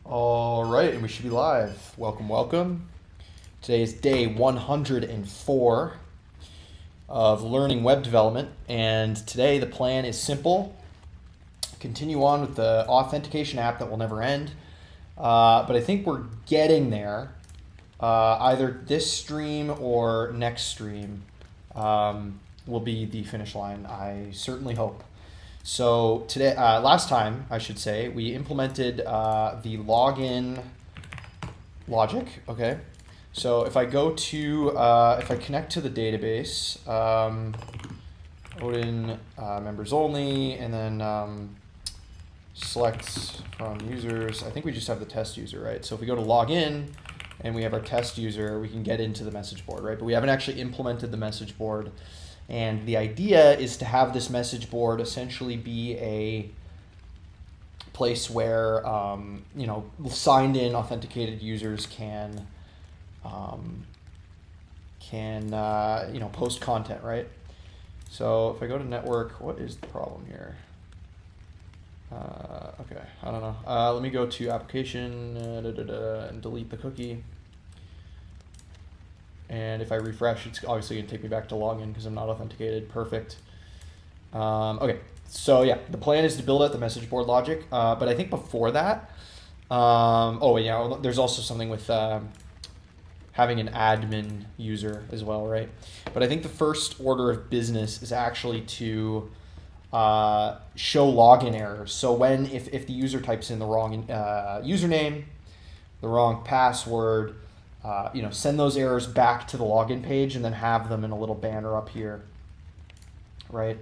All right, and we should be live. Welcome, welcome. Today is day 104 of learning web development, and today the plan is simple. Continue on with the authentication app that will never end, but I think we're getting there. Either this stream or next stream will be the finish line, I certainly hope. So today, last time, I should say, we implemented the login logic. Okay, so if I go to, if I connect to the database, Odin members only, and then select from users. I think we just have the test user, right? So if we go to login and we have our test user, we can get into the message board, right? But we haven't actually implemented the message board. And the idea is to have this message board essentially be a place where signed in, authenticated users can post content, right? So if I go to network, what is the problem here? Okay, I don't know. Let me go to application and delete the cookie. And if I refresh, it's obviously going to take me back to login because I'm not authenticated. Perfect. Okay, so yeah, the plan is to build out the message board logic. But I think before that, there's also something with having an admin user as well, right? But I think the first order of business is actually to show login errors. So if the user types in the wrong username, the wrong password, send those errors back to the login page and then have them in a little banner up here, right?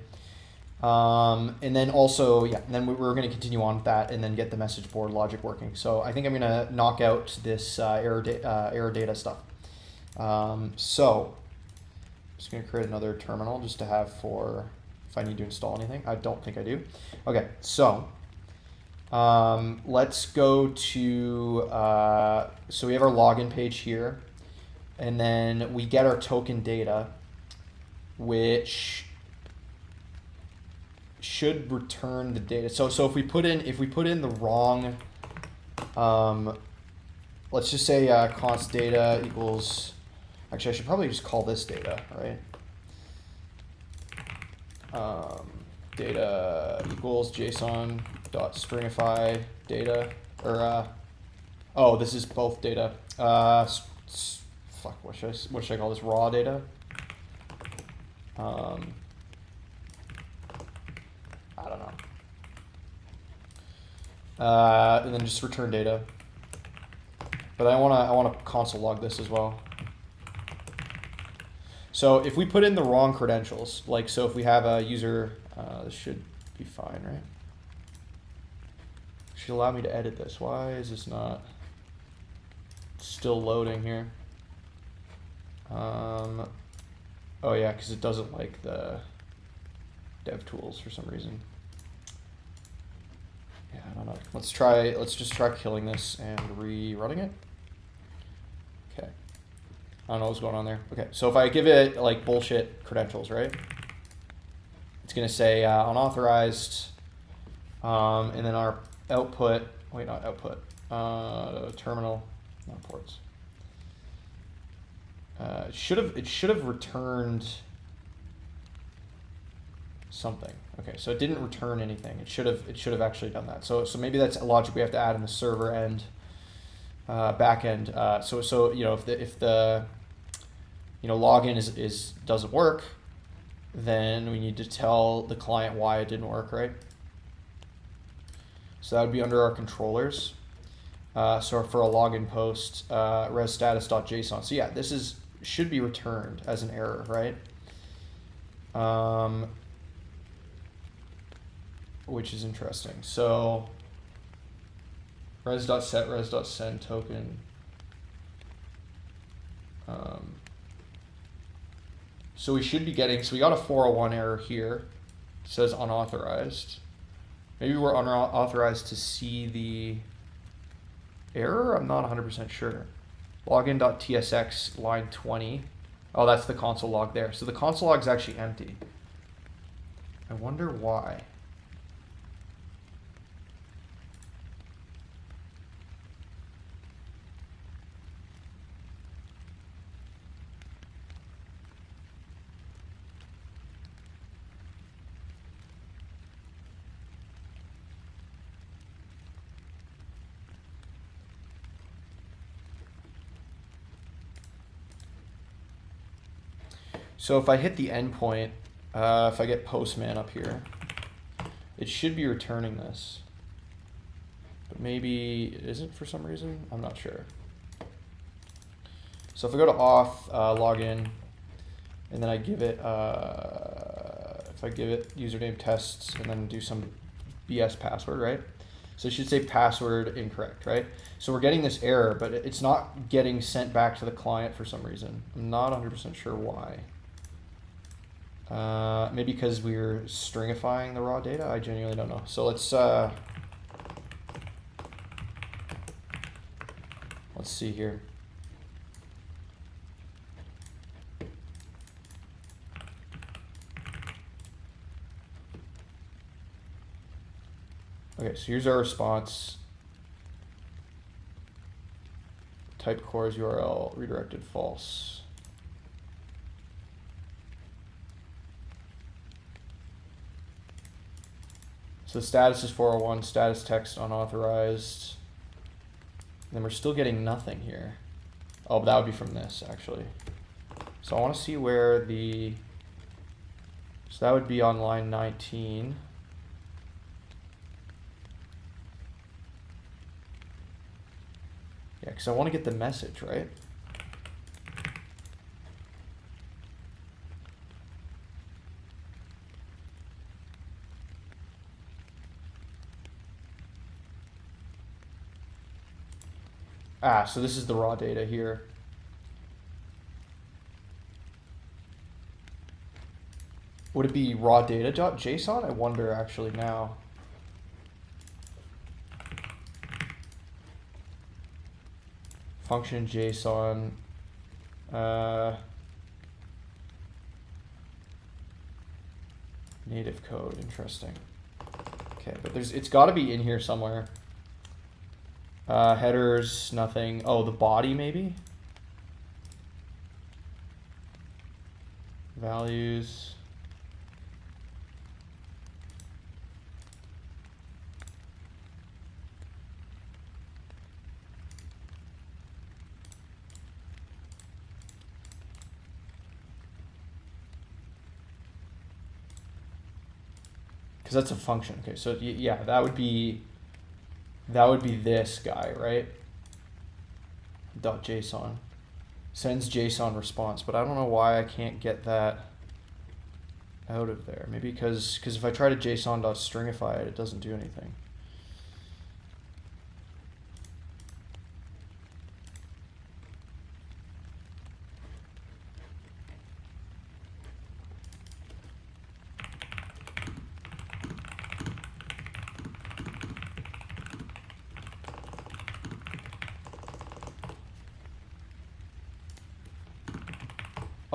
And then also, then we're going to continue on with that and then get the message board logic working. So I think I'm going to knock out this error data stuff. So I'm just going to create another terminal just to have for if I need to install anything. I don't think I do. Okay, so let's go to, so we have our login page here, and then we get our token data, which should return the data. So if we put in the wrong, let's just say const data equals, actually I should probably just call this data, right? Data equals JSON dot stringify data, or this is both data. Fuck, what should I call this? Raw data. I don't know. And then just return data. But I wanna console log this as well. So if we put in the wrong credentials, so if we have a user, this should be fine, right? Should allow me to edit this. Why is this not still loading here? Oh yeah, because it doesn't like the dev tools for some reason. Yeah, I don't know. Let's just try killing this and rerunning it. Okay. I don't know what's going on there. Okay, so if I give it like bullshit credentials, right? It's gonna say unauthorized, and then our output, wait, not output, terminal, not ports. It should have returned something. Okay, so it didn't return anything. It should have actually done that. So maybe that's a logic we have to add in the server end, backend. So if the login doesn't work, then we need to tell the client why it didn't work, right? So that would be under our controllers. So for a login post, resstatus.json. So yeah, this should be returned as an error, right? Which is interesting. So res.set, res.send token. So we should be getting, so we got a 401 error here. It says unauthorized. Maybe we're unauthorized to see the error? I'm not 100% sure. Login.tsx line 20. Oh, that's the console log there. So the console log is actually empty. I wonder why. So if I hit the endpoint, if I get postman up here, it should be returning this. But maybe it isn't for some reason. I'm not sure. So if I go to auth, login, and then I give it, if I give it username tests, and then do some BS password, right? So it should say password incorrect, right? So we're getting this error, but it's not getting sent back to the client for some reason. I'm not 100% sure why. Maybe because we're stringifying the raw data. I genuinely don't know. So let's see here. Okay, so here's our response. Type cores URL redirected false. So the status is 401, status text unauthorized. And then we're still getting nothing here. Oh, but that would be from this, actually. So I want to see where the, so that would be on line 19. Yeah, because I want to get the message, right? Ah, so this is the raw data here. Would it be raw data.json? I wonder actually now. Function JSON. Native code, interesting. Okay, but it's got to be in here somewhere. Headers, nothing. Oh, the body maybe? Values. Because that's a function. Okay, so yeah, that would be this guy, right? .json sends JSON response, but I don't know why I can't get that out of there. Maybe because if I try to JSON.stringify it, it doesn't do anything.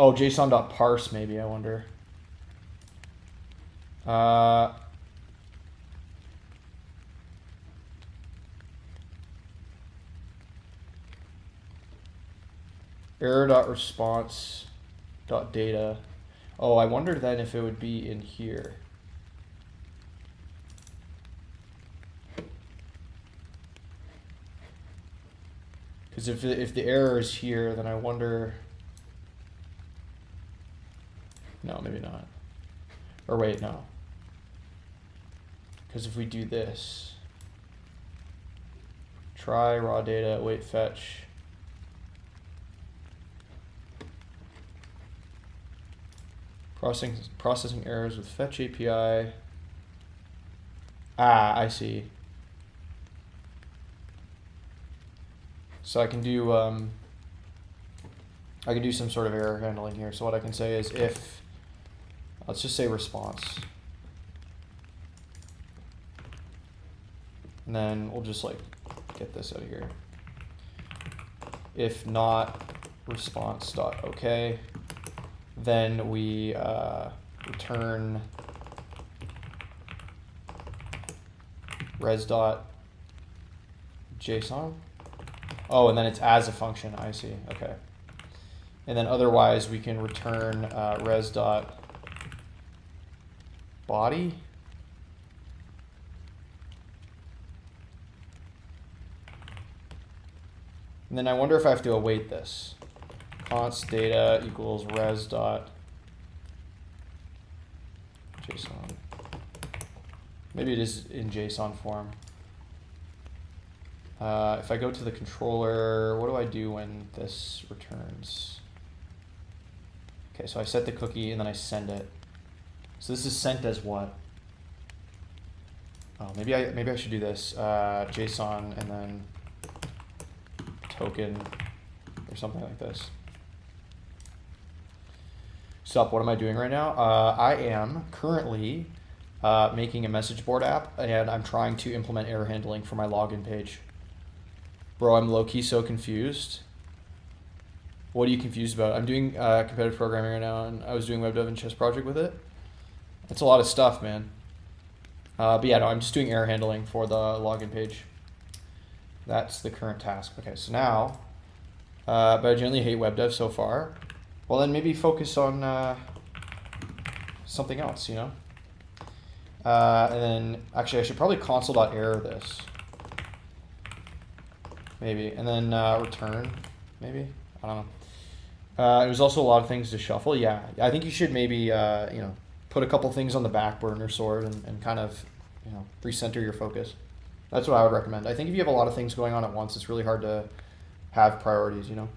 Oh, JSON.parse maybe, I wonder. Error.response.data. Oh, I wonder then if it would be in here. Because if the error is here, then I wonder. No, maybe not. Or wait, no. Because if we do this, try raw data, await fetch. Processing errors with fetch API. Ah, I see. So I can do some sort of error handling here. So what I can say is if, let's just say response. And then we'll just like get this out of here. If not response.ok, then we return res.json. Oh, and then it's as a function. I see. Okay. And then otherwise we can return res.body. And then I wonder if I have to await this. Const data equals res dot JSON. Maybe it is in JSON form. If I go to the controller, what do I do when this returns? Okay, so I set the cookie and then I send it. So this is sent as what? Oh, maybe I should do this. JSON and then token or something like this. Sup, what am I doing right now? I am currently making a message board app, and I'm trying to implement error handling for my login page. Bro, I'm low-key so confused. What are you confused about? I'm doing competitive programming right now, and I was doing web dev and chess project with it. That's a lot of stuff, man. But yeah, no, I'm just doing error handling for the login page. That's the current task. Okay, so now, but I generally hate web dev so far. Well, then maybe focus on something else, you know? And then, actually, I should probably console.error this. Maybe. And then return, maybe? I don't know. There's also a lot of things to shuffle. Yeah, I think you should maybe, you know, put a couple things on the back burner sword and kind of, you know, recenter your focus. That's what I would recommend. I think if you have a lot of things going on at once, it's really hard to have priorities, you know?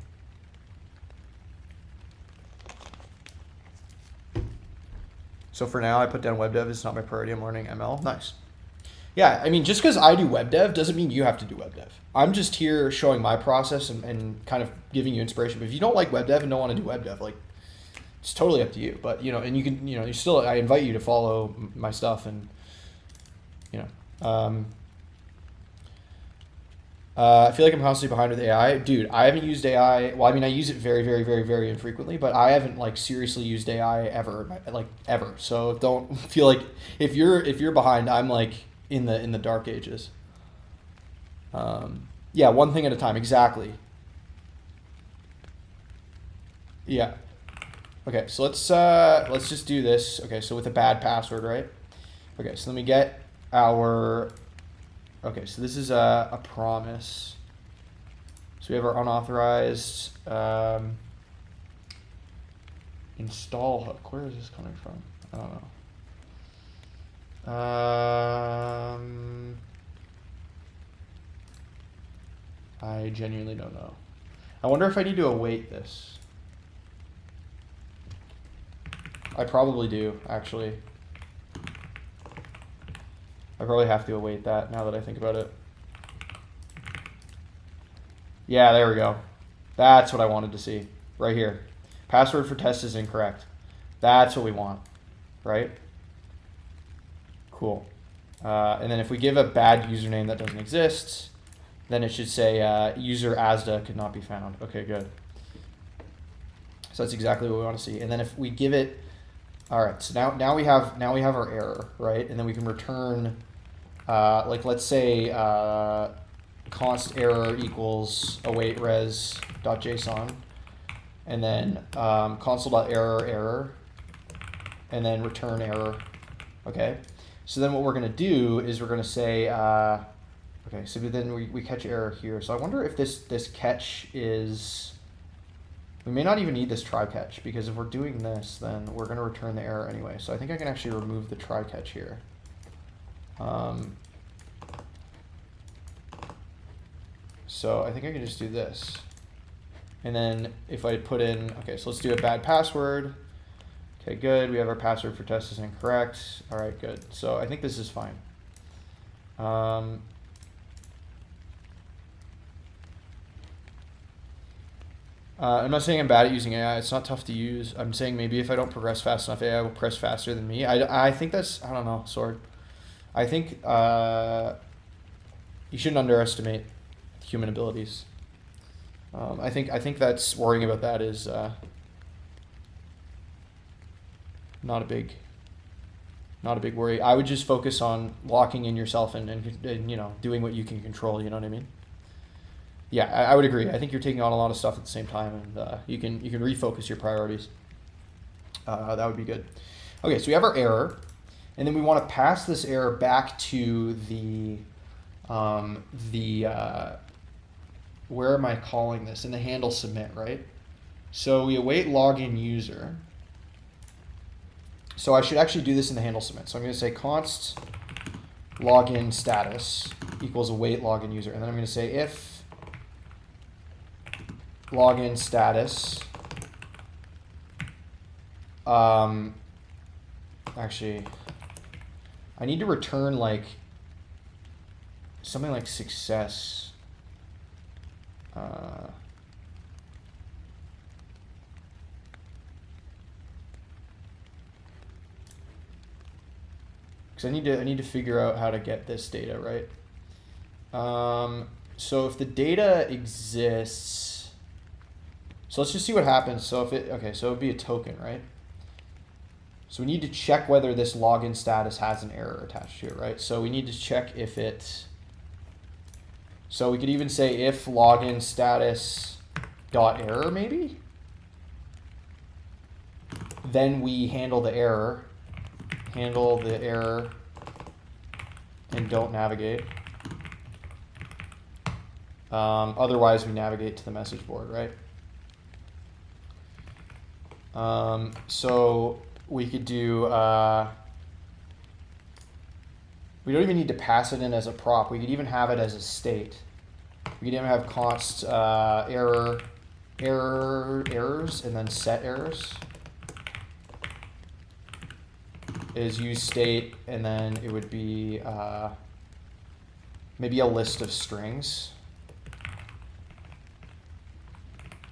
So for now, I put down web dev. It's not my priority. I'm learning ML. Nice. Yeah, I mean, just because I do web dev doesn't mean you have to do web dev. I'm just here showing my process and kind of giving you inspiration. But if you don't like web dev and don't want to do web dev, like, it's totally up to you. But, you know, and you can, you know, you still, I invite you to follow my stuff and, you know. I feel like I'm constantly behind with AI. Dude, I haven't used AI. Well, I mean, I use it very, very, very, very infrequently, but I haven't like seriously used AI ever, like ever. So don't feel like if you're behind, I'm like in the dark ages. Yeah, one thing at a time. Exactly. Yeah. Okay, so let's just do this. Okay, so with a bad password, right? Okay, so let me get our. Okay, so this is a promise. So we have our unauthorized install hook. Where is this coming from? I don't know. I genuinely don't know. I wonder if I need to await this. I probably do, actually. I probably have to await that now that I think about it. Yeah, there we go. That's what I wanted to see right here. Password for test is incorrect. That's what we want, right? Cool. And then if we give a bad username that doesn't exist, then it should say user ASDA could not be found. Okay, good. So that's exactly what we want to see. And then if we give it, all right. So now we have our error, right? And then we can return. Like let's say const error equals await res.json, and then console.error, and then return error. Okay, so then what we're going to do is we're going to say, okay, so then we catch error here. So I wonder if this catch is, we may not even need this try catch, because if we're doing this, then we're going to return the error anyway. So I think I can actually remove the try catch here. So I think I can just do this. And then if I put in, okay, so let's do a bad password. Okay, good. We have our password for test is incorrect. All right, good. So I think this is fine. I'm not saying I'm bad at using AI. It's not tough to use. I'm saying maybe if I don't progress fast enough, AI will progress faster than me. I think that's, I don't know, Sword. I think you shouldn't underestimate human abilities. I think that's worrying about that is not a big worry. I would just focus on locking in yourself and you know, doing what you can control. You know what I mean? Yeah, I would agree. I think you're taking on a lot of stuff at the same time, and you can refocus your priorities. That would be good. Okay, so we have our error, and then we want to pass this error back to the where am I calling this? In the handle submit, right? So we await login user, So I should actually do this in the handle submit. So I'm going to say const login status equals await login user. And then I'm going to say if login status, actually, I need to return like something like success. Because I need to figure out how to get this data, right? So if the data exists, so let's just see what happens. So if it, okay, so it would be a token, right? So we need to check whether this login status has an error attached to it, right? So we need to check if it, so we could even say if login status dot error maybe. Then we handle the error, and don't navigate. Otherwise we navigate to the message board, right? So we could do, we don't even need to pass it in as a prop. We could even have it as a state. We could even have const errors, and then set errors is use state, and then it would be maybe a list of strings,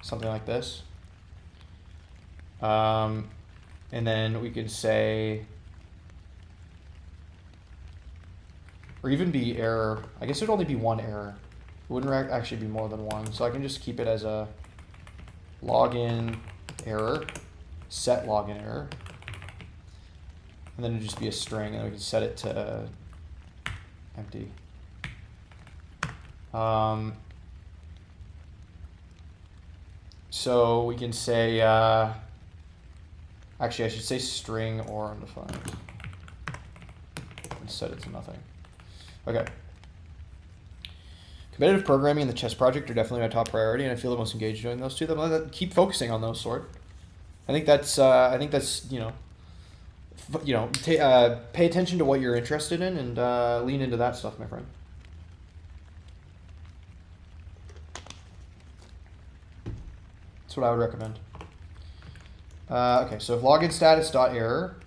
something like this. And then we could say, or even be error. I guess it would only be one error. It wouldn't actually be more than one. So I can just keep it as a login error, set login error. And then it'd just be a string, and we can set it to empty. So we can say, actually I should say string or undefined and set it to nothing. Okay. Competitive programming and the chess project are definitely my top priority, and I feel the most engaged doing those two. Then keep focusing on those, Sword. I think that's pay attention to what you're interested in, and lean into that stuff, my friend. That's what I would recommend. Okay, so if login status dot error,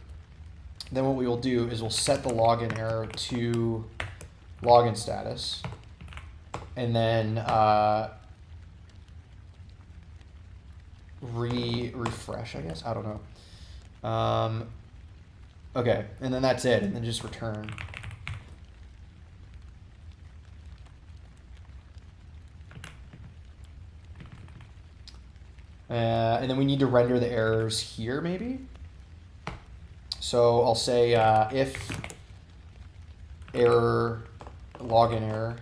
then what we will do is we'll set the login error to login status, and then refresh, I guess. I don't know. Okay, and then that's it, and then just return. And then we need to render the errors here, maybe. So I'll say if error, login error.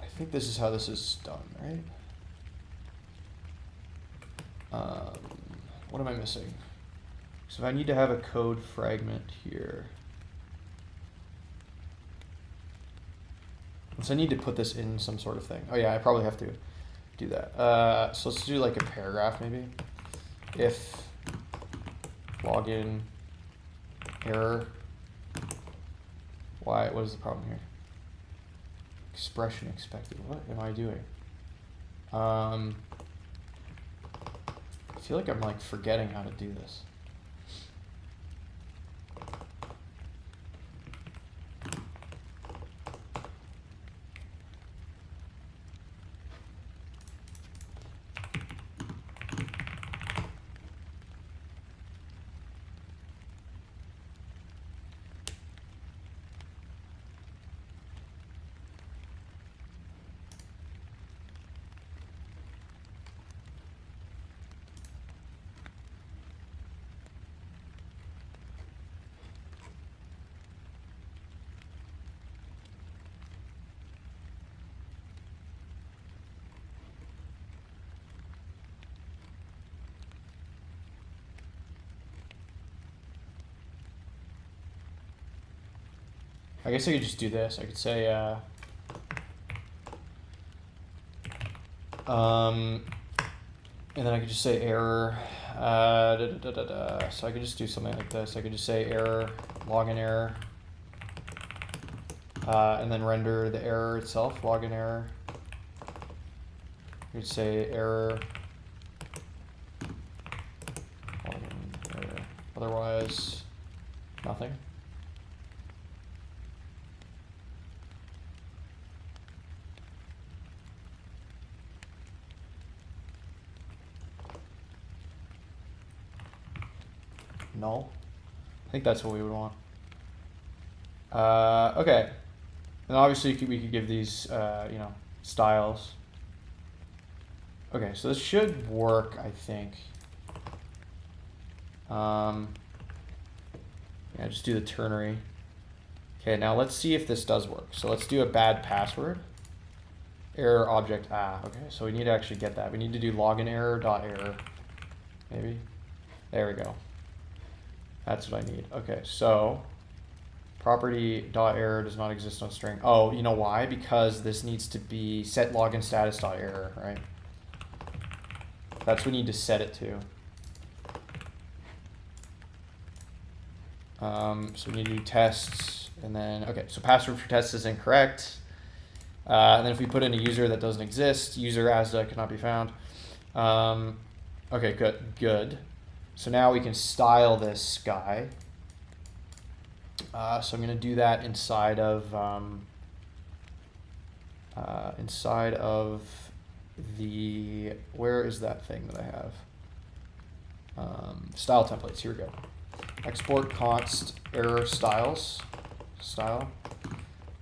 I think this is how this is done, right? What am I missing? So if I need to have a code fragment here. So I need to put this in some sort of thing. Oh yeah, I probably have to do that. So let's do like a paragraph maybe. If login error. Why? What is the problem here? Expression expected. What am I doing? I feel like I'm like forgetting how to do this. I guess I could just do this. I could say, And then I could just say error. So I could just do something like this. I could just say error, login error, and then render the error itself, login error. You could say error, login error. Otherwise, nothing. Null. I think that's what we would want. Okay. And obviously we could give these, you know, styles. Okay, so this should work, I think. Yeah, just do the ternary. Okay, now let's see if this does work. So let's do a bad password. Error object, okay, so we need to actually get that. We need to do login error dot error, maybe. There we go. That's what I need. Okay, so property dot error does not exist on string. Oh, you know why? Because this needs to be set login status dot error, right? That's what we need to set it to. So we need to do tests, and then, okay, so password for test is incorrect. And then if we put in a user that doesn't exist, user asda cannot be found. Okay, good. So now we can style this guy. So I'm going to do that inside of the, where is that thing that I have? Style templates. Here we go. Export const error styles, style,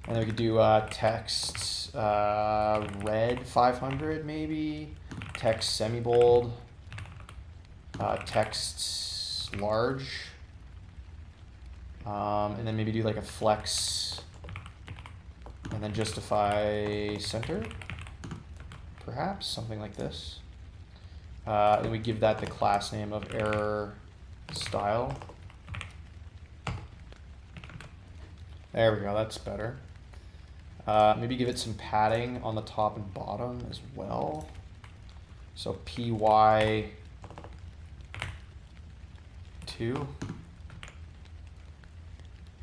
and then we could do text red 500 maybe, text semi-bold, text large, and then maybe do like a flex, and then justify center, perhaps something like this. And we give that the class name of error style. There we go, that's better. Maybe give it some padding on the top and bottom as well. So py2,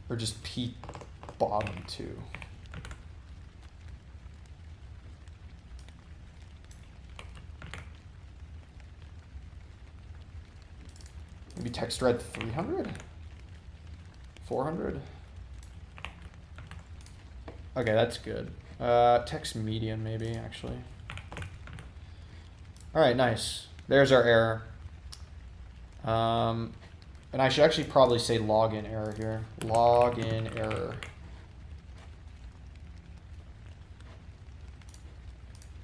or just p bottom 2. Maybe text red 300, 400. Okay, that's good. Text median maybe, actually. All right, nice. There's our error. And I should actually probably say login error here. Login error.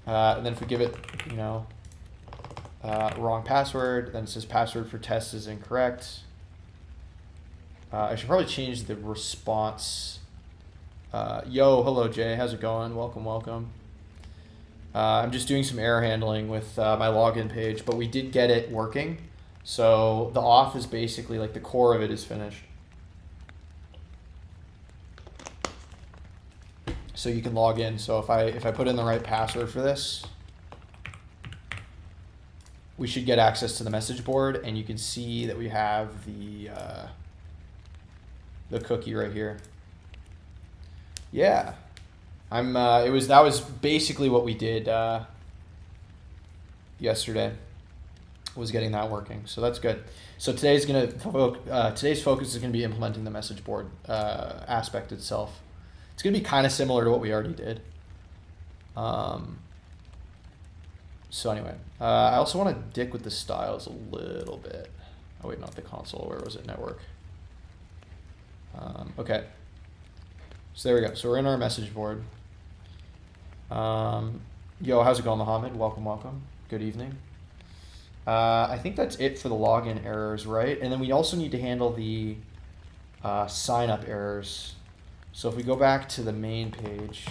And then if we give it, you know, wrong password, then it says password for test is incorrect. I should probably change the response. Yo, hello Jay, how's it going? Welcome, welcome. I'm just doing some error handling with my login page, but we did get it working. So the auth is basically like the core of it is finished. So you can log in. So if I put in the right password for this, we should get access to the message board, and you can see that we have the cookie right here. Yeah, that was basically what we did yesterday, was getting that working. So that's good. So today's focus is gonna be implementing the message board aspect itself. It's gonna be kind of similar to what we already did. So anyway, I also want to dick with the styles a little bit. Oh wait, not the console. Where was it? Network. Okay. So there we go. So we're in our message board. Yo, how's it going, Mohammed? Welcome, welcome. Good evening. I think that's it for the login errors, right? And then we also need to handle the sign up errors. So if we go back to the main page,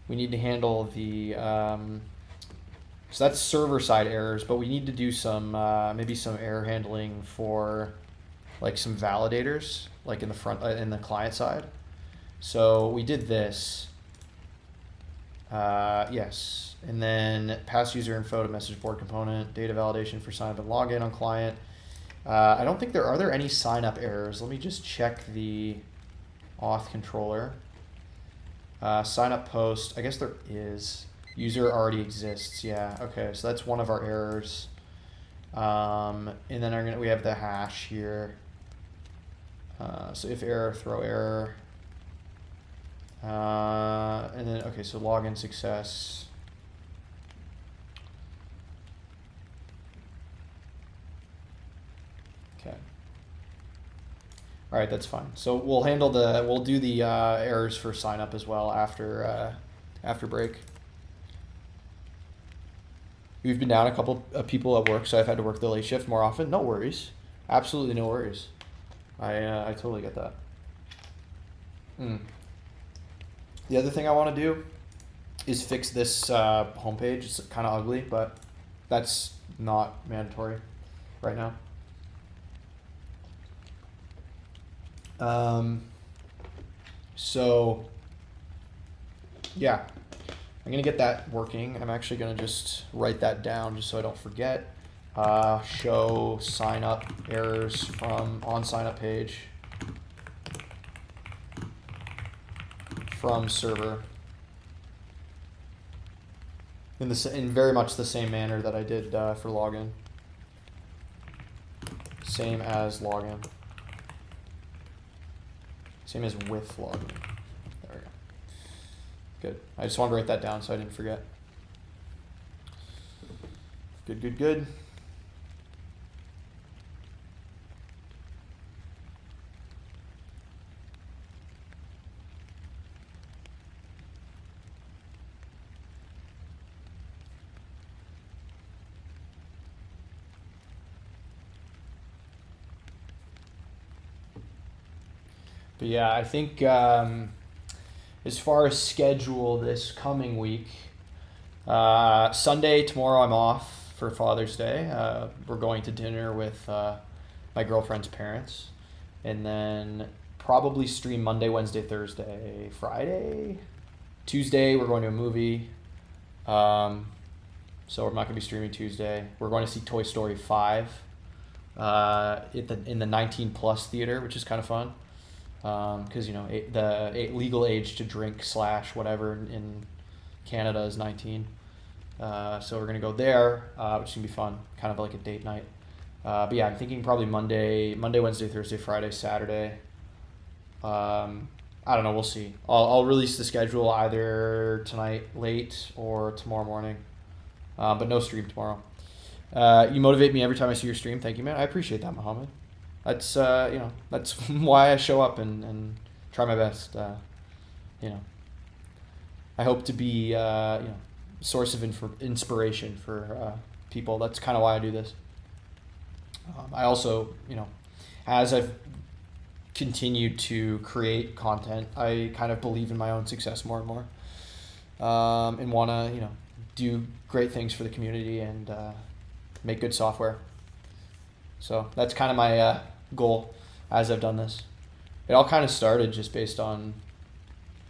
we need to handle the, so that's server side errors, but we need to do some, maybe some error handling for like some validators, like in the front, in the client side. So we did this, yes, And then pass user info to message board component, data validation for sign up and login on client. I don't think are there any sign up errors? Let me just check the auth controller. Sign up post, I guess there is. User already exists, yeah, okay, so that's one of our errors. And then we have the hash here. So if error, throw error. And then, okay, so login success. Okay. All right, that's fine. So we'll do the errors for sign up as well after break. We've been down a couple of people at work, so I've had to work the late shift more often. No worries, absolutely no worries. I totally get that. The other thing I want to do is fix this homepage. It's kind of ugly, but that's not mandatory right now. So yeah, I'm gonna get that working. I'm actually gonna just write that down just so I don't forget. Show sign up errors from on sign up page from server in very much the same manner that I did for login. Same as login. Same as with login. There we go. Good. I just wanted to write that down so I didn't forget. Good, good, good. But yeah, I think as far as schedule this coming week, Sunday, tomorrow I'm off for Father's Day. We're going to dinner with my girlfriend's parents. And then probably stream Monday, Wednesday, Thursday, Friday. Tuesday, we're going to a movie. So we're not going to be streaming Tuesday. We're going to see Toy Story 5 in the 19 plus theater, which is kind of fun. Because the legal age to drink / whatever in Canada is 19, so we're gonna go there, which is gonna be fun, kind of like a date night. But yeah, I'm thinking probably Monday, Wednesday, Thursday, Friday, Saturday. I don't know, we'll see. I'll release the schedule either tonight late or tomorrow morning, but no stream tomorrow. You motivate me every time I see your stream. Thank you, man. I appreciate that, Mohammed. That's that's why I show up and try my best. I hope to be source of inspiration for people. That's kind of why I do this. I also as I've continued to create content, I kind of believe in my own success more and more, and want to do great things for the community and make good software. So that's kind of my goal as I've done this. It all kind of started just based on,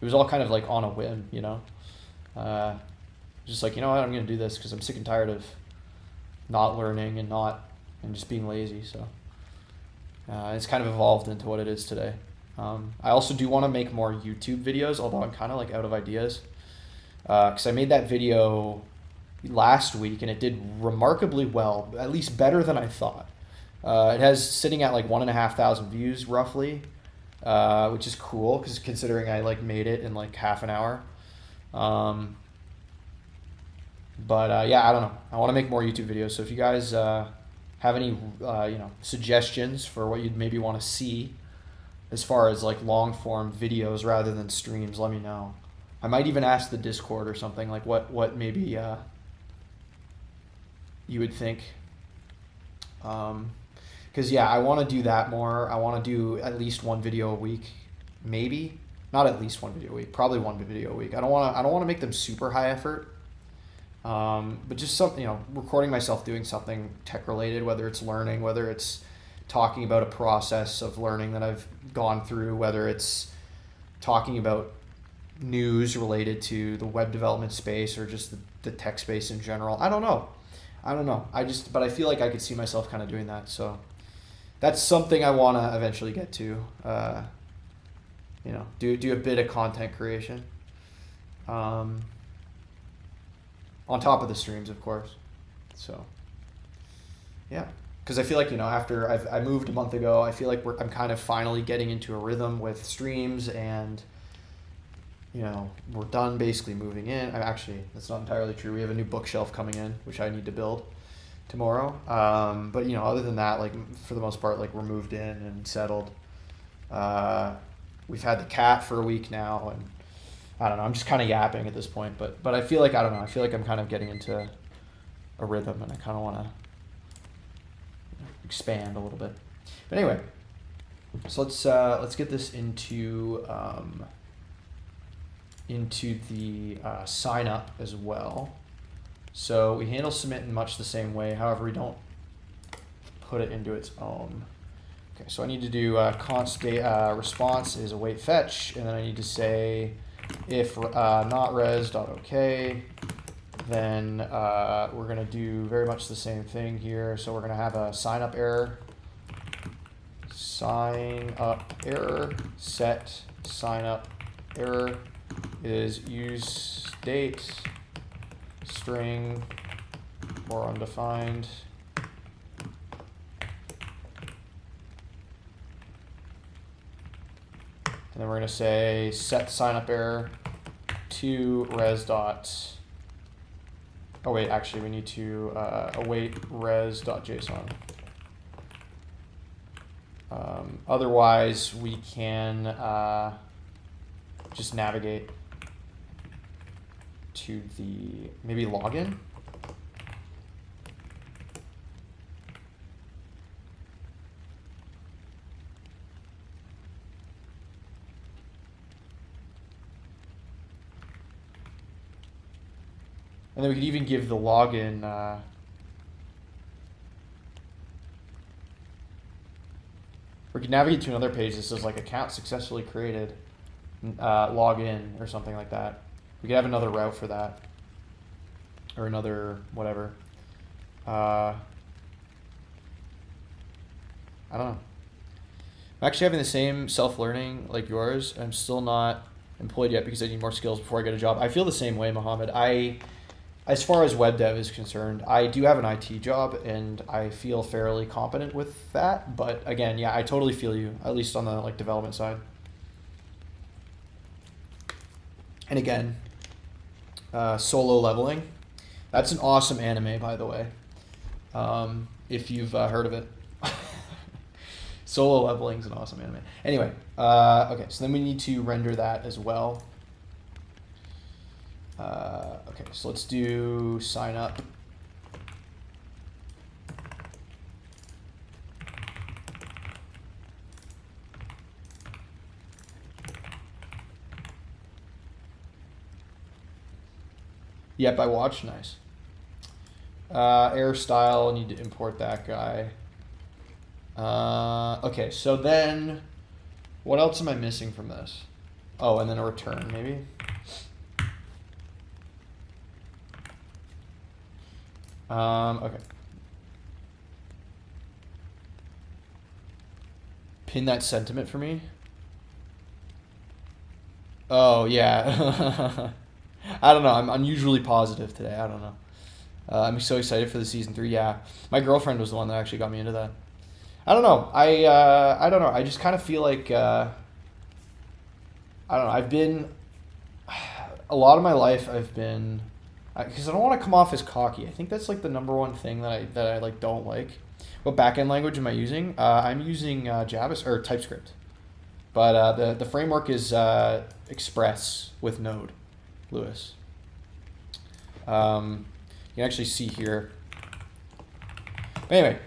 it was all kind of like on a whim, just like, what, I'm going to do this because I'm sick and tired of not learning and just being lazy. So it's kind of evolved into what it is today. I also do want to make more YouTube videos, although I'm kind of like out of ideas, because I made that video last week and it did remarkably well, at least better than I thought. It has sitting at like 1,500 views roughly, which is cool because considering I made it in like half an hour. But yeah, I don't know. I want to make more YouTube videos. So if you guys have any suggestions for what you'd maybe want to see as far as like long form videos rather than streams, let me know. I might even ask the Discord or something like what maybe you would think. Because yeah, I want to do that more. I want to do at least one video a week, maybe not at least one video a week, probably one video a week. I don't want to make them super high effort, but just something, recording myself doing something tech related, whether it's learning, whether it's talking about a process of learning that I've gone through, whether it's talking about news related to the web development space or just the the tech space in general. I don't know. But I feel like I could see myself kind of doing that. So that's something I want to eventually get to. You know, do a bit of content creation. On top of the streams, of course. So yeah, because I feel like, you know, after I moved a month ago, I feel like I'm kind of finally getting into a rhythm with streams, and you know, we're done basically moving in. Actually, that's not entirely true. We have a new bookshelf coming in, which I need to build tomorrow. But you know, other than that, like for the most part, like we're moved in and settled. We've had the cat for a week now, and I don't know. I'm just kind of yapping at this point, but I feel like, I don't know. I feel like I'm kind of getting into a rhythm, and I kind of want to expand a little bit. But anyway, so let's get this into the sign up as well. So we handle submit in much the same way. However, we don't put it into its own. Okay, so I need to do const response is await fetch, and then I need to say if not res.ok, then we're going to do very much the same thing here. So we're going to have a sign up error, set sign up error is use date string or undefined. And then we're going to say set sign up error to res dot. Oh wait, actually we need to await res.json. Otherwise we can just navigate to the maybe login. And then we could even give the login we could navigate to another page that says like account successfully created, login or something like that. We could have another route for that, or another whatever. I don't know. I'm actually having the same self-learning like yours. I'm still not employed yet because I need more skills before I get a job. I feel the same way, Mohammed. As far as web dev is concerned, I do have an IT job and I feel fairly competent with that. But again, yeah, I totally feel you, at least on the like development side. And again, Solo Leveling. That's an awesome anime, by the way, if you've heard of it. Solo Leveling is an awesome anime. Anyway, okay, so then we need to render that as well. Okay, so let's do sign up. Yep, I watched. Nice. Error style, need to import that guy. Okay, so then what else am I missing from this? Oh, and then a return maybe. Okay. Pin that sentiment for me. Oh yeah. I don't know. I'm unusually positive today. I don't know. I'm so excited for the season 3. Yeah, my girlfriend was the one that actually got me into that. I don't know. I don't know. I just kind of feel like I don't know. I've been a lot of my life. I've been because I don't want to come off as cocky. I think that's like the #1 thing that I like don't like. What backend language am I using? I'm using Java or TypeScript, but the framework is Express with Node. Lewis. You can actually see here. But anyway,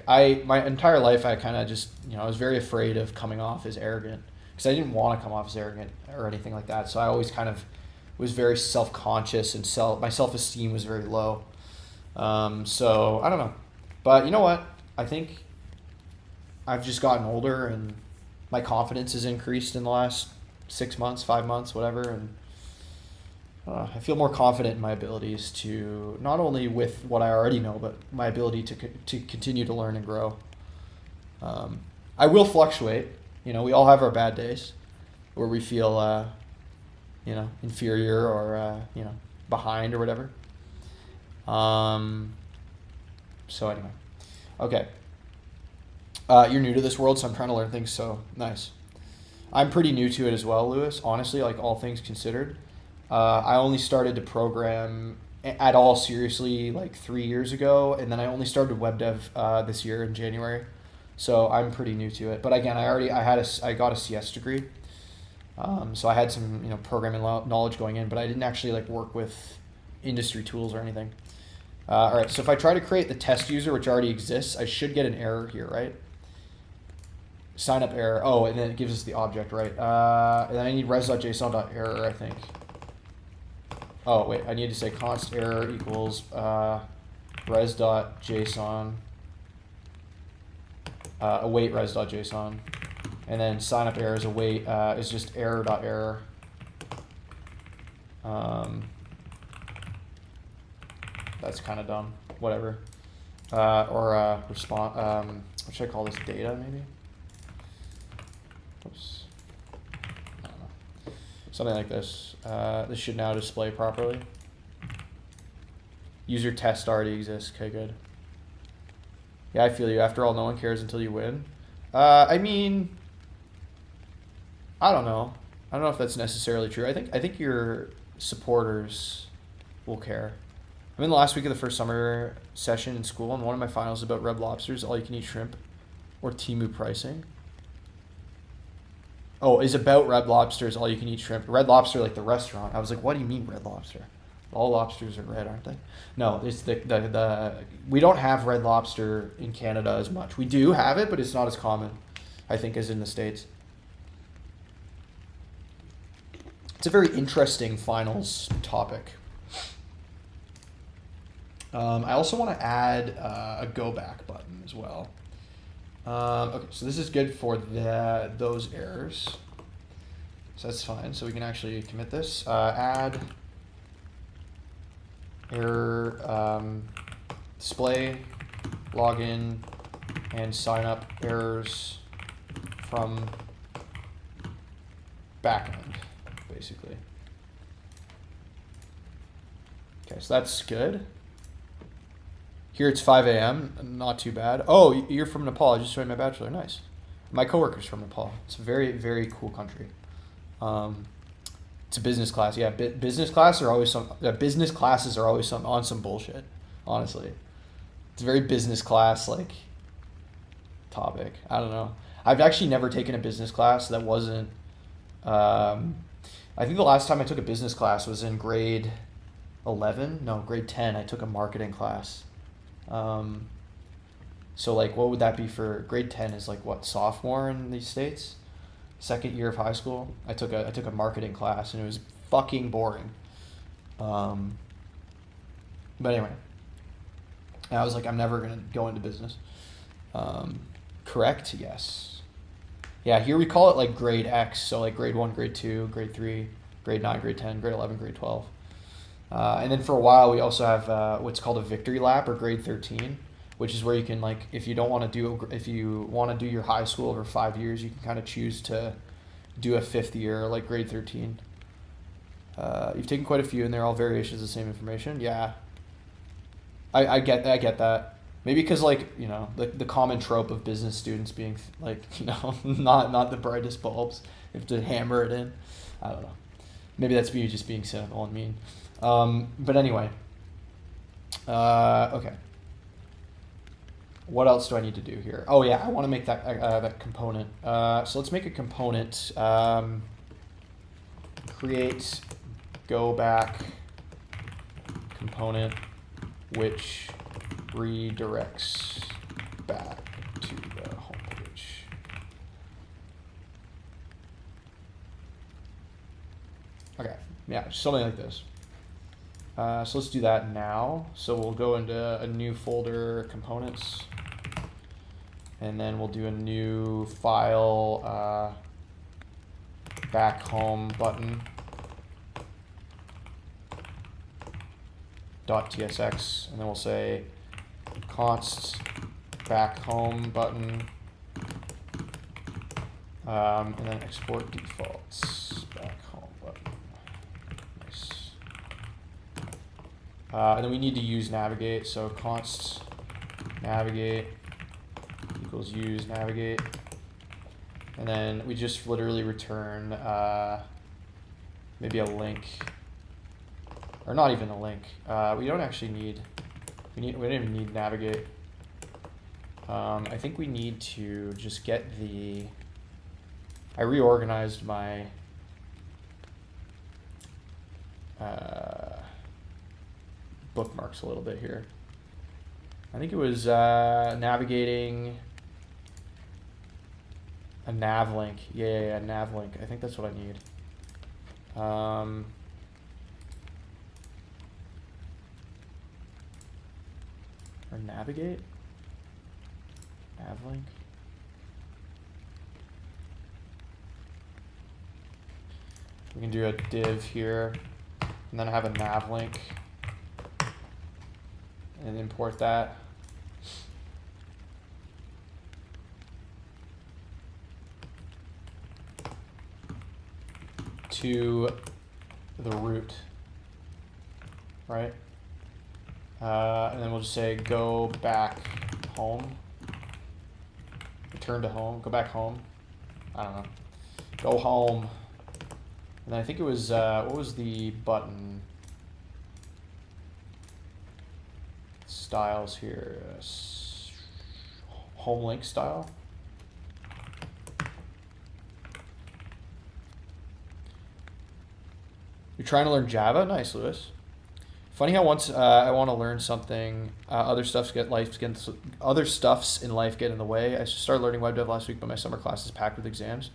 my entire life I kind of just, I was very afraid of coming off as arrogant because I didn't want to come off as arrogant or anything like that. So I always kind of was very self-conscious and my self-esteem was very low. So I don't know, but you know what? I think I've just gotten older and my confidence has increased in the last 6 months, 5 months, whatever, and I feel more confident in my abilities to, not only with what I already know, but my ability to continue to learn and grow. I will fluctuate. You know, we all have our bad days where we feel, you know, inferior or, you know, behind or whatever. So anyway, okay. You're new to this world, so I'm trying to learn things, so nice. I'm pretty new to it as well, Lewis, honestly, like all things considered. I only started to program at all seriously like 3 years ago, and then I only started web dev this year in January. So I'm pretty new to it. But again, I got a CS degree. So I had some, you know, programming knowledge going in, but I didn't actually like work with industry tools or anything. All right, so if I try to create the test user, which already exists, I should get an error here, right? Sign up error. Oh, and then it gives us the object, right? And then I need res.json.error, I think. Oh, wait, I need to say const error equals res.json, await res.json. And then sign up error is await, is just error.error. That's kind of dumb. Whatever. Or respond. What should I call this? Data, maybe? Oops. I don't know. Something like this. This should now display properly. User test already exists. Okay, good. Yeah, I feel you. After all, no one cares until you win. I mean, I don't know. I don't know if that's necessarily true. I think your supporters will care. I'm in the last week of the first summer session in school, and one of my finals is about Red Lobster's all-you-can-eat shrimp or Temu pricing. Oh, is about Red Lobster's all-you-can-eat shrimp. Red Lobster, like the restaurant. I was like, what do you mean Red Lobster? All lobsters are red, aren't they? No, it's the we don't have Red Lobster in Canada as much. We do have it, but it's not as common, I think, as in the States. It's a very interesting finals topic. I also want to add a go back button as well. Okay, so this is good for those errors. So that's fine. So we can actually commit this. Add error display login and sign up errors from backend, basically. Okay, so that's good. Here it's 5 a.m. Not too bad. Oh, you're from Nepal. I just joined my bachelor. Nice. My coworker's from Nepal. It's a very, very cool country. It's a business class. Yeah, business classes are always on some bullshit. Honestly, it's a very business class like topic. I don't know. I've actually never taken a business class that wasn't. I think the last time I took a business class was in grade 11. No, grade 10. I took a marketing class. So like, what would that be for grade 10 is like what, sophomore in these States? Second year of high school. I took a marketing class and it was fucking boring. But anyway, I was like, I'm never going to go into business. Correct? Yes. Yeah, here we call it like grade X. So like grade 1, grade 2, grade 3, grade 9, grade 10, grade 11, grade 12. And then for a while, we also have what's called a victory lap or grade 13, which is where you can like, if you want to do your high school over 5 years, you can kind of choose to do a 5th year, like grade 13. You've taken quite a few, and they're all variations of the same information. Yeah, I get that. Maybe because like, you know, the common trope of business students being like, you know, not the brightest bulbs. You have to hammer it in. I don't know. Maybe that's me just being cynical and mean. But anyway, okay. What else do I need to do here? Oh yeah, I want to make that component. So let's make a component. Create go back component, which redirects back to the home page. Okay, yeah, something like this. So let's do that now. So we'll go into a new folder, components, and then we'll do a new file, back home button. .tsx, and then we'll say const back home button, and then export defaults back home button. Nice. And then we need to use navigate, so const navigate equals use navigate, and then we just literally return maybe a link, or not even a link. We don't actually need. We don't even need navigate. I think we need to just get the. I reorganized my bookmarks a little bit here. I think it was navigating a nav link. Yeah, nav link. I think that's what I need. Or navigate? Navlink? We can do a div here, and then have a navlink, and import that. To the root, right? And then we'll just say go back home, return to home, go back home. I don't know. Go home. And I think it was, what was the button styles here? Home link style. You're trying to learn Java? Nice, Lewis. Funny how once I want to learn something, other stuffs in life get in the way. I started learning web dev last week, but my summer class is packed with exams.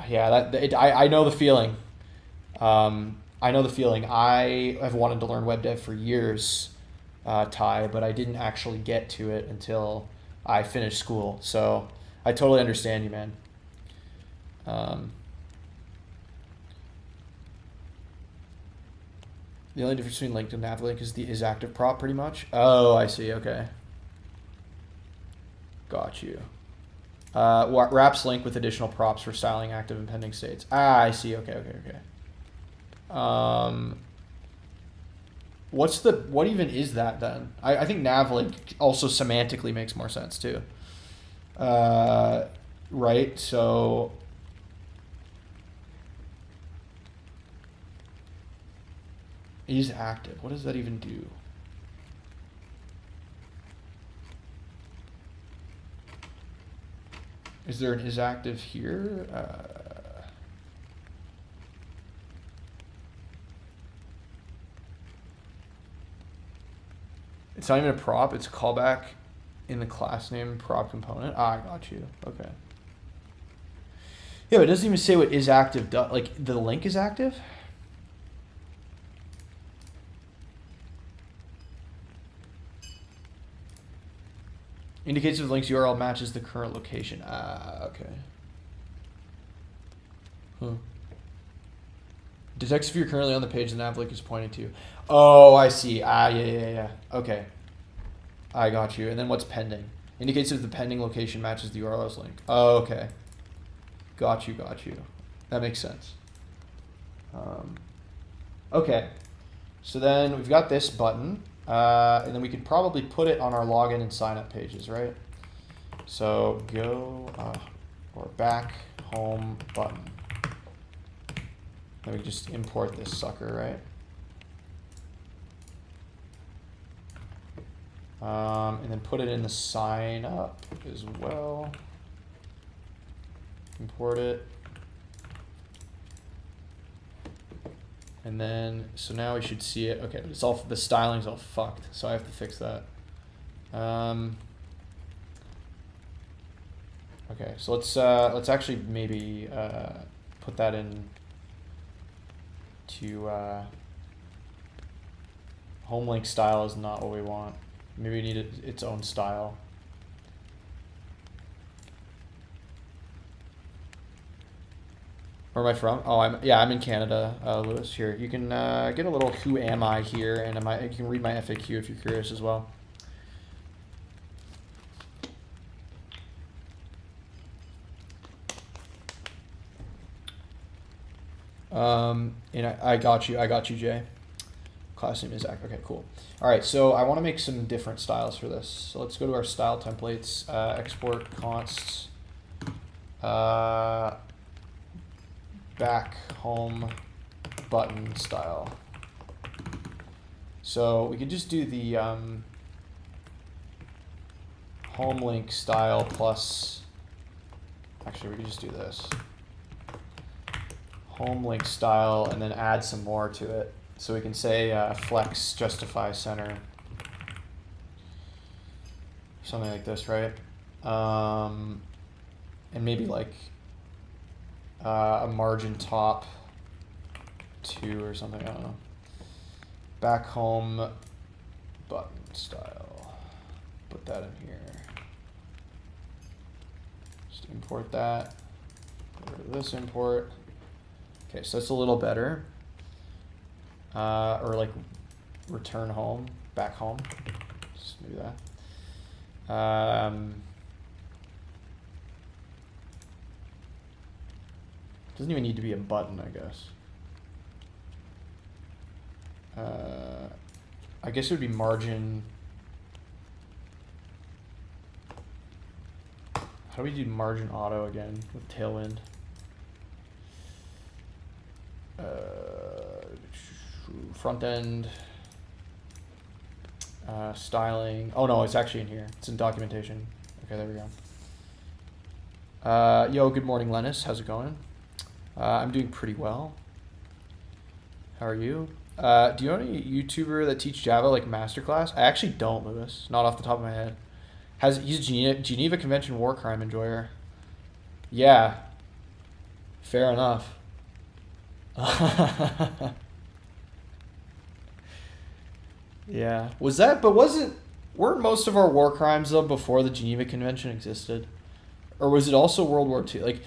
Yeah, I know the feeling. I know the feeling. I have wanted to learn web dev for years, Ty, but I didn't actually get to it until I finished school. So I totally understand you, man. The only difference between link and navlink is the isActive prop, pretty much. Oh, I see. Okay. Got you. Wraps link with additional props for styling active and pending states. Ah, I see. Okay. What even is that then? I think navlink also semantically makes more sense too. Right? So is active. What does that even do? Is there an is active here? It's not even a prop. It's a callback in the class name prop component. Ah, I got you. Okay. Yeah, but it doesn't even say what is active does. Like the link is active? Indicates if the link's URL matches the current location. Ah, okay. Huh. Detects if you're currently on the page the nav link is pointing to. Oh, I see. Ah, yeah. Okay. I got you. And then what's pending? Indicates if the pending location matches the URL's link. Oh, okay. Got you. That makes sense. Okay. So then we've got this button. And then we could probably put it on our login and sign up pages, right? So go or back home button. Then we just import this sucker, right? And then put it in the sign up as well. Import it. And then, so now we should see it. Okay, but it's all, the styling's all fucked, so I have to fix that. Okay, so let's actually maybe put that in to home link style is not what we want. Maybe we need its own style. Where am I from? Oh, I'm in Canada, Lewis. Here, you can get a little who am I here, and you can read my FAQ if you're curious as well. And I got you, Jay. Class name is Zach. Okay, cool. All right, so I want to make some different styles for this. So let's go to our style templates, export consts, back home button style. So we could just do the home link style plus, actually we could just do this. Home link style and then add some more to it. So we can say flex justify center. Something like this, right? And maybe like a margin top 2 or something, I don't know. Back home button style. Put that in here. Just import that. Get rid of this import. Okay, so that's a little better. Or like return home, back home. Just do that. Doesn't even need to be a button, I guess. I guess it would be margin. How do we do margin auto again with Tailwind? Front end, styling. Oh no, it's actually in here. It's in documentation. Okay, there we go. Yo, good morning, Lennis. How's it going? I'm doing pretty well. How are you? Do you know any YouTuber that teach Java like masterclass? I actually don't, Lewis. Not off the top of my head. He's Geneva Convention war crime enjoyer. Yeah. Fair enough. Yeah. Weren't most of our war crimes though before the Geneva Convention existed? Or was it also World War II? Like,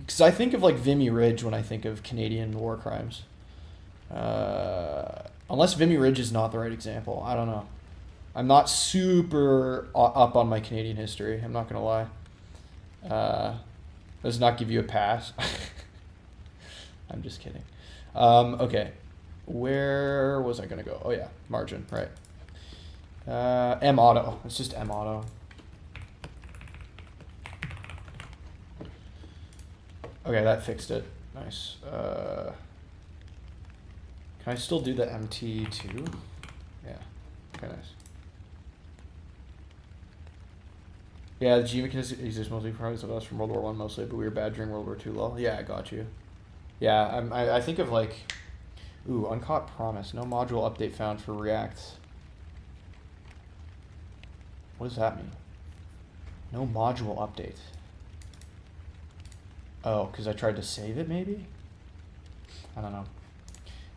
because I think of like Vimy Ridge when I think of Canadian war crimes. Unless Vimy Ridge is not the right example. I don't know. I'm not super up on my Canadian history. I'm not going to lie. Does not give you a pass. I'm just kidding. Okay. Where was I going to go? Oh, yeah. Margin. Right. M-auto. It's just M-auto. Okay, that fixed it. Nice. Can I still do the MT2? Yeah. Okay, nice. Yeah, the Geneva exists mostly for us from World War I mostly, but we were bad during World War II. Lol. Yeah, I got you. Yeah, I think of like, ooh, uncaught promise. No module update found for React. What does that mean? No module update. Oh, because I tried to save it maybe? I don't know.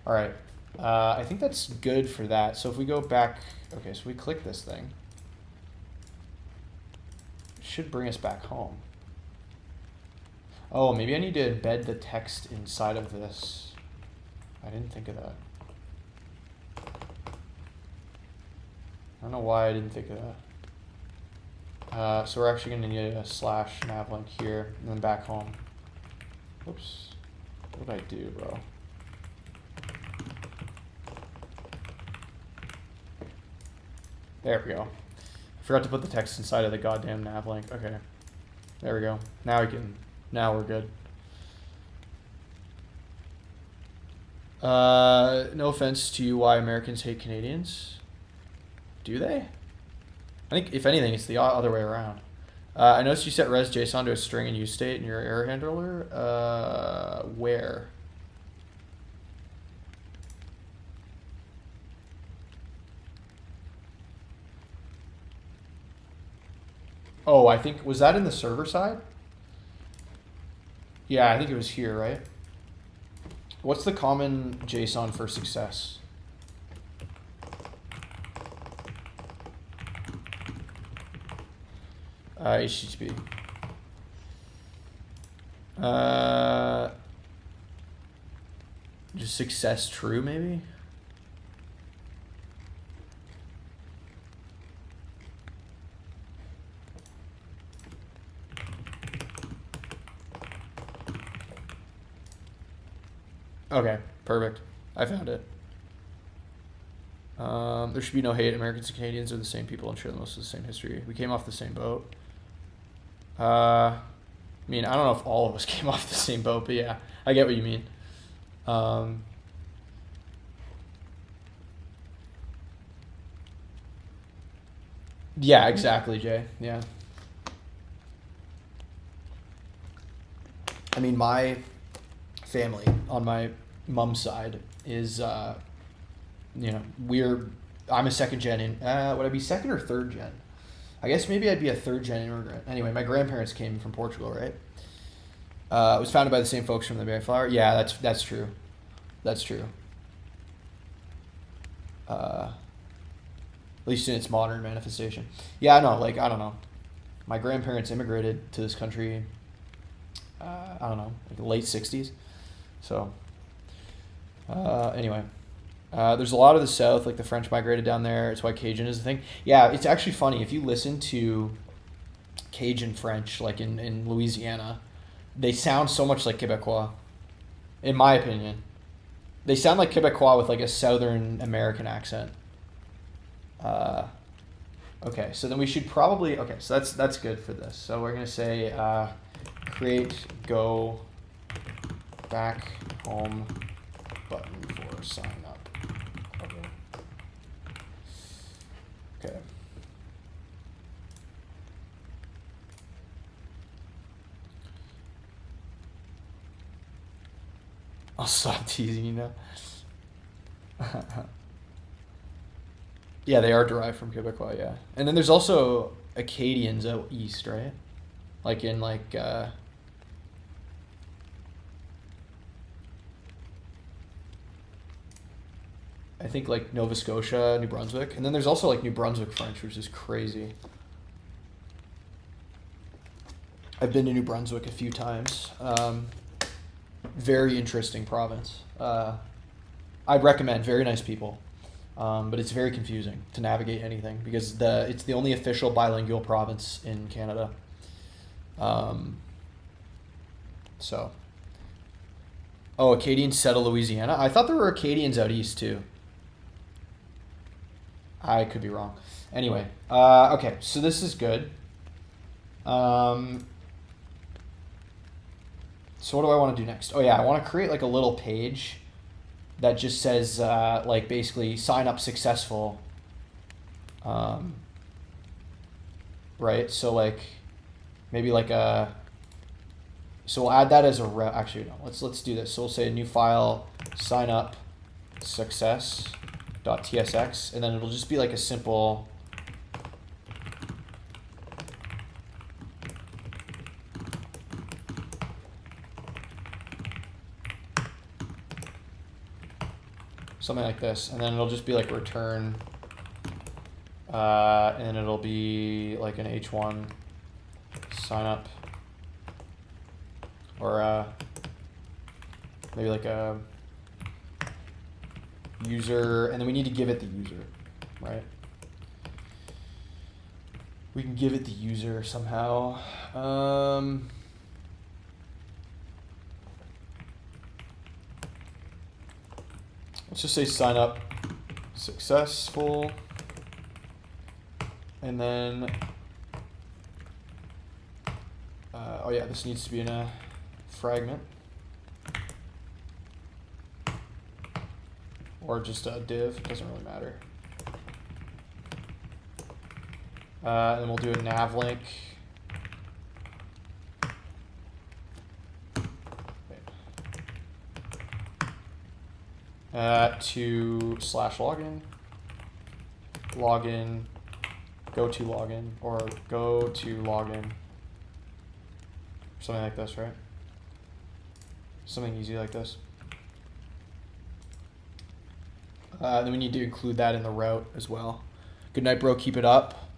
All right. I think that's good for that. So if we go back, okay, so we click this thing. It should bring us back home. Oh, maybe I need to embed the text inside of this. I didn't think of that. I don't know why I didn't think of that. So we're actually going to need a slash navlink here and then back home. Oops. What did I do, bro? There we go. I forgot to put the text inside of the goddamn navlink. Okay. There we go. Now we're good. No offense to you, why Americans hate Canadians. Do they? I think, if anything, it's the other way around. I noticed you set res JSON to a string and use state in your error handler. Where? Oh, I think, was that in the server side? Yeah, I think it was here, right? What's the common JSON for success? HTTP. Just success true, maybe? Okay, perfect. I found it. There should be no hate. Americans and Canadians are the same people and share most of the same history. We came off the same boat. I mean, I don't know if all of us came off the same boat, but yeah, I get what you mean. Yeah, exactly, Jay. Yeah. I mean, my family on my mom's side is, you know, I'm a second gen would I be second or third gen? I guess maybe I'd be a third gen immigrant. Anyway, my grandparents came from Portugal, right? It was founded by the same folks from the Mayflower. Yeah, that's true. That's true. At least in its modern manifestation. Yeah, I know. Like, I don't know. My grandparents immigrated to this country. I don't know, like the late '60s. So, anyway. There's a lot of the South, like the French migrated down there. It's why Cajun is the thing. Yeah, it's actually funny. If you listen to Cajun French, like in Louisiana, they sound so much like Quebecois, in my opinion. They sound like Quebecois with like a Southern American accent. Okay, so then we should probably, okay, so that's good for this. So we're going to say create go back home button for sign up. Okay. I'll stop teasing you now. Yeah, they are derived from Quebecois, yeah. And then there's also Acadians out east, right? Like in like I think like Nova Scotia, New Brunswick. And then there's also like New Brunswick French, which is crazy. I've been to New Brunswick a few times. Very interesting province. I'd recommend, very nice people. But it's very confusing to navigate anything because it's the only official bilingual province in Canada. So. Oh, Acadians settle Louisiana? I thought there were Acadians out east too. I could be wrong. Anyway, okay, so this is good. So what do I want to do next? Oh yeah, I want to create like a little page that just says like basically sign up successful. Right, so like maybe like so we'll add that as a actually no, let's do this. So we'll say a new file, sign up success.tsx, and then it'll just be like a simple something like this, and then it'll just be like return, and it'll be like an H1 sign up, or maybe like a user, and then we need to give it the user, right? We can give it the user somehow. Let's just say sign up successful, and then oh yeah, this needs to be in a fragment or just a div, it doesn't really matter. And we'll do a nav link. To /login, login, go to login, or go to login, something like this, right? Something easy like this. Then we need to include that in the route as well. Good night, bro. Keep it up.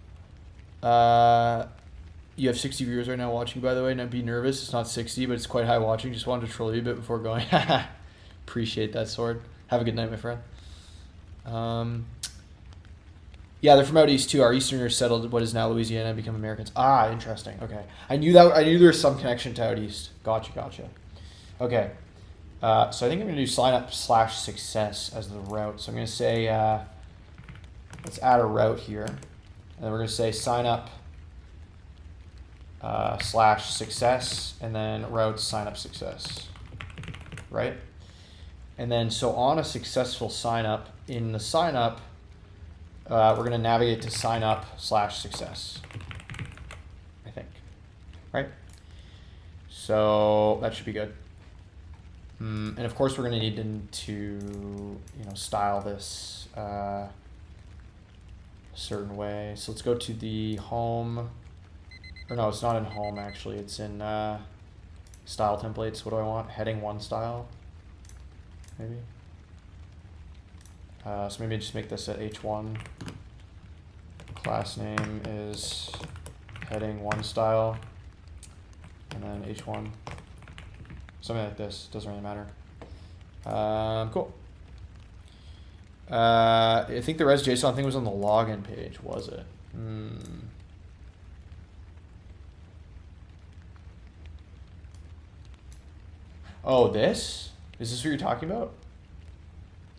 You have 60 viewers right now watching, by the way. Don't be nervous. It's not 60, but it's quite high watching. Just wanted to troll you a bit before going. Appreciate that, Sword. Have a good night, my friend. Yeah, they're from out east too. Our Easterners settled what is now Louisiana and become Americans. Ah, interesting. Okay, I knew that. I knew there was some connection to out east. Gotcha. Okay, so I think I'm gonna do sign up / success as the route. So I'm gonna say let's add a route here, and then we're gonna say sign up / success, and then route sign up success, right? And then so on a successful sign up, in the sign up, we're going to navigate to sign up / success, I think, right? So that should be good. And of course, we're going to need to style this a certain way. So let's go to the home. Or no, it's not in home, actually. It's in style templates. What do I want? Heading 1 style, maybe. So maybe just make this at h1. Class name is heading 1 style, and then h1. Something like this. Doesn't really matter. Cool. I think the res.json thing was on the login page, was it? Oh, this? Is this what you're talking about?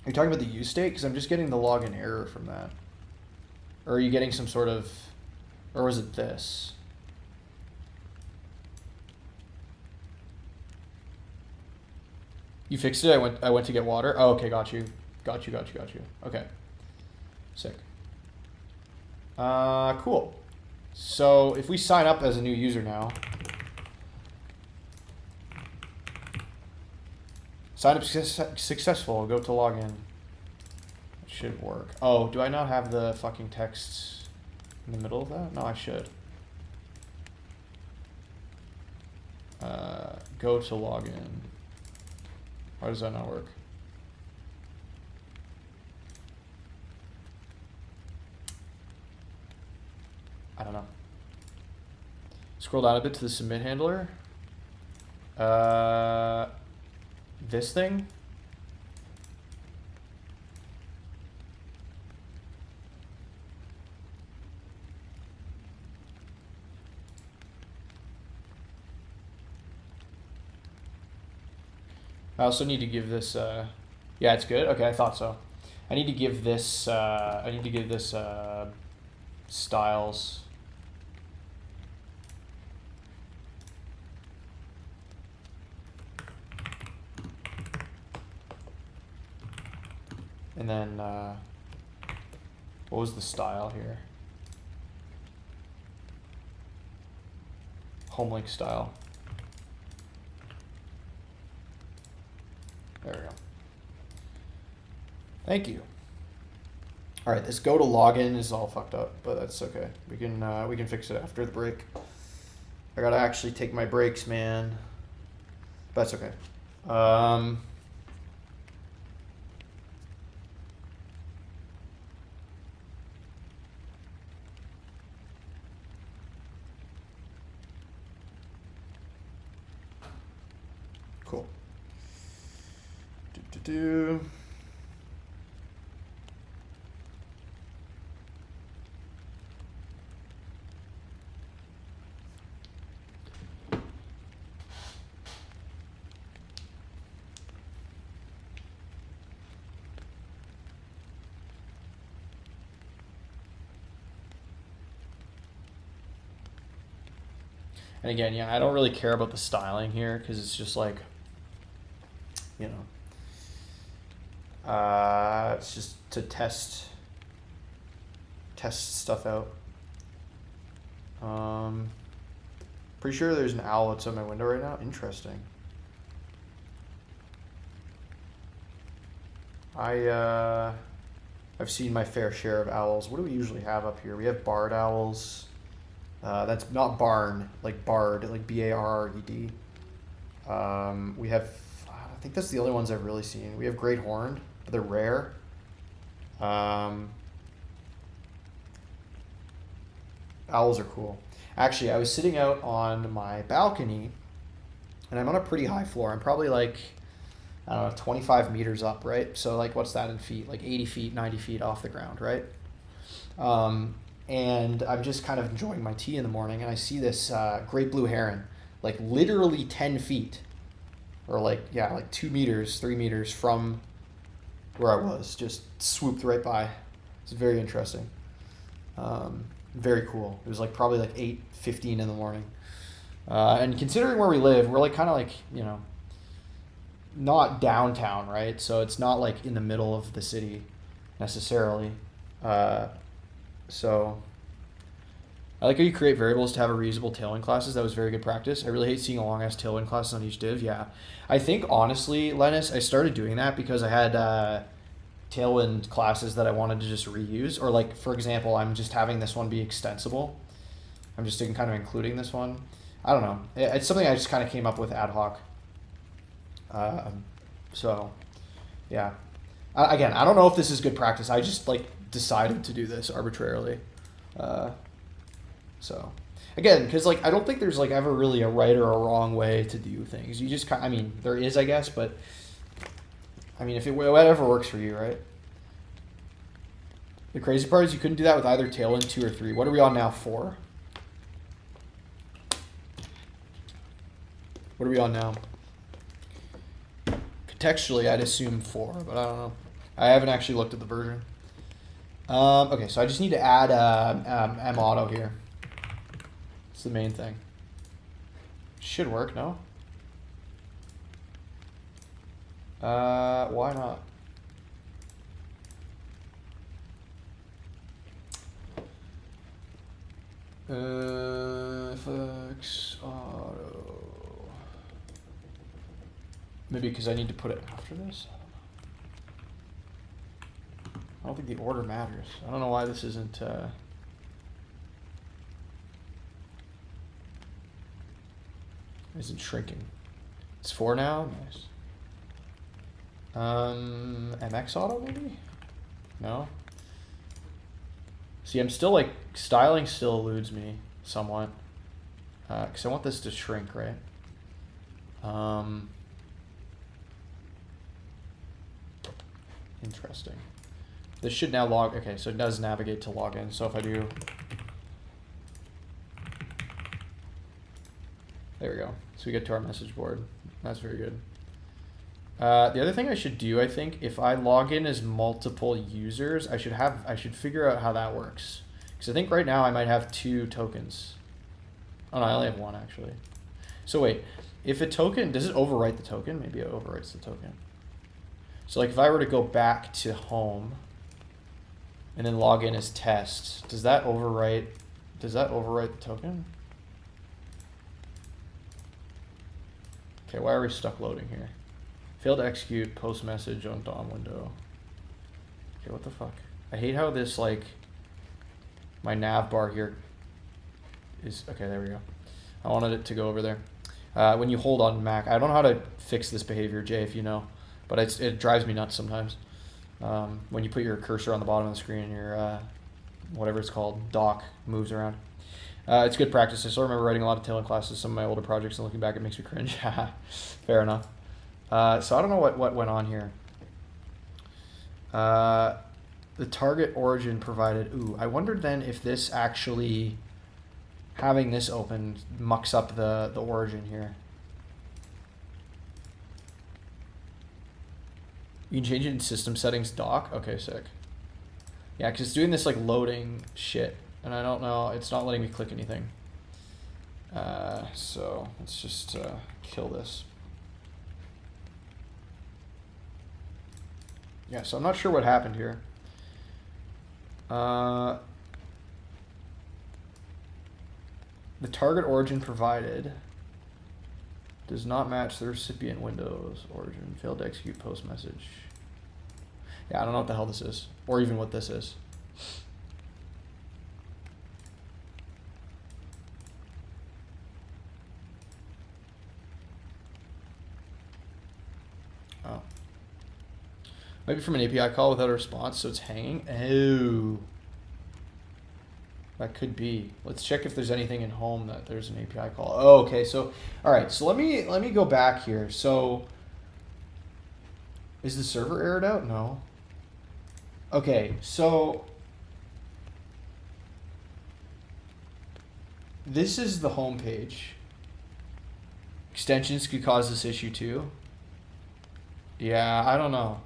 Are you talking about the use state? Because I'm just getting the login error from that. Or are you getting some sort of, or was it this? You fixed it? I went to get water? Oh, okay, got you. Okay. Sick. Cool. So if we sign up as a new user now, sign up successful, go to login. It should work. Oh, do I not have the fucking text in the middle of that? No, I should. Go to login. Why does that not work? I don't know. Scroll down a bit to the submit handler. This thing? I also need to give this, yeah, it's good. Okay, I thought so. I need to give this, styles. And then, what was the style here? Home link style. There we go. Thank you. All right, this go to login is all fucked up, but that's okay. We can fix it after the break. I gotta actually take my breaks, man. That's okay. Cool. And again, yeah, I don't really care about the styling here because it's just like, you know, it's just to test stuff out. Pretty sure there's an owl outside my window right now. Interesting. I've seen my fair share of owls. What do we usually have up here? We have barred owls. That's not barn, like barred, like B-A-R-R-E-D. We have, I think that's the only ones I've really seen. We have great horned, but they're rare. Owls are cool. Actually, I was sitting out on my balcony, and I'm on a pretty high floor. I'm probably like I don't know, 25 meters up, right? So like, what's that in feet? Like 80 feet, 90 feet off the ground, right? And I'm just kind of enjoying my tea in the morning, and I see this great blue heron, like literally 10 feet, or like, yeah, like 2 meters, 3 meters from where I was, just swooped right by. It's very interesting. Very cool. It was like probably like 8:15 in the morning. And considering where we live, we're like kind of like, you know, not downtown, right? So it's not like in the middle of the city necessarily. So I like how you create variables to have a reusable Tailwind classes. That was very good practice. I really hate seeing a long ass Tailwind classes on each div. Yeah, I think honestly, Linus, I started doing that because I had Tailwind classes that I wanted to just reuse. Or like, for example, I'm just having this one be extensible. I'm just kind of including this one. I don't know. It's something I just kind of came up with ad hoc. So yeah. Again, I don't know if this is good practice. I just like decided to do this arbitrarily. So again, because like I don't think there's like ever really a right or a wrong way to do things. You just I mean, there is, I guess, but I mean, if it whatever works for you, right? The crazy part is you couldn't do that with either Tailwind 2 or 3. What are we on now? 4? What are we on now? Contextually, I'd assume 4, but I don't know. I haven't actually looked at the version. Okay, so I just need to add mauto here. It's the main thing. Should work, no? Why not? FX auto. Maybe because I need to put it after this? I don't think the order matters. I don't know why this isn't... isn't shrinking. It's 4 now? Nice. MX auto maybe? No? See, I'm still like, styling still eludes me somewhat. Because I want this to shrink, right? Interesting. This should now log, okay, so it does navigate to login. So if I do, there we go. So we get to our message board. That's very good. The other thing I should do, I think, if I log in as multiple users, I should figure out how that works. Because I think right now I might have 2 tokens. Oh no, I only have 1 actually. So wait, if a token, does it overwrite the token? Maybe it overwrites the token. So like if I were to go back to home and then log in as test, does that overwrite the token? Okay, why are we stuck loading here? Failed to execute post message on DOM window. Okay, what the fuck? I hate how this, like, my nav bar here is, okay, there we go. I wanted it to go over there. When you hold on Mac, I don't know how to fix this behavior, Jay, if you know, but it drives me nuts sometimes. When you put your cursor on the bottom of the screen and your, whatever it's called, dock moves around. It's good practice. I still remember writing a lot of Tailwind classes, some of my older projects, and looking back, it makes me cringe. Fair enough. So I don't know what went on here. The target origin provided. Ooh, I wondered then if this actually, having this open, mucks up the origin here. You can change it in system settings dock. Okay, sick. Yeah, because it's doing this like loading shit, and I don't know. It's not letting me click anything. So let's just kill this. Yeah, so I'm not sure what happened here. The target origin provided does not match the recipient Windows origin. Failed to execute post message. Yeah, I don't know what the hell this is, or even what this is. Oh. Maybe from an API call without a response, so it's hanging. Oh. That could be. Let's check if there's anything in home that there's an API call. Oh, okay. So, all right. So let me go back here. So Is the server errored out? No. Okay, so this is the home page. Extensions could cause this issue too. Yeah, I don't know.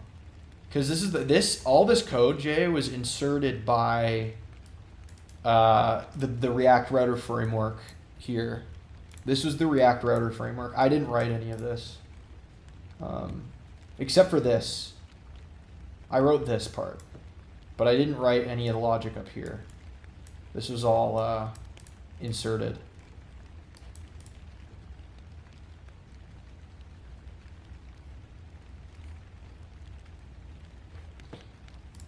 Because this is all this code, Jay, was inserted by the React router framework here. This was the React router framework. I didn't write any of this. Except for this. I wrote this part. But I didn't write any of the logic up here. This was all inserted.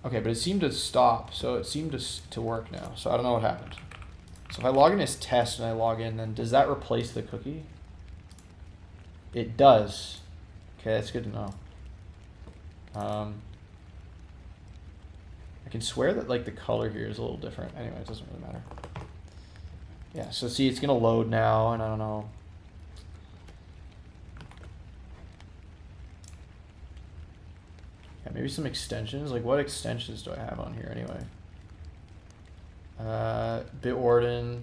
Okay, but it seemed to stop, so it seemed to work now. So I don't know what happened. So if I log in as test and I log in, then does that replace the cookie? It does. Okay, that's good to know. I can swear that like the color here is a little different. Anyway, it doesn't really matter. Yeah, so see, it's gonna load now, and I don't know. Yeah, maybe some extensions. Like, what extensions do I have on here anyway? Bitwarden.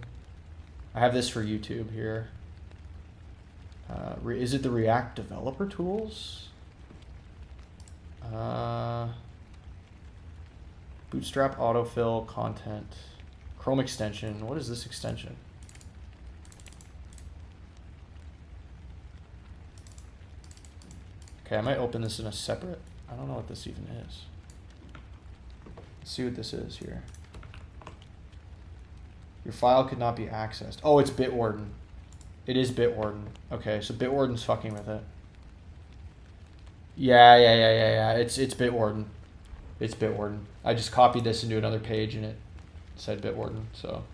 I have this for YouTube here. Is it the React developer tools? Bootstrap autofill content. Chrome extension. What is this extension? Okay, I might open this in a separate. I don't know what this even is. Let's see what this is here. Your file could not be accessed. Oh, it's Bitwarden. It is Bitwarden. Okay, so Bitwarden's fucking with it. Yeah. It's Bitwarden. It's Bitwarden. I just copied this into another page and it said Bitwarden, so.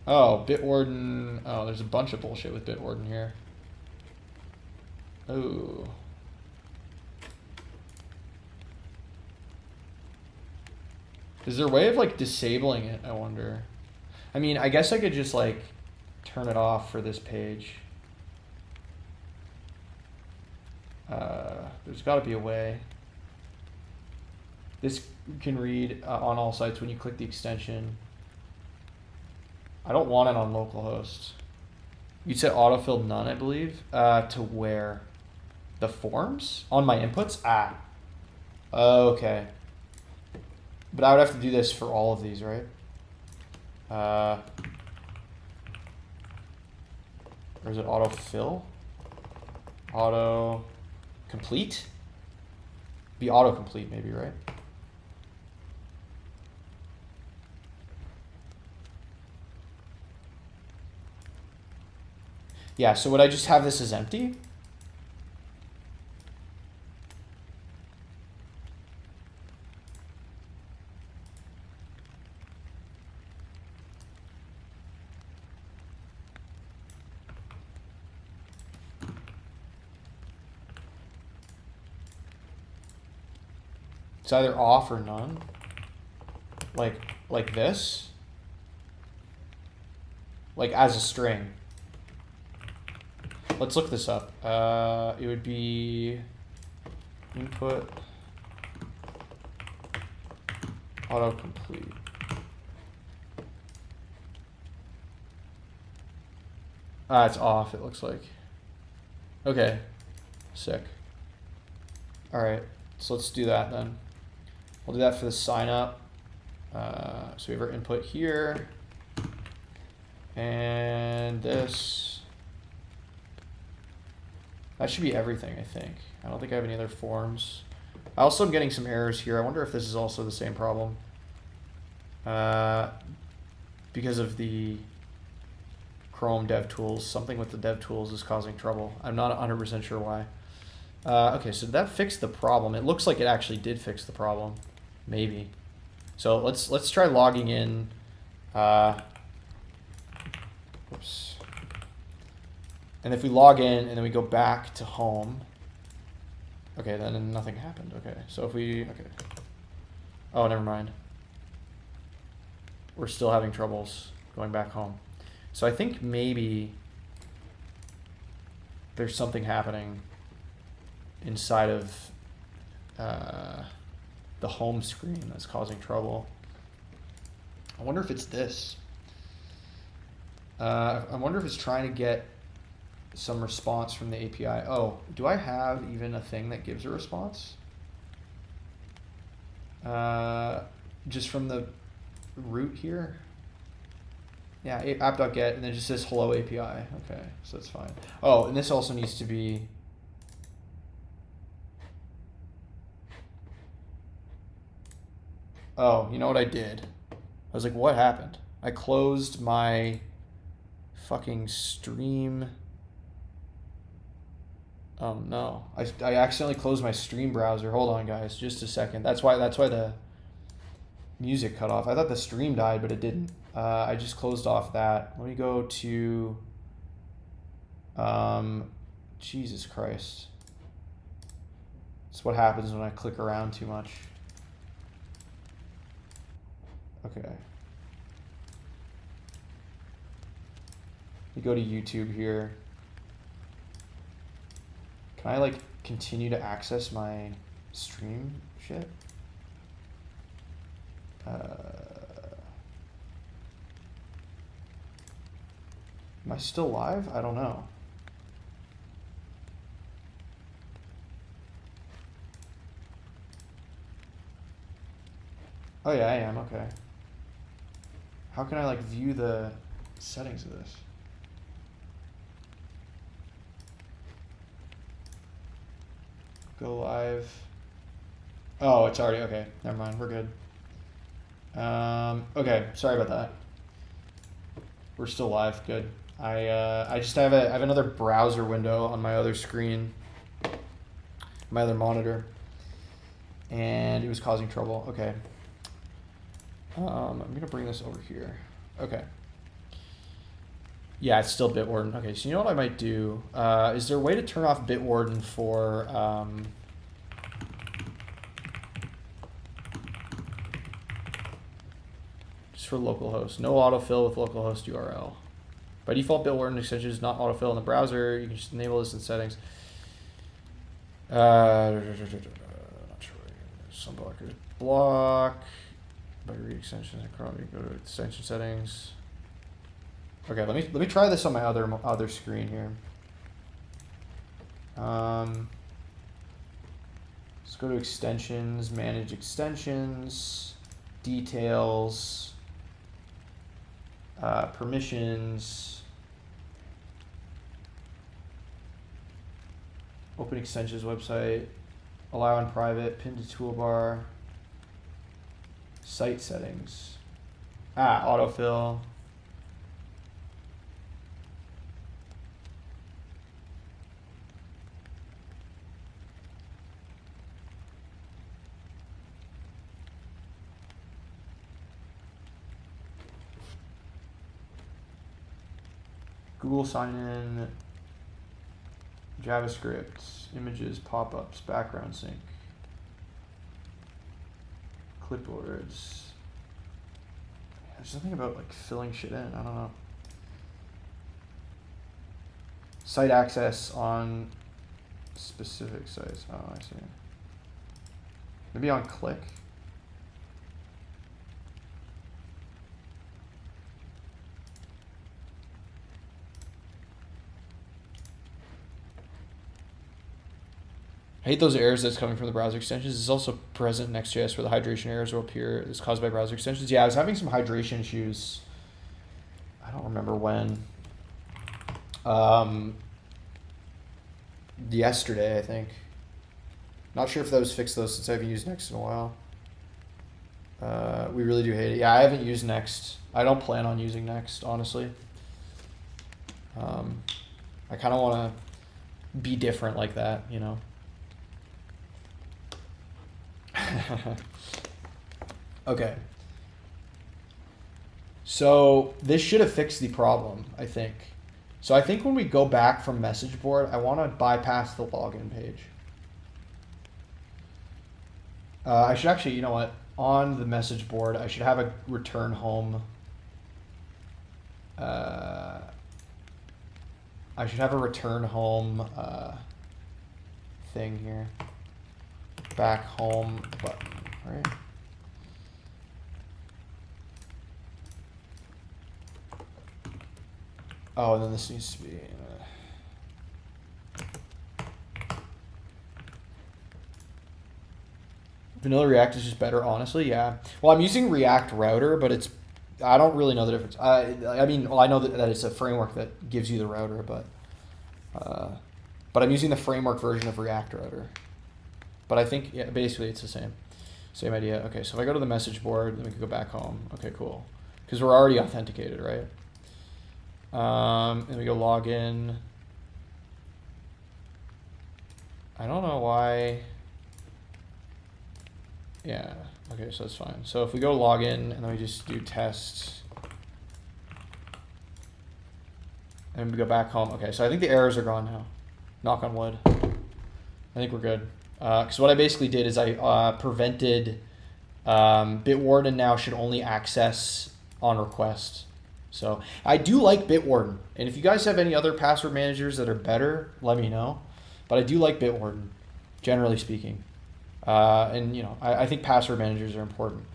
Oh, Bitwarden. Oh, there's a bunch of bullshit with Bitwarden here. Oh. Is there a way of like disabling it, I wonder? I mean, I guess I could just like turn it off for this page. There's got to be a way. This can read on all sites when you click the extension. I don't want it on localhost. You said autofill none, I believe. To where? The forms? On my inputs? Ah. Okay. But I would have to do this for all of these, right? Or is it autofill? Auto complete? Be autocomplete maybe, right? Yeah, so would I just have this as empty? It's either off or none. Like this. Like as a string. Let's look this up. It would be input autocomplete. It's off, it looks like. Okay, sick. All right, so let's do that then. We'll do that for the sign up. So we have our input here. And this. That should be everything, I think. I don't think I have any other forms. I also am getting some errors here. I wonder if this is also the same problem. Because of the Chrome DevTools, something with the DevTools is causing trouble. I'm not 100% sure why. Okay, so that fixed the problem. It looks like it actually did fix the problem. Maybe. So let's try logging in. Oops. And if we log in and then we go back to home, okay, then nothing happened. Okay, so if we, okay. Oh, never mind. We're still having troubles going back home. So I think maybe there's something happening inside of the home screen that's causing trouble. I wonder if it's this. I wonder if it's trying to get some response from the API. Oh, do I have even a thing that gives a response? Just from the root here? Yeah, app.get, and then it just says hello API. Okay, so that's fine. Oh, and this also needs to be... Oh, you know what I did? I was like, what happened? I closed my fucking stream. Oh no, I accidentally closed my stream browser. Hold on, guys, just a second. That's why the music cut off. I thought the stream died, but it didn't. I just closed off that. Let me go to Jesus Christ. That's what happens when I click around too much. Okay. You go to YouTube here. Can I like continue to access my stream shit? Am I still live? I don't know. Oh yeah, I am, okay. How can I like view the settings of this? Go live. Oh, it's already, okay, never mind, we're good. Okay, sorry about that. We're still live, good. I just have I have another browser window on my other screen, my other monitor, and it was causing trouble. Okay. I'm gonna bring this over here. Okay. Yeah, it's still Bitwarden. Okay, so you know what I might do? Is there a way to turn off Bitwarden for just for localhost? No autofill with localhost URL. By default, Bitwarden extension is not autofill in the browser. You can just enable this in settings. Not sure. Some blockers block. By read extensions and Chrome, you go to extension settings. Okay, let me try this on my other screen here. Let's go to extensions, manage extensions, details, permissions, open extensions website, allow on private, pin to toolbar, site settings, autofill. Google sign-in, JavaScript, images, pop-ups, background sync, clipboards. There's something about like filling shit in, I don't know. Site access on specific sites. Oh, I see. Maybe on click. I hate those errors that's coming from the browser extensions. It's also present in Next.js where the hydration errors will appear. It's caused by browser extensions. Yeah, I was having some hydration issues. I don't remember when. Yesterday, I think. Not sure if that was fixed though, since I haven't used Next in a while. We really do hate it. Yeah, I haven't used Next. I don't plan on using Next, honestly. I kind of want to be different like that, you know. Okay. So this should have fixed the problem, I think. So I think when we go back from message board, I want to bypass the login page. I should actually, you know what? On the message board, I should have a return home. I should have a return home thing here. back home button, right? Oh, and then this needs to be. Vanilla React is just better, honestly. Yeah. Well, I'm using React Router, but I don't really know the difference. I mean, well, I know that it's a framework that gives you the router, but I'm using the framework version of React Router. But I think, yeah, basically it's the same idea. Okay, so if I go to the message board, then we can go back home. Okay, cool. Because we're already authenticated, right? And we go log in. I don't know why. Yeah, okay, so that's fine. So if we go log in and then we just do tests and we go back home. Okay, so I think the errors are gone now. Knock on wood. I think we're good. Because what I basically did is I prevented Bitwarden now should only access on request. So I do like Bitwarden. And if you guys have any other password managers that are better, let me know. But I do like Bitwarden, generally speaking. And you know, I think password managers are important.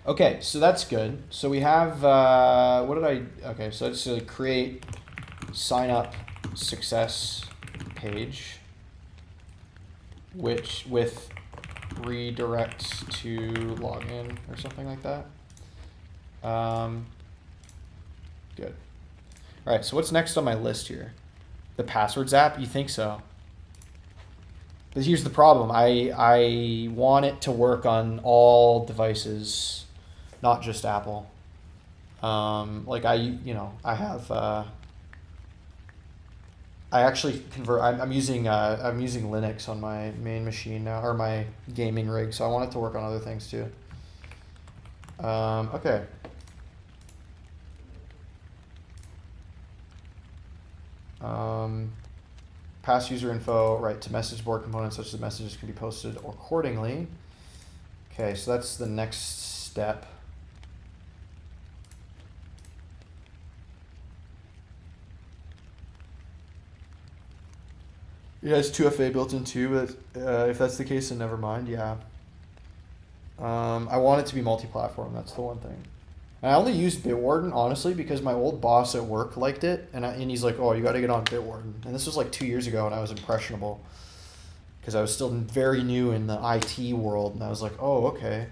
Okay, so that's good. So we have okay, so let's create sign up success page, which with redirects to login or something like that. Good. All right, so what's next on my list here? The passwords app? You think so? But here's the problem. I want it to work on all devices, not just Apple. Like I have. I actually convert. I'm using Linux on my main machine now, or my gaming rig. So I want it to work on other things too. Okay. Pass user info right to message board components such that messages can be posted accordingly. Okay, so that's the next step. It has 2FA built in too, but if that's the case, then never mind. Yeah. I want it to be multi-platform. That's the one thing. And I only use Bitwarden, honestly, because my old boss at work liked it. And he's like, oh, you got to get on Bitwarden. And this was like 2 years ago, and I was impressionable. Because I was still very new in the IT world. And I was like, oh, okay.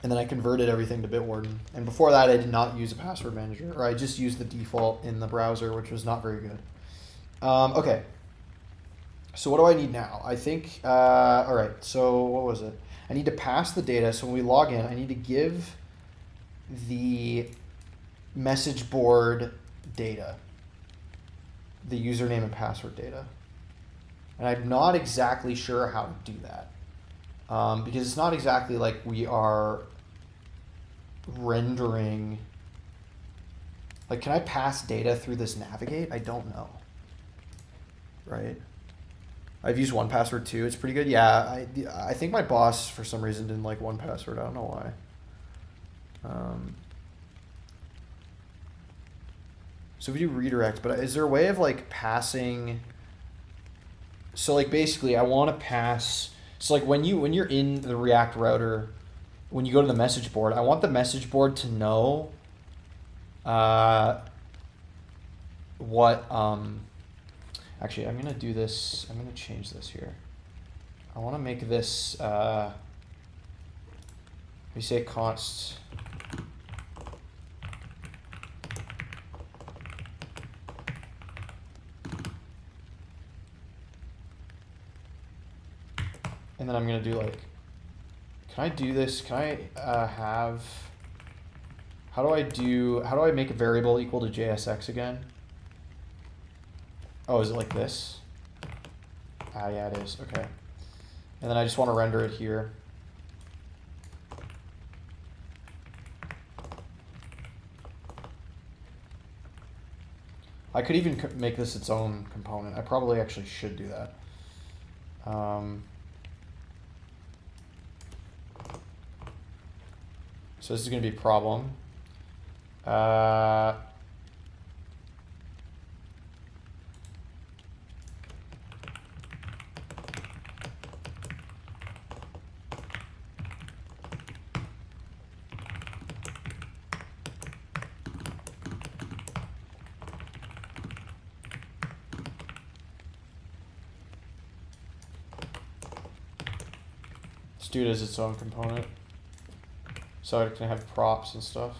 And then I converted everything to Bitwarden. And before that, I did not use a password manager. Or I just used the default in the browser, which was not very good. Okay. So what do I need now? I think, all right, so what was it? I need to pass the data. So when we log in, I need to give the message board data, the username and password data. And I'm not exactly sure how to do that. Because it's not exactly like we are rendering. Like, can I pass data through this navigate? I don't know. Right? I've used 1Password too. It's pretty good. Yeah, I think my boss, for some reason, didn't like 1Password. I don't know why. So we do redirect, but is there a way of like passing? So like basically, I want to pass. So like when you're in the React router, when you go to the message board, I want the message board to know what. Actually, I'm gonna do this. I'm gonna change this here. I want to make this. We say const. And then I'm gonna do like. Can I do this? Can I have? How do I make a variable equal to JSX again? Oh, is it like this? Ah, yeah, it is. Okay. And then I just want to render it here. I could even make this its own component. I probably actually should do that. So this is going to be a problem. do it as its own component. So it can have props and stuff.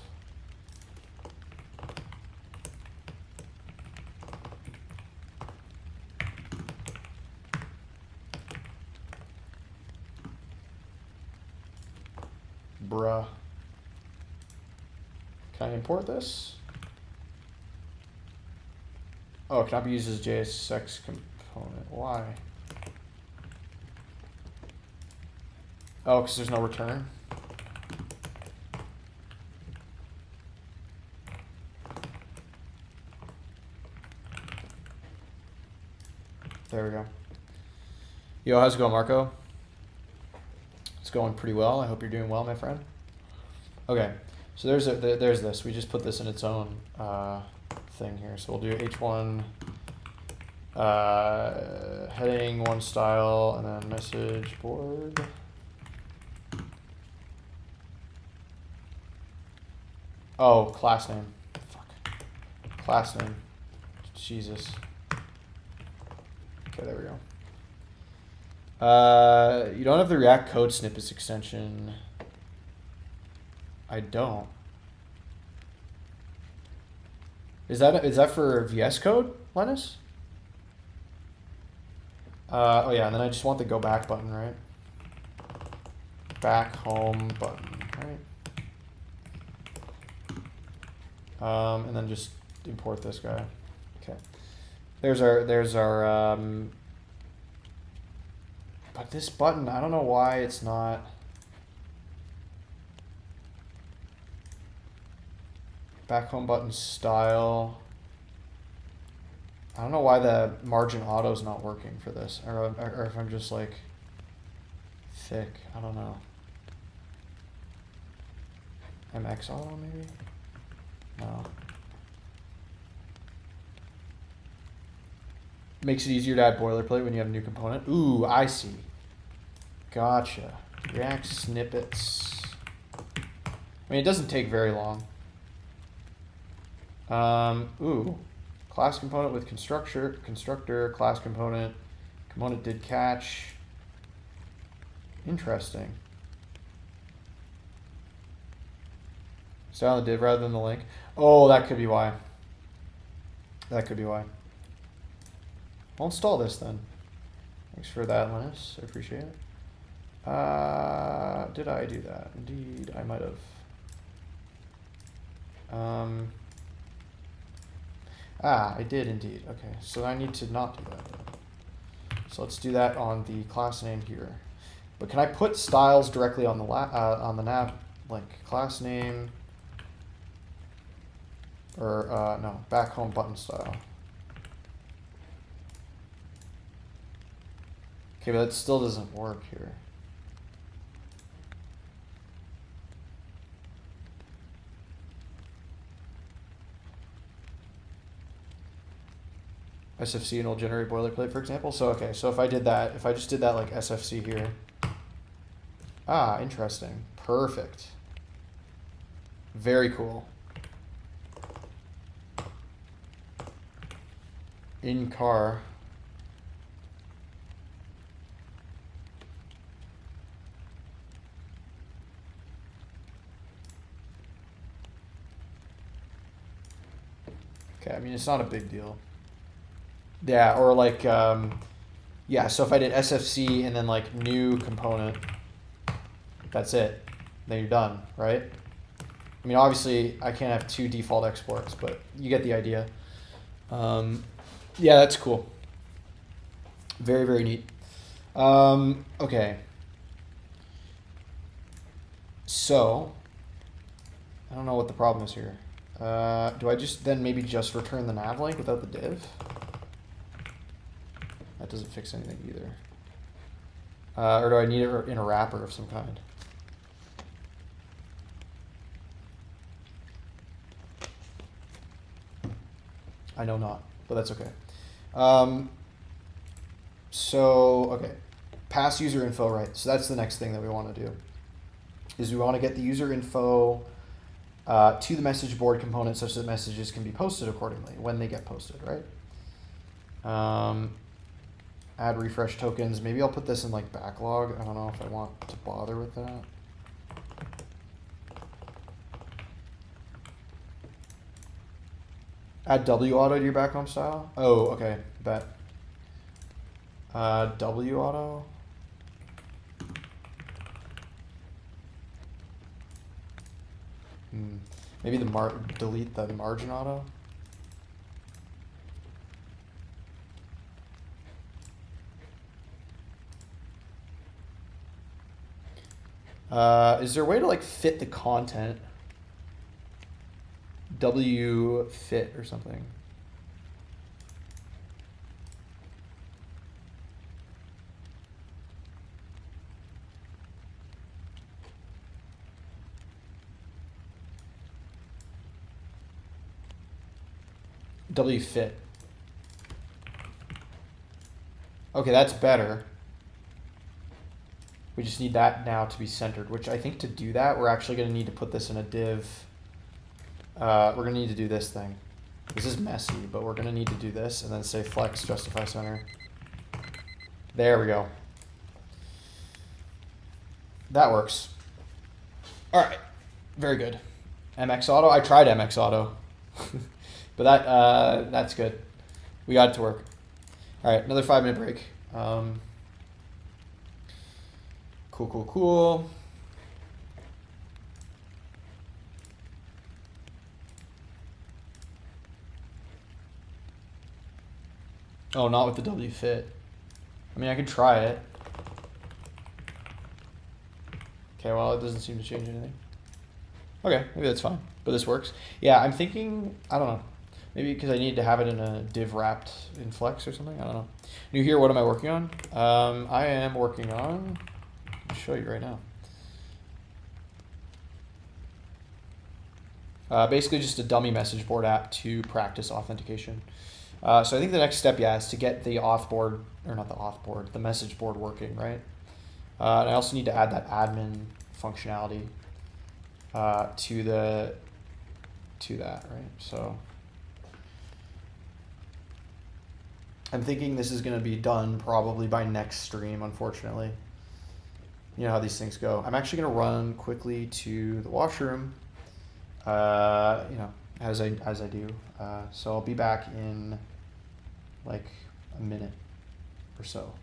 Bruh. Can I import this? Oh, it cannot be used as JSX component. Why? Oh, because there's no return. There we go. Yo, how's it going, Marco? It's going pretty well. I hope you're doing well, my friend. Okay, so there's this. We just put this in its own thing here. So we'll do h1 heading, one style, and then message board. Oh, class name. Fuck. Class name. Jesus. Okay, there we go. You don't have the React code snippets extension. I don't. Is that for VS Code, Linus? Oh yeah, and then I just want the go back button, right? Back home button, right? And then just import this guy. Okay. There's our but this button, I don't know why it's not. Back home button style. I don't know why the margin auto is not working for this, or if I'm just like thick. I don't know. MX auto maybe? No. Makes it easier to add boilerplate when you have a new component. Ooh, I see. Gotcha. React snippets. I mean, it doesn't take very long. Ooh. Class component with constructor, class component did catch. Interesting. Style the div rather than the link. Oh, that could be why. That could be why. I'll install this then. Thanks for that, Linus. I appreciate it. Did I do that? Indeed, I might have. I did indeed. Okay, so I need to not do that. So let's do that on the class name here. But can I put styles directly on the nav link? Class name, or no, back home button style. Okay, but that still doesn't work here. SFC and will generate boilerplate, for example. So okay, so if I did that, if I just did that like SFC here. Ah, interesting. Perfect. Very cool. In car. Okay, I mean, it's not a big deal. Yeah, or like, yeah, so if I did SFC and then like new component, that's it. Then you're done, right? I mean, obviously I can't have two default exports, but you get the idea. Yeah, that's cool. Very, very neat. Okay. So, I don't know what the problem is here. Do I just then maybe just return the nav link without the div? That doesn't fix anything either. Or do I need it in a wrapper of some kind? I know not, but that's okay. Okay, pass user info, right? So that's the next thing that we want to do, is we want to get the user info to the message board component such that messages can be posted accordingly when they get posted, right? Add refresh tokens. Maybe I'll put this in like backlog. I don't know if I want to bother with that. Add W auto to your back home style. Oh, okay. Bet. W auto. Maybe delete the margin auto. Is there a way to like fit the content? W fit or something. W fit. Okay, that's better. We just need that now to be centered, which I think to do that, we're actually going to need to put this in a div. We're going to need to do this thing. This is messy, but we're going to need to do this and then say flex justify center. There we go. That works. All right. Very good. MX auto. I tried MX auto. But that's good. We got it to work. All right, another 5-minute break. Cool. Oh, not with the W fit. I mean, I could try it. Okay, well, it doesn't seem to change anything. Okay, maybe that's fine, but this works. Yeah, I'm thinking, I don't know. Maybe because I need to have it in a div wrapped in Flex or something. I don't know. New here, what am I working on? I am working on, I'll show you right now. Basically just a dummy message board app to practice authentication. So I think the next step, yeah, is to get the auth board, or not the auth board, the message board working, right? And I also need to add that admin functionality to that, right? So I'm thinking this is going to be done probably by next stream, unfortunately. You know how these things go. I'm actually going to run quickly to the washroom, you know, as I do. So I'll be back in like a minute or so.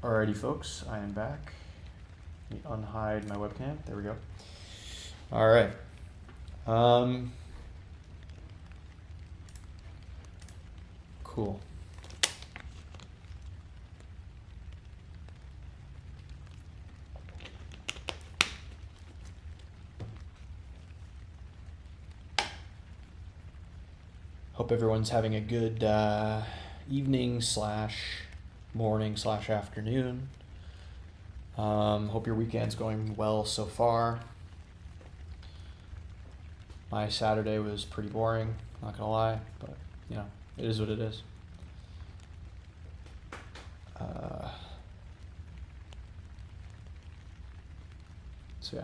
Alrighty, folks, I am back. Let me unhide my webcam. There we go. All right. Cool. Hope everyone's having a good evening / morning / afternoon. Hope your weekend's going well so far. My Saturday was pretty boring, not gonna lie, but you know, it is what it is. So yeah.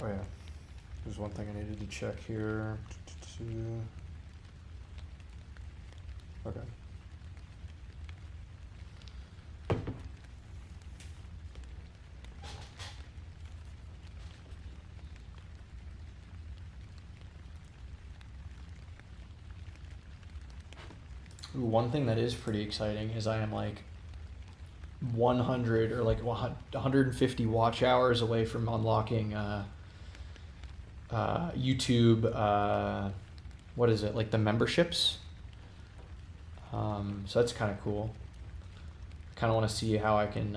Oh yeah, there's one thing I needed to check here. Okay. Ooh, one thing that is pretty exciting is I am like 100 or like 150 watch hours away from unlocking YouTube, what is it, like the memberships? So that's kind of cool. Kind of want to see how I can,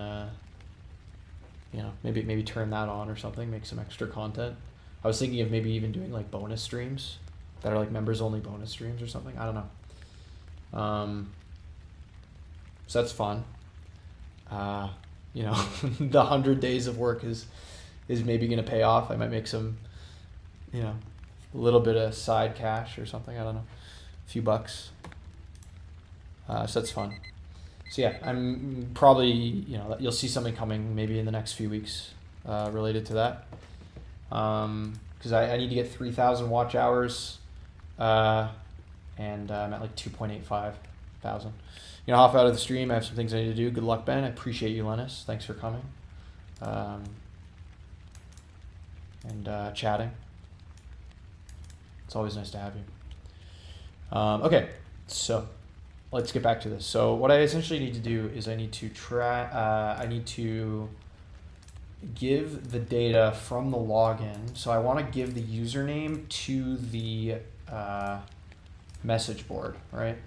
you know, maybe turn that on or something, make some extra content. I was thinking of maybe even doing like bonus streams that are like members only bonus streams or something. I don't know. So that's fun. You know, the 100 days of work is maybe going to pay off. I might make some, you know, a little bit of side cash or something. I don't know, a few bucks. So that's fun. So yeah, I'm probably, you know, you'll see something coming maybe in the next few weeks related to that. Because I need to get 3,000 watch hours, and I'm at like 2.85 thousand. You know, hop out of the stream. I have some things I need to do. Good luck, Ben. I appreciate you, Lennis. Thanks for coming and chatting. It's always nice to have you. Okay, so let's get back to this. So what I essentially need to do is I need to I need to give the data from the login. So I want to give the username to the message board, right?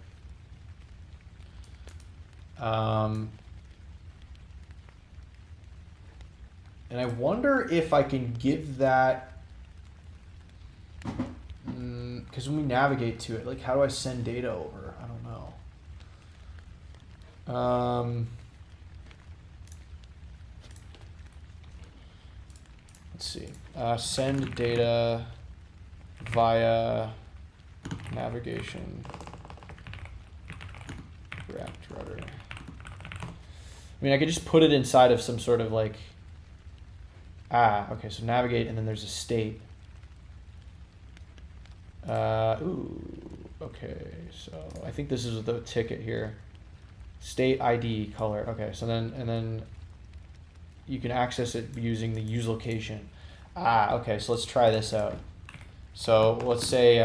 And I wonder if I can give that, because when we navigate to it, like how do I send data over? I don't know. Let's see. Send data via navigation React router. I mean, I could just put it inside of some sort of like, okay, so navigate, and then there's a state. Okay, so I think this is the ticket here. State ID color. Okay, so then you can access it using the use location. Okay, so let's try this out. So let's say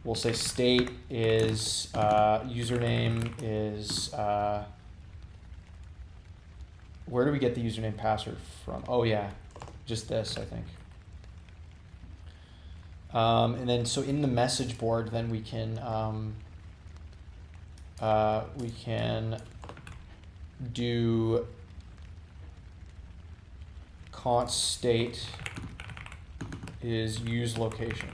we'll say state is username is where do we get the username password from? Oh yeah, just this, I think. And then so in the message board, then we can do const state is use location.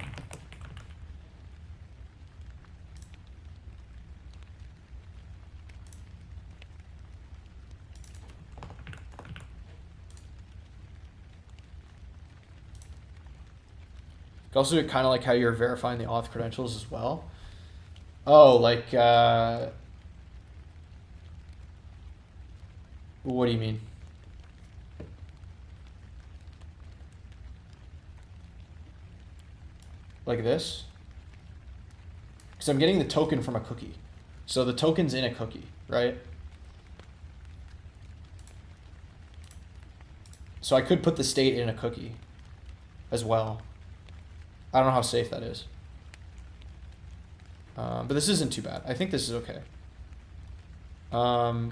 Also, kind of like how you're verifying the auth credentials as well. Oh, like, what do you mean? Like this? Because I'm getting the token from a cookie. So the token's in a cookie, right? So I could put the state in a cookie as well. I don't know how safe that is. But this isn't too bad. I think this is okay. I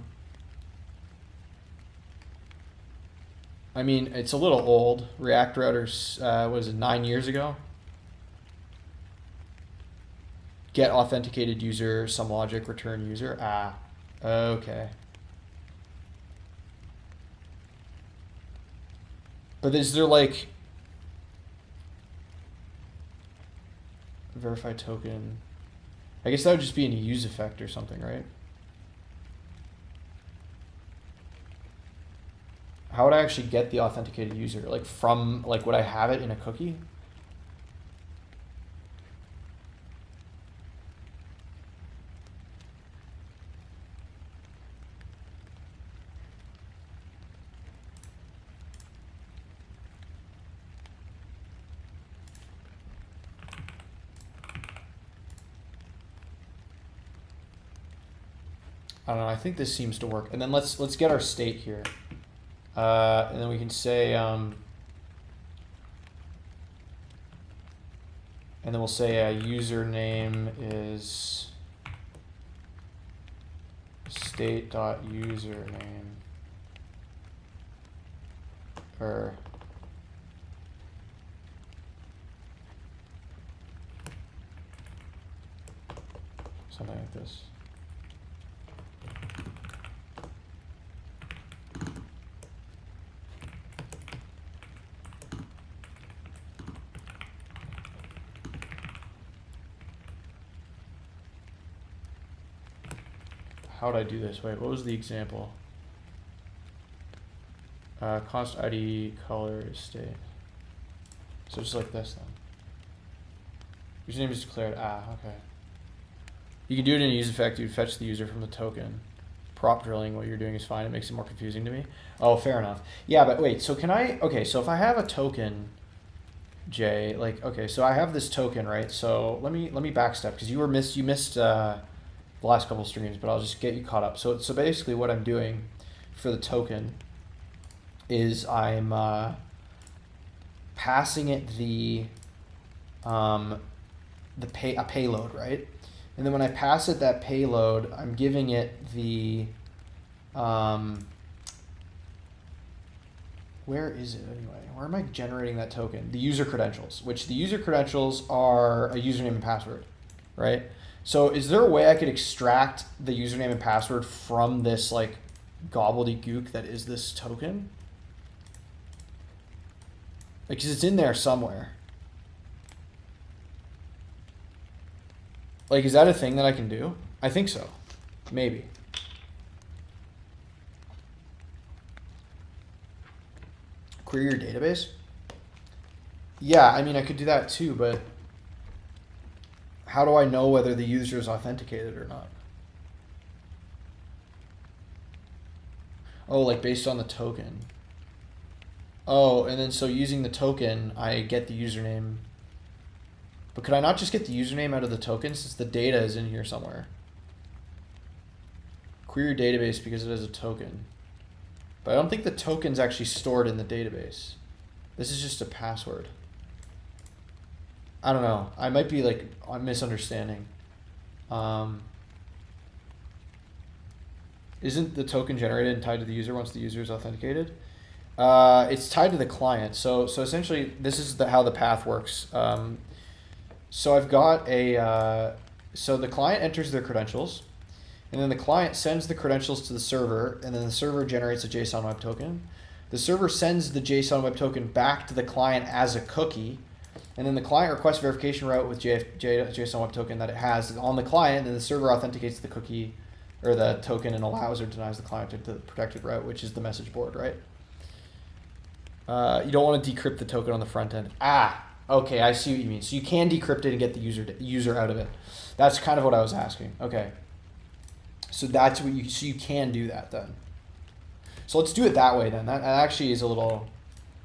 mean, it's a little old. React routers, was it 9 years ago? Get authenticated user, some logic, return user. Okay. But is there like verify token? I guess that would just be in a use effect or something, right? How would I actually get the authenticated user? Like from, like, would I have it in a cookie? I don't know. I think this seems to work. And then let's get our state here, and then we can say, and then we'll say a username is state.username, or something like this. How would I do this? Wait, what was the example? Const ID color is state. So just like this then. Username is declared. Ah, okay. You can do it in a use effect. You fetch the user from the token. Prop drilling, what you're doing is fine. It makes it more confusing to me. Oh, fair enough. Yeah, but wait. So can I? Okay, so if I have a token, Jay, like, okay, so I have this token, right? So let me backstep because you missed the last couple streams, but I'll just get you caught up. So basically, what I'm doing for the token is I'm passing it a payload, right? And then when I pass it that payload, I'm giving it the where is it anyway? Where am I generating that token? The user credentials, which the user credentials are a username and password, right? So is there a way I could extract the username and password from this like gobbledygook that is this token? Like, 'cause it's in there somewhere. Like, is that a thing that I can do? I think so. Maybe. Query your database? Yeah, I mean, I could do that too, but how do I know whether the user is authenticated or not? Oh, like based on the token. Oh, and then so using the token, I get the username. But could I not just get the username out of the token since the data is in here somewhere? Query your database because it has a token. But I don't think the token's actually stored in the database. This is just a password. I don't know. I might be like, I'm misunderstanding. Isn't the token generated and tied to the user once the user is authenticated? It's tied to the client. So essentially, this is how the path works. So I've got so the client enters their credentials, and then the client sends the credentials to the server, and then the server generates a JSON Web Token. The server sends the JSON Web Token back to the client as a cookie, and then the client requests verification route with JSON Web Token that it has on the client, and the server authenticates the cookie or the token and allows or denies the client to the protected route, which is the message board, right? You don't want to decrypt the token on the front end. Ah, okay, I see what you mean. So you can decrypt it and get the user out of it. That's kind of what I was asking. Okay. So that's what you can do that then. So let's do it that way then. That actually is a little,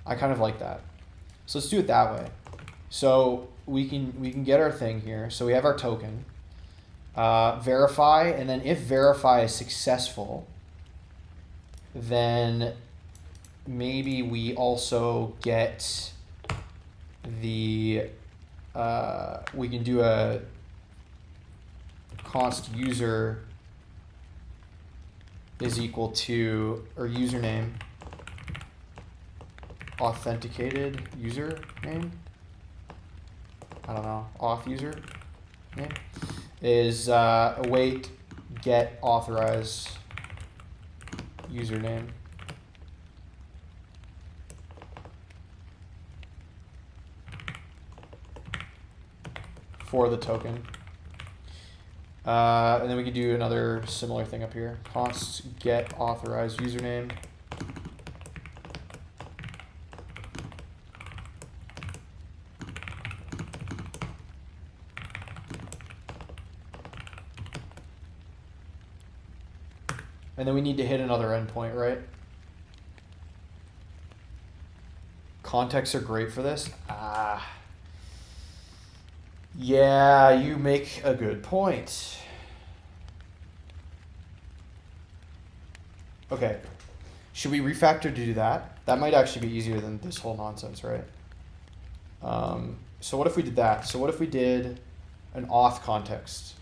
I kind of like that. So let's do it that way. So we can get our thing here. So we have our token, verify, and then if verify is successful, then maybe we also get the, we can do a const user is equal to, or username authenticated username. I don't know, auth user name is await get authorize username for the token. And then we could do another similar thing up here. Const get authorized username And then we need to hit another endpoint, right? Contexts are great for this. Yeah, you make a good point. Okay. Should we refactor to do that? That might actually be easier than this whole nonsense, right? So what if we did that? So what if we did an auth context?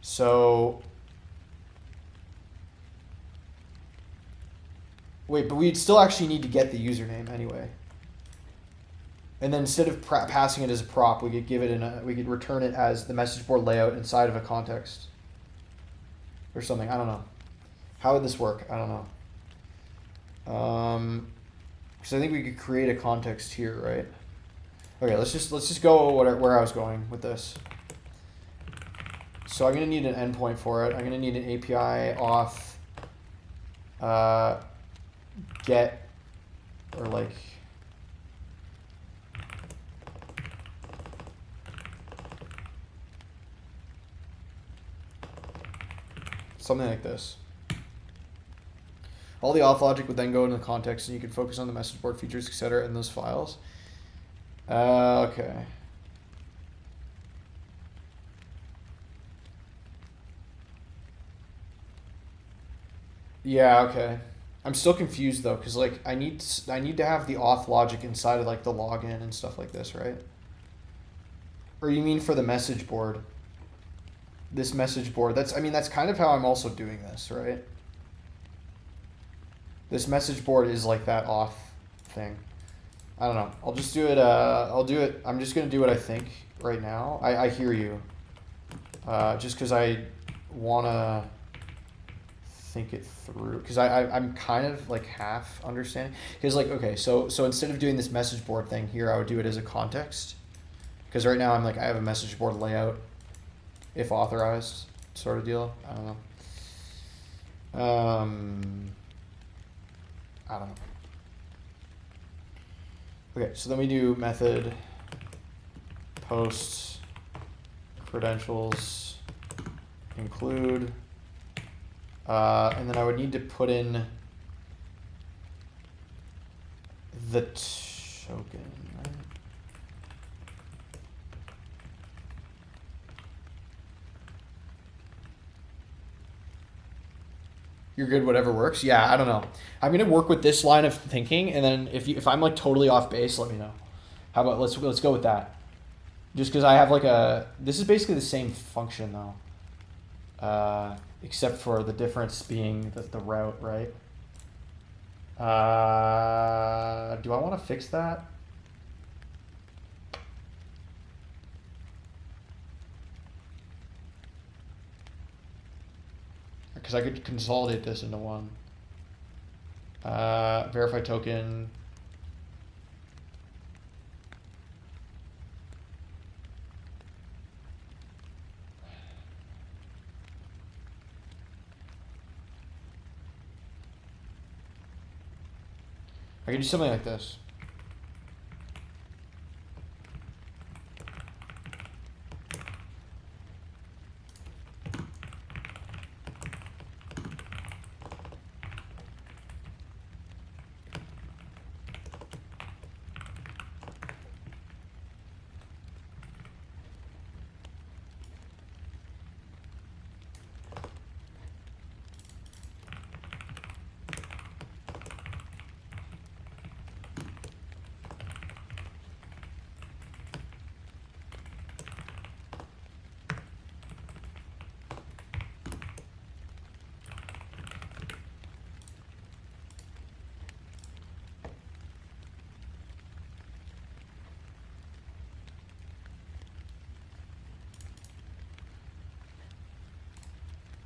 So, wait, but we'd still actually need to get the username anyway. And then instead of passing it as a prop, we could give it we could return it as the message board layout inside of a context or something. I don't know. How would this work? I don't know. Because I think we could create a context here, right? Okay, let's just go where I was going with this. So I'm gonna need an endpoint for it. I'm gonna need an API auth get or like something like this. All the auth logic would then go into the context, and you can focus on the message board features, etc. in those files. Okay. Yeah, okay. I'm still confused though, because like I need to have the auth logic inside of like the login and stuff like this, right? Or you mean for the message board? This message board, that's kind of how I'm also doing this, right? This message board is like that auth thing. I don't know. I'll just do it. I'll do it. I'm just going to do what I think right now. I hear you. Just because I want to think it through. Because I'm kind of like half understanding. Because like, okay, so instead of doing this message board thing here, I would do it as a context. Because right now I'm like, I have a message board layout, if authorized sort of deal. I don't know. I don't know. Okay, so then we do method post credentials include, and then I would need to put in the token, right? You're good, whatever works. Yeah, I don't know. I'm gonna work with this line of thinking, and then if I'm like totally off base, let me know. How about let's go with that. Just because I have like this is basically the same function though, except for the difference being the route, right? Do I want to fix that? Because I could consolidate this into one. Verify token. I could do something like this.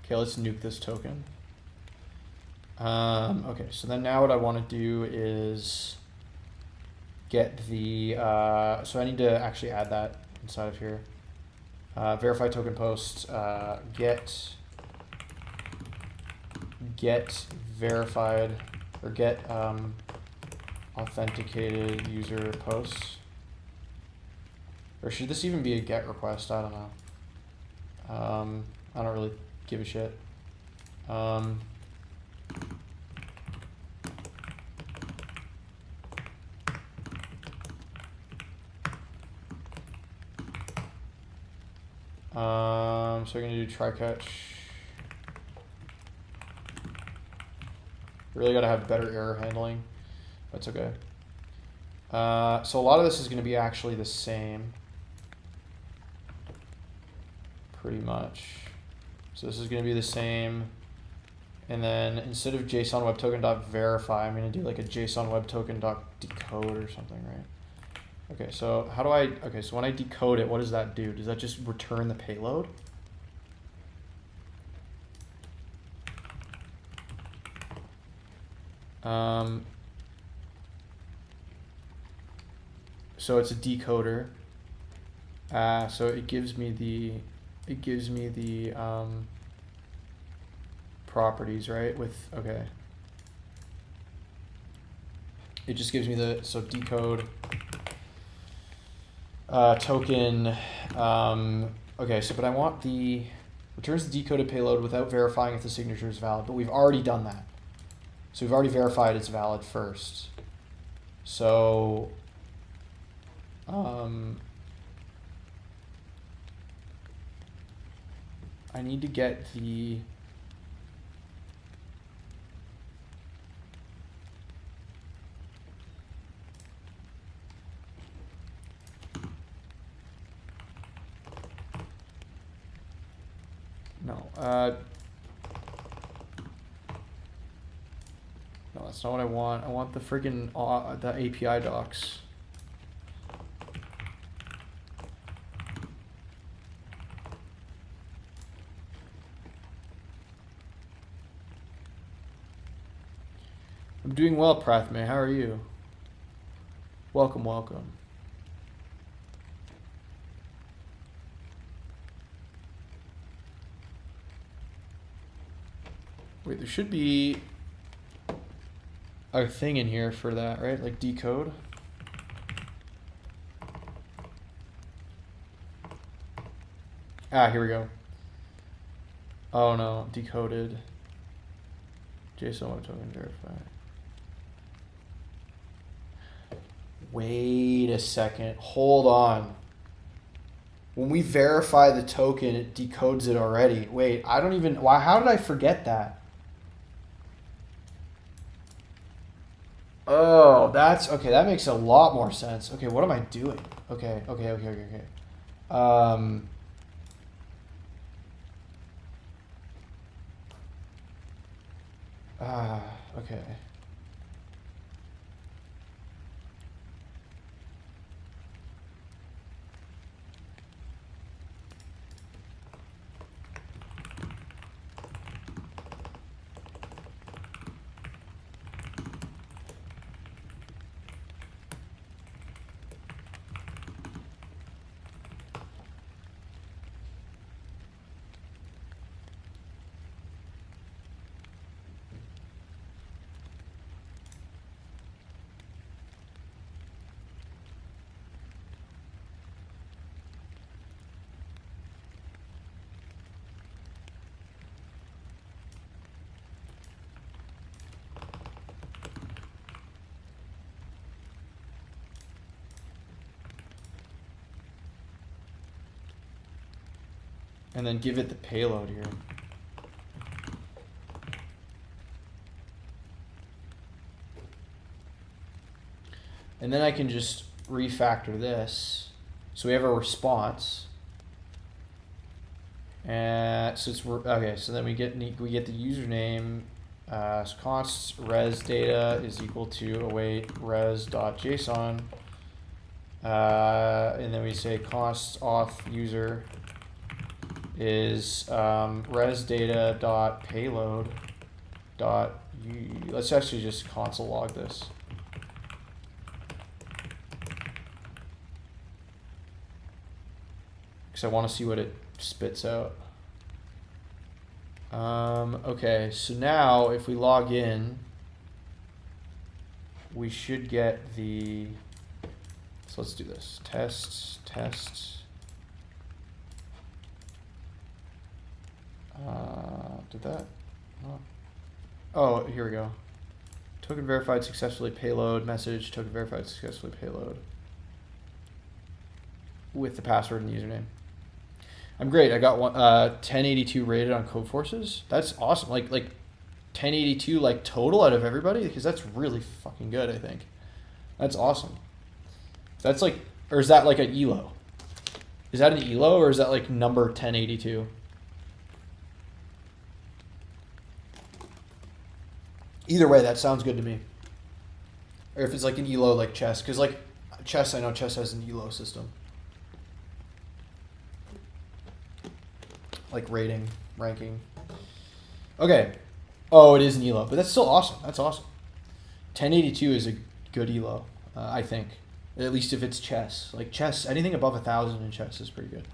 Okay, let's nuke this token. Okay, so then now what I want to do is get the, so I need to actually add that inside of here. Verify token post, get verified, or get authenticated user posts. Or should this even be a get request? I don't know. I don't really give a shit. So we're gonna do try catch. Really gotta have better error handling. That's okay. So a lot of this is gonna be actually the same. Pretty much. So this is gonna be the same. And then instead of JSON web token.verify, I'm gonna do like a JSON web token.decode or something, right? Okay, so how do I, okay, so when I decode it, what does that do? Does that just return the payload? So it's a decoder. So it gives me the, properties, right? With, okay. It just gives me the, so decode token. Okay, so but I want the, returns the decoded payload without verifying if the signature is valid, but we've already done that. So we've already verified it's valid first. So I need to get the no, that's not what I want. I want the friggin' the API docs. I'm doing well, Prathme. How are you? Welcome, welcome. Wait, there should be a thing in here for that, right? Like decode. Ah, here we go. Oh no, decoded. JSON web token verify. Wait a second. Hold on. When we verify the token, it decodes it already. Wait, I don't even, why, how did I forget that? Oh, that's, okay, that makes a lot more sense. Okay, what am I doing? Okay. Okay. And then give it the payload here. And then I can just refactor this. So we have a response. And so it's, okay, so then we get the username. So const res data is equal to await res.json. And then we say const auth user is res data dot payload dot let's actually just console log this. Because I want to see what it spits out. Okay, so now if we log in, we should get the, so let's do this. Test. Did that? Oh, here we go. Token verified successfully payload message, token verified successfully payload with the password and the username. I'm great. I got 1082 rated on Codeforces. That's awesome. Like 1082 like total out of everybody, because that's really fucking good, I think. That's awesome. That's like, or is that like an ELO? Is that an ELO or is that like number 1082? Either way, that sounds good to me. Or if it's like an ELO like chess, because like chess, I know chess has an ELO system. Like rating, ranking. Okay. Oh, it is an ELO, but that's still awesome. That's awesome. 1082 is a good ELO, I think. At least if it's chess. Like chess, anything above 1,000 in chess is pretty good.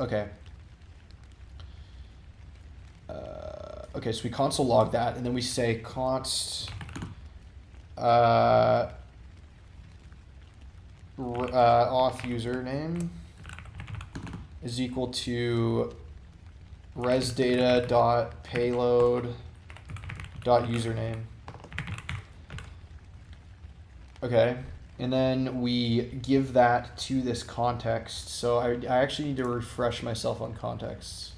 Okay. Okay, so we console log that, and then we say const auth username is equal to resdata.payload.username. Okay, and then we give that to this context. So I actually need to refresh myself on contexts.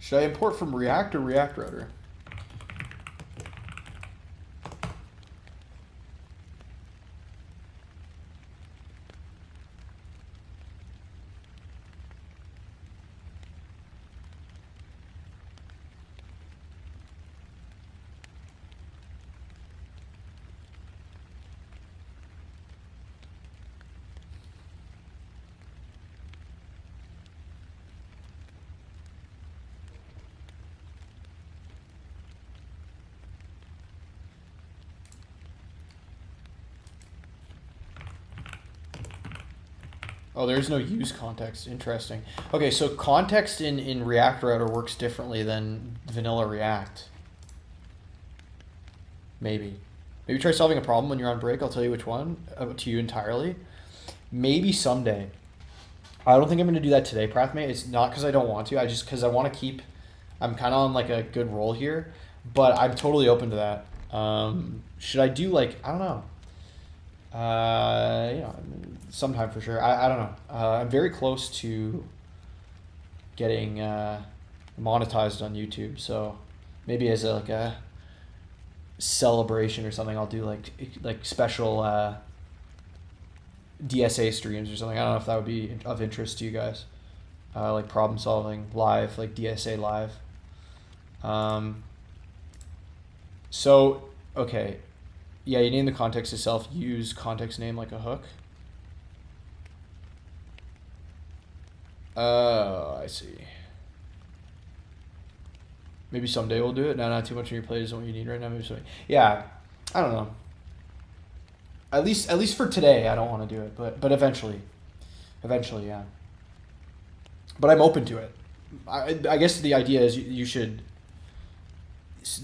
Should I import from React or React Router? Oh, there's no use context. Interesting. Okay, so context in React Router works differently than vanilla React. Maybe. Maybe try solving a problem when you're on break. I'll tell you which one, up to you entirely. Maybe someday. I don't think I'm going to do that today, Prathmate. It's not because I don't want to. I just because I want to keep, I'm kind of on like a good roll here, but I'm totally open to that. Should I do like, I don't know. You know, sometime for sure. I don't know. I'm very close to getting monetized on YouTube, so maybe as like a celebration or something, I'll do like special DSA streams or something. I don't know if that would be of interest to you guys. Like problem solving live, like DSA live. So okay. Yeah, you name the context itself, use context name like a hook. Oh, I see. Maybe someday we'll do it. No, not too much on your plate isn't what you need right now. Maybe someday. Yeah, I don't know. At least for today, I don't want to do it, but eventually, yeah. But I'm open to it. I guess the idea is you should.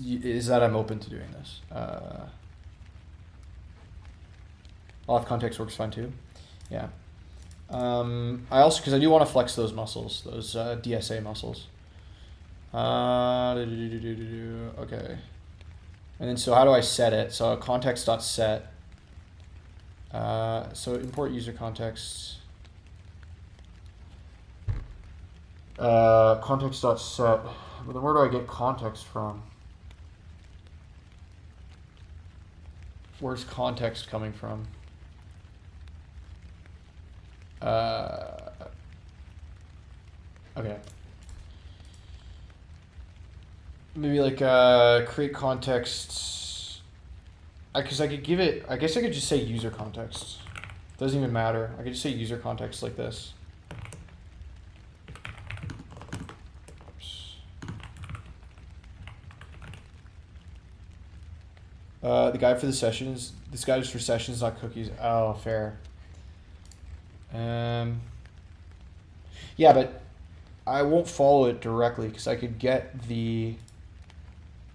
Is that I'm open to doing this. Auth context works fine too. Yeah. I also, because I do want to flex those muscles, those DSA muscles. Okay. And then so how do I set it? So context.set. So import user context. Context.set. But then where do I get context from? Where's context coming from? Okay. Maybe like create context. Because I could give it, I guess I could just say user context. Doesn't even matter. I could just say user context like this. The guide for the sessions. This guide is for sessions, not cookies. Oh, fair. Yeah, but I won't follow it directly because I could get the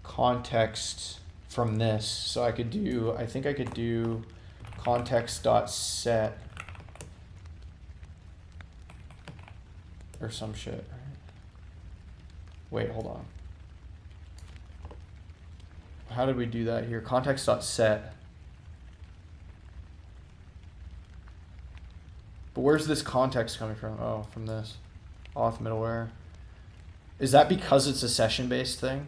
context from this. So I could do, I think I could do context.set or some shit. Wait, hold on. How did we do that here? Context.set. But where's this context coming from? Oh, from this auth middleware. Is that because it's a session-based thing?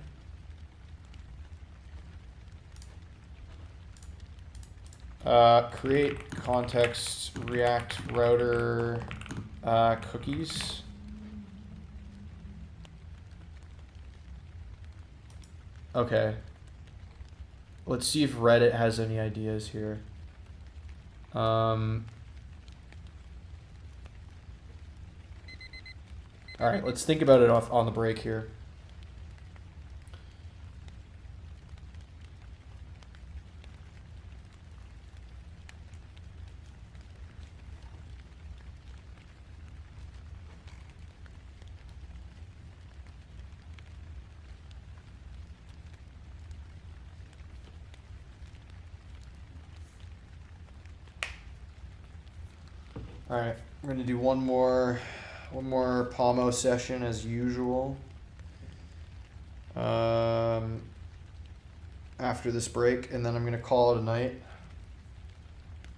Create context React router cookies. Okay. Let's see if Reddit has any ideas here. All right, let's think about it on the break here. All right, we're gonna do one more Pomo session as usual. After this break, and then I'm gonna call it a night.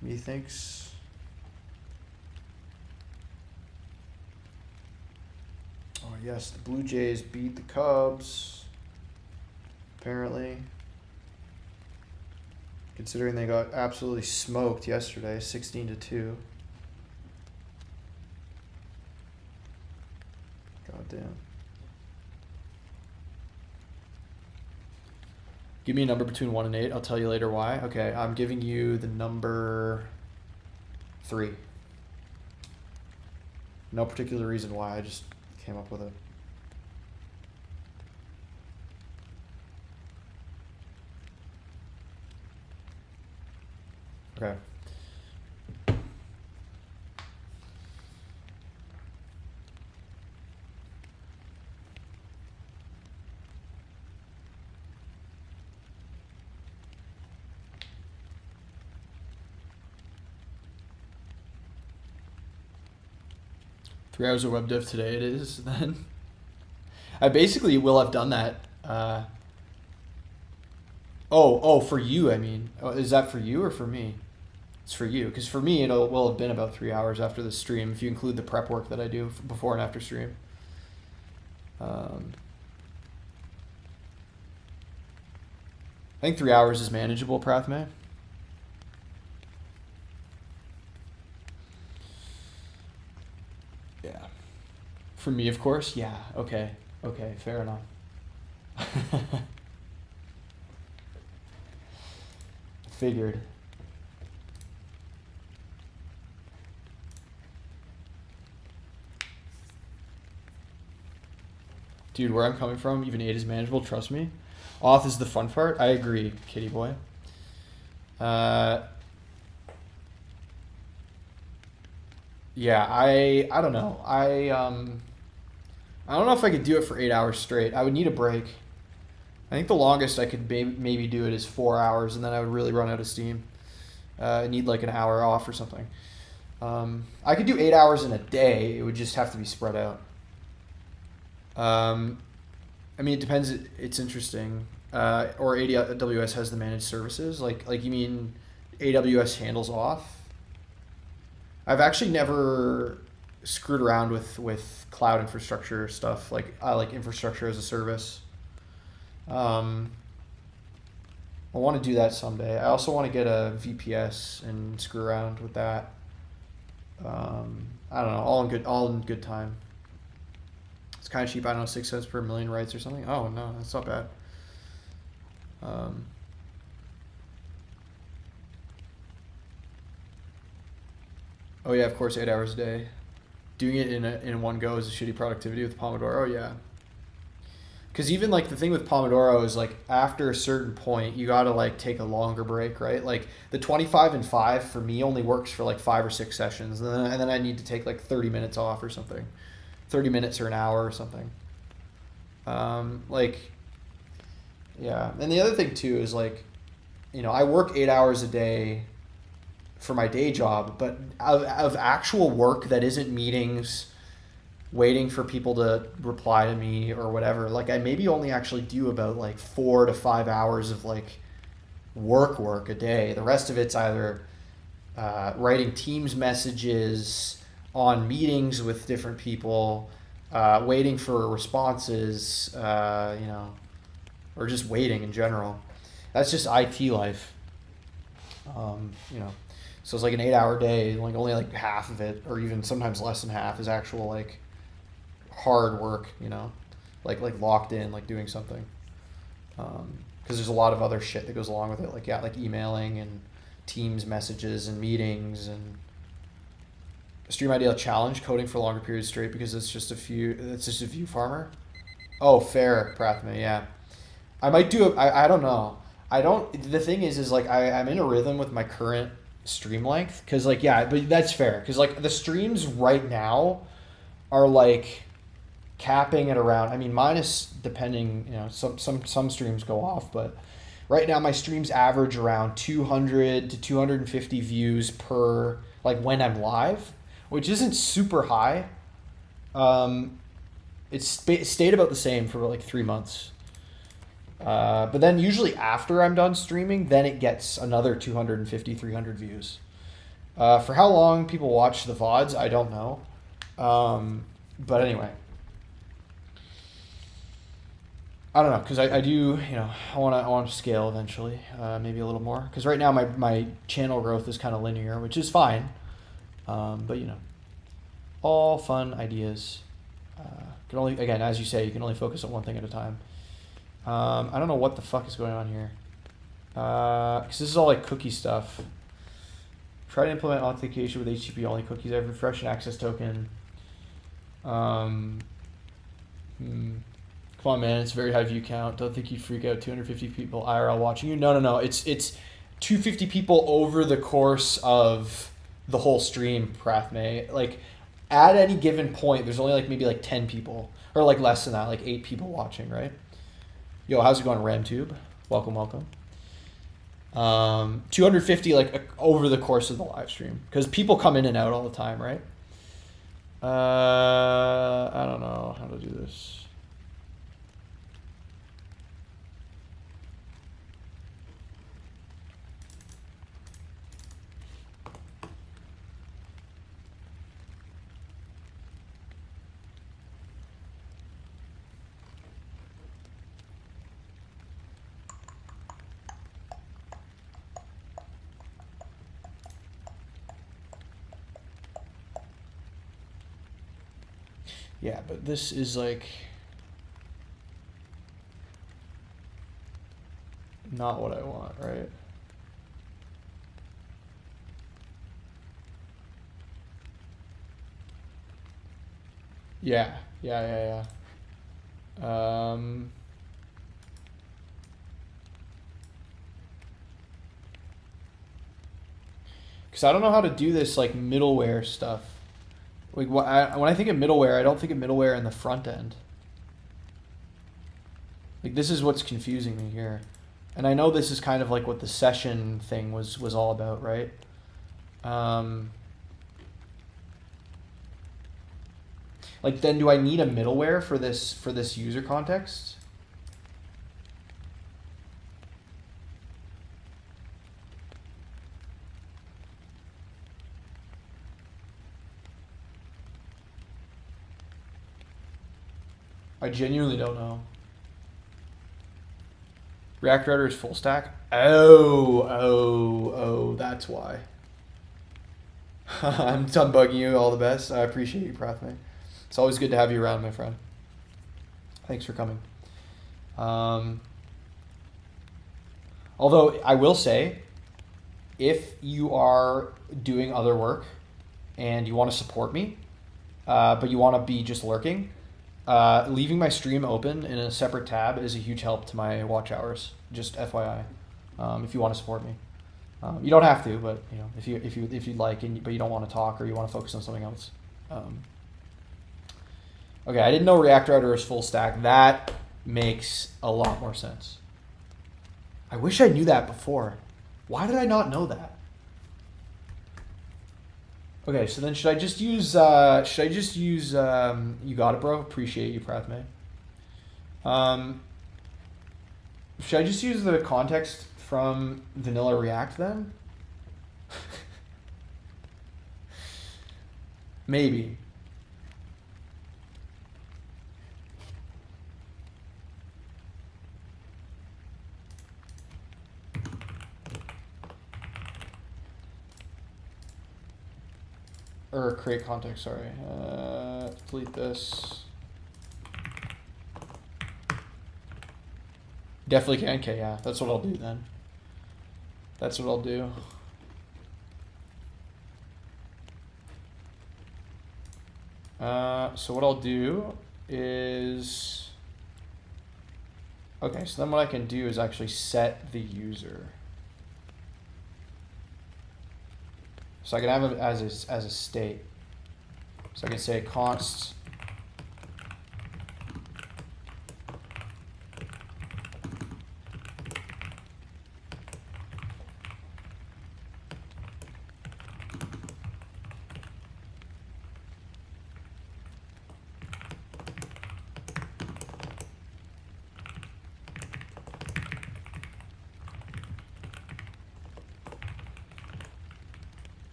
Methinks. Oh yes, the Blue Jays beat the Cubs. Apparently. Considering they got absolutely smoked yesterday, 16-2. God damn. Give me a number between 1 and 8. I'll tell you later why. Okay, I'm giving you the number 3. No particular reason why, I just came up with it. Okay. 3 hours of web dev today it is, then. I basically will have done that. Oh, for you, I mean. Oh, is that for you or for me? It's for you, because for me, will have been about 3 hours after the stream, if you include the prep work that I do before and after stream. I think 3 hours is manageable, Prathme. Yeah. For me, of course. Yeah. Okay. Okay. Fair enough. Figured. Dude, where I'm coming from, even 8 is manageable, trust me. Auth is the fun part. I agree, kitty boy. Yeah, I don't know. I don't know if I could do it for 8 hours straight. I would need a break. I think the longest I could maybe do it is 4 hours, and then I would really run out of steam. I need like an hour off or something. I could do 8 hours in a day. It would just have to be spread out. I mean, it depends. It's interesting. Or AWS has the managed services. Like you mean AWS handles auth? I've actually never screwed around with cloud infrastructure stuff. Like I like infrastructure as a service. I want to do that someday. I also want to get a VPS and screw around with that. I don't know. All in good time. It's kind of cheap. I don't know, 6 cents per million writes or something. Oh no, that's not bad. Oh yeah, of course, 8 hours a day. Doing it in one go is a shitty productivity with Pomodoro. Yeah. Because even like the thing with Pomodoro is like after a certain point, you got to like take a longer break, right? Like the 25 and 5 for me only works for like 5 or 6 sessions. And then I need to take like 30 minutes off or something, 30 minutes or an hour or something. Like, yeah. And the other thing too is like, you know, I work 8 hours a day for my day job, but of actual work that isn't meetings, waiting for people to reply to me or whatever, like I maybe only actually do about like 4 to 5 hours of like work a day. The rest of it's either writing Teams messages, on meetings with different people, waiting for responses, you know, or just waiting in general. That's just IT life, you know. So it's like an 8 hour day, like only like half of it, or even sometimes less than half, is actual like hard work, you know, like locked in, like doing something. Because there's a lot of other shit that goes along with it, like yeah, like emailing and Teams messages and meetings and stream ideal challenge, coding for longer periods straight because it's just a view farmer. Oh, fair, Prathma, yeah. I might do it. I don't know. I don't. The thing is like I'm in a rhythm with my current stream length because like yeah, but that's fair because like the streams right now are like capping at around. I mean, minus depending. You know, some streams go off, but right now my streams average around 200 to 250 views per like when I'm live, which isn't super high. It's stayed about the same for like 3 months. But then usually after I'm done streaming, then it gets another 250, 300 views. For how long people watch the VODs, I don't know. But anyway. I don't know, because I do, you know, I want to scale eventually, maybe a little more. Because right now my channel growth is kind of linear, which is fine. But, you know, all fun ideas. Can only, again, as you say, you can only focus on one thing at a time. I don't know what the fuck is going on here. Because this is all like cookie stuff. Try to implement authentication with HTTP only cookies. I have refresh and access token. Come on, man. It's a very high view count. Don't think you'd freak out. 250 people IRL watching you. No. It's 250 people over the course of the whole stream, Prathme. Like, at any given point, there's only like maybe like 10 people. Or like less than that, like 8 people watching, right? Yo, how's it going, RamTube? Welcome. 250 like over the course of the live stream. Because people come in and out all the time, right? I don't know how to do this. Yeah, but this is like not what I want, right? Yeah. Because I don't know how to do this like middleware stuff. Like when I think of middleware, I don't think of middleware in the front end. Like this is what's confusing me here. And I know this is kind of like what the session thing was all about, right? Like then do I need a middleware for this user context? I genuinely don't know. React Router is full stack? Oh, that's why. I'm bugging you. All the best. I appreciate you, Prathme. It's always good to have you around, my friend. Thanks for coming. Although I will say, if you are doing other work and you want to support me, but you want to be just lurking, leaving my stream open in a separate tab is a huge help to my watch hours. Just FYI, if you want to support me, you don't have to, but you know, if you'd like, but you don't want to talk or you want to focus on something else. Okay, I didn't know React Router is full stack. That makes a lot more sense. I wish I knew that before. Why did I not know that? Okay, so then should I just use you got it, bro? Appreciate you, Prathme. Should I just use the context from vanilla React then? Maybe. Or create context, sorry. Delete this. Definitely can. Okay, yeah, that's what I'll do then. That's what I'll do. So what I'll do is, okay, so then what I can do is actually set the user. So I can have it as a state. So I can say const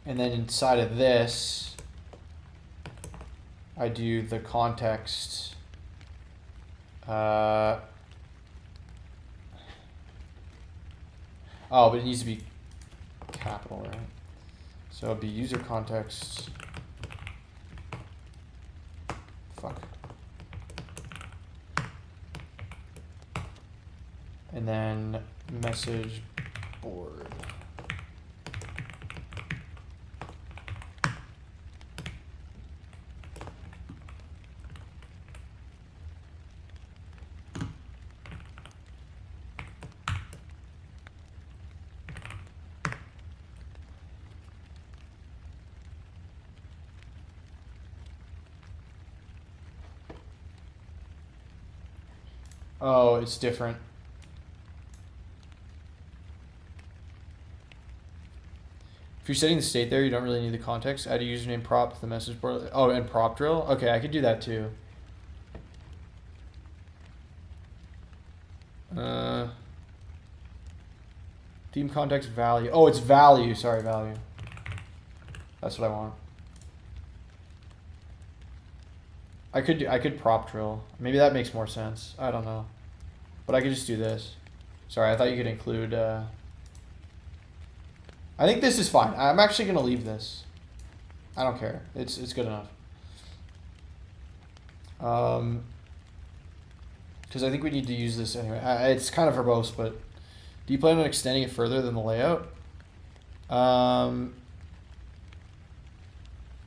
and then inside of this, I do the context. Oh, but it needs to be capital, right? So it'll be user context. Fuck. And then message board. Oh, it's different. If you're setting the state there, you don't really need the context. Add a username prop to the message board. Oh, and prop drill? Okay, I could do that too. Theme context value. Oh, it's value. Sorry, value. That's what I want. I could prop drill. Maybe that makes more sense. I don't know. But I could just do this. Sorry, I thought you could include... I think this is fine. I'm actually going to leave this. I don't care. It's good enough. Because I think we need to use this anyway. It's kind of verbose, but do you plan on extending it further than the layout?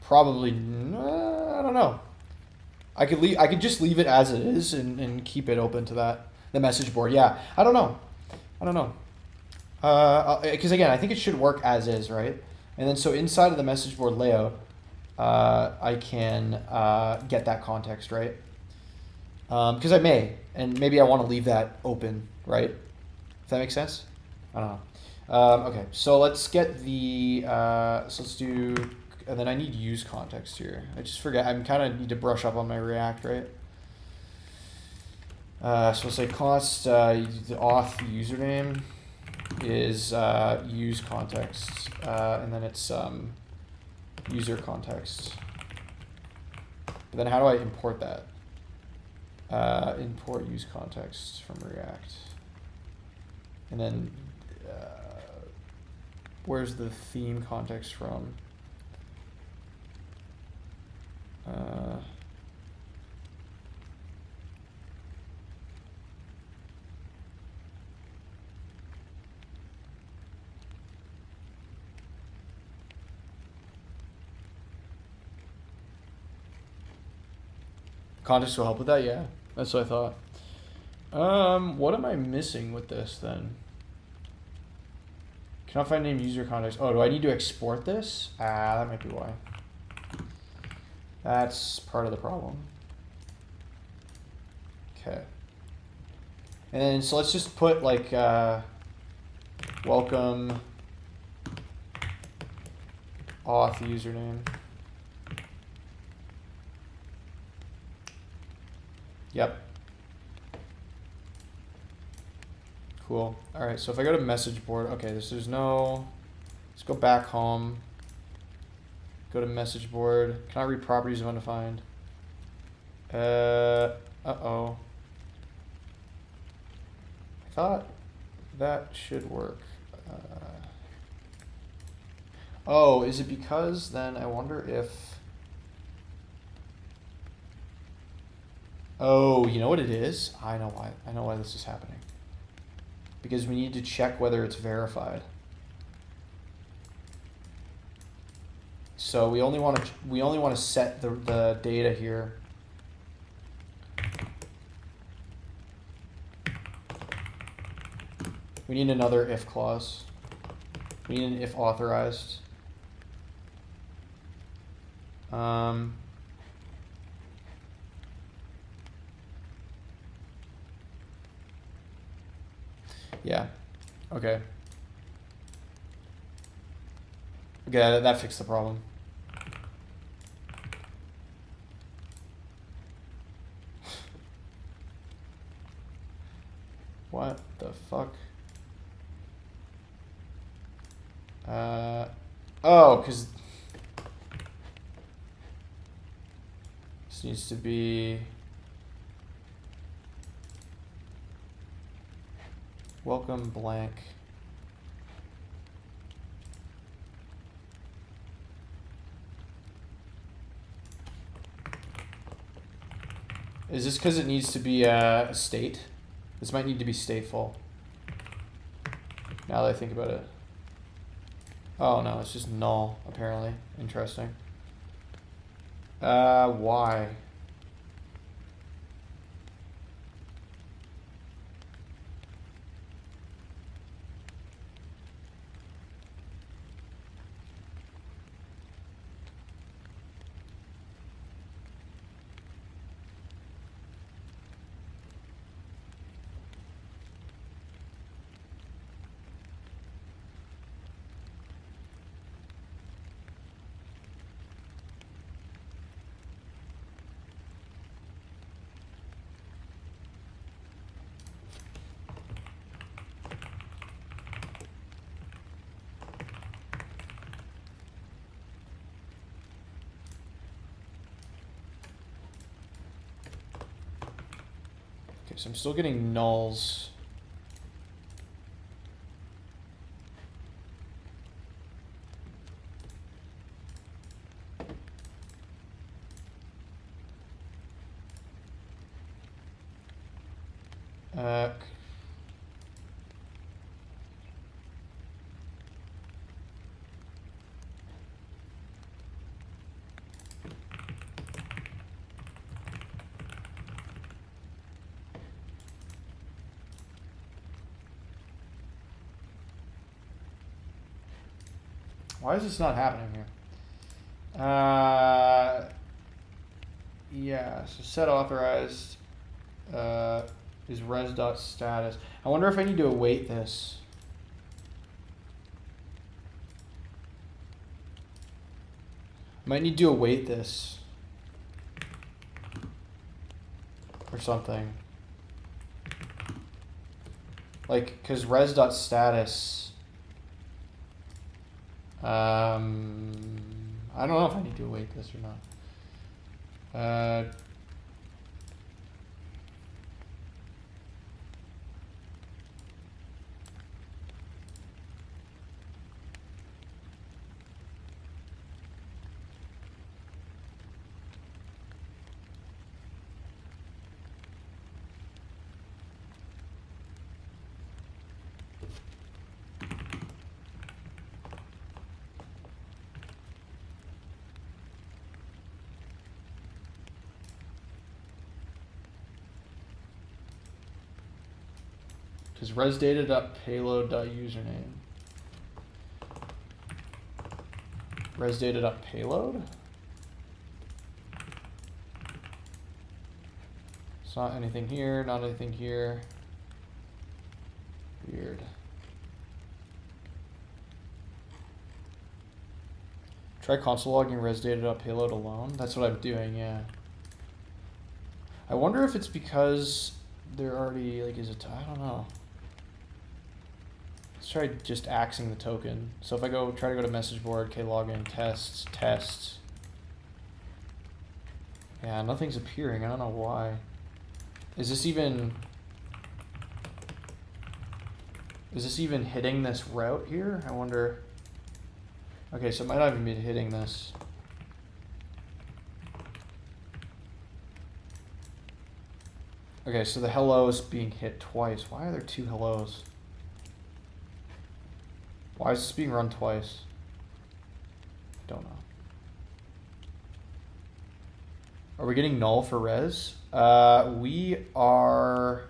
Probably. I don't know. I could just leave it as it is and keep it open to that. The message board, yeah. I don't know. Because again, I think it should work as is, right? And then so inside of the message board layout, I can get that context, right? Because I may, and maybe I want to leave that open, right? If that makes sense? I don't know. Okay, so let's get the, so let's do, and then I need use context here. I just forget, I'm kind of need to brush up on my React, right? So we'll say const the auth username is use context, and then it's user context. But then how do I import that? Import use context from React. And then where's the theme context from? Context will help with that. Yeah, that's what I thought. What am I missing with this then? Cannot find name user context. Oh, do I need to export this? Ah, that might be why. That's part of the problem. Okay. And then, so let's just put like, welcome auth username. Yep. Cool. All right, so if I go to message board, okay, there's no, let's go back home. Go to message board. Cannot read properties of undefined. Uh-oh. I thought that should work. Oh, is it because then I wonder if... Oh, you know what it is? I know why. I know why this is happening. Because we need to check whether it's verified. So we only want to set the data here. We need another if clause. We need an if authorized. Yeah. Okay. Okay, that fixed the problem. What the fuck? Oh, because this needs to be welcome blank. Is this because it needs to be a state? This might need to be stateful. Now that I think about it. Oh no, it's just null, apparently. Interesting. Why? So I'm still getting nulls. Why is this not happening here? Yeah, so set authorized is res.status. I wonder if I need to await this. Might need to await this. Or something. Like, because res.status... I don't know if I need to await this or not. Because resdata.payload.username. Resdata.payload? It's not anything here, not anything here. Weird. Try console logging resdata.payload alone. That's what I'm doing, yeah. I wonder if it's because they're already, like, is it, I don't know. Let's try just axing the token. So if I try to go to message board, login, tests. Yeah, nothing's appearing. I don't know why. Is this even hitting this route here? I wonder. Okay, so it might not even be hitting this. Okay, so the hello is being hit twice. Why are there two hellos? Why is this being run twice? Don't know. Are we getting null for res? We are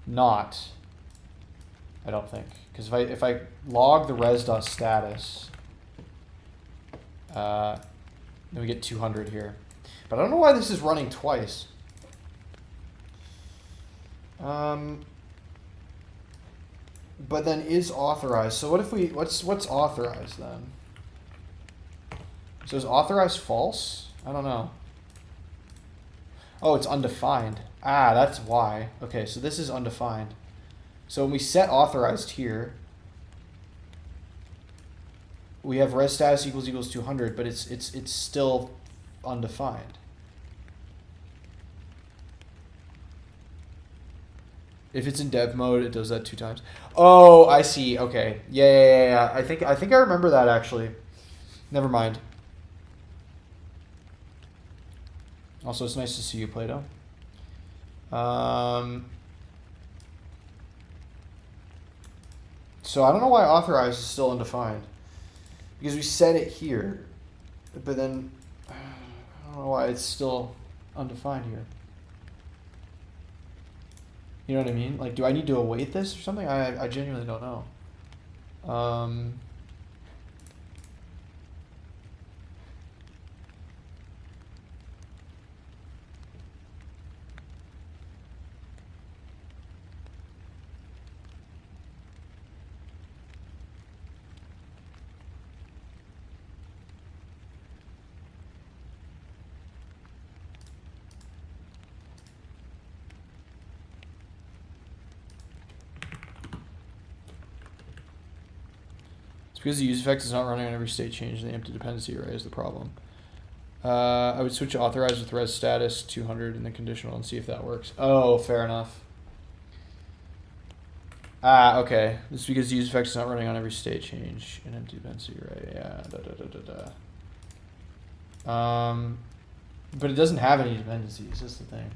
not. I don't think, because if I log the res.status, then we get 200 here. But I don't know why this is running twice. But then is authorized. So what if we what's authorized then? So is authorized false? I don't know. Oh, it's undefined. Ah, that's why. Okay, so this is undefined. So when we set authorized here, we have res status equals 200, but it's still undefined. If it's in dev mode, it does that 2 times. Oh, I see. Okay. Yeah. I think I remember that actually. Never mind. Also, it's nice to see you, Plato. So I don't know why authorized is still undefined. Because we set it here, but then I don't know why it's still undefined here. You know what I mean? Like, do I need to await this or something? I genuinely don't know. Because the use effect is not running on every state change, the empty dependency array is the problem. I would switch to authorized with res status 200 in the conditional and see if that works. Oh, fair enough. Ah, okay. This is because the use effect is not running on every state change in empty dependency array. Yeah. But it doesn't have any dependencies. That's the thing.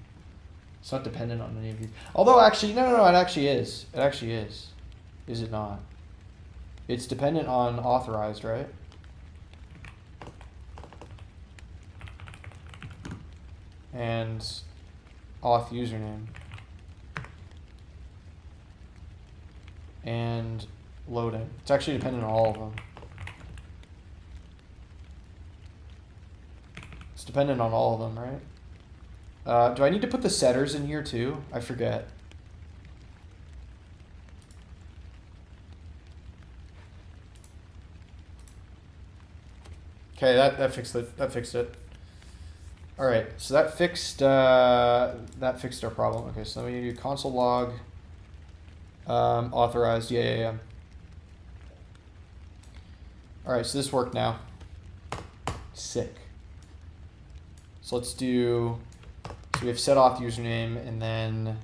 It's not dependent on any of these. Although, actually, no. It actually is. It actually is. Is it not? It's dependent on authorized, right? And auth username. And loading. It's actually dependent on all of them. It's dependent on all of them, right? Do I need to put the setters in here too? I forget. Okay, that fixed it. That fixed it. All right, so that fixed our problem. Okay, so we need to do console log authorized. Yeah. All right, so this worked now. Sick. So let's do. So we have set auth username, and then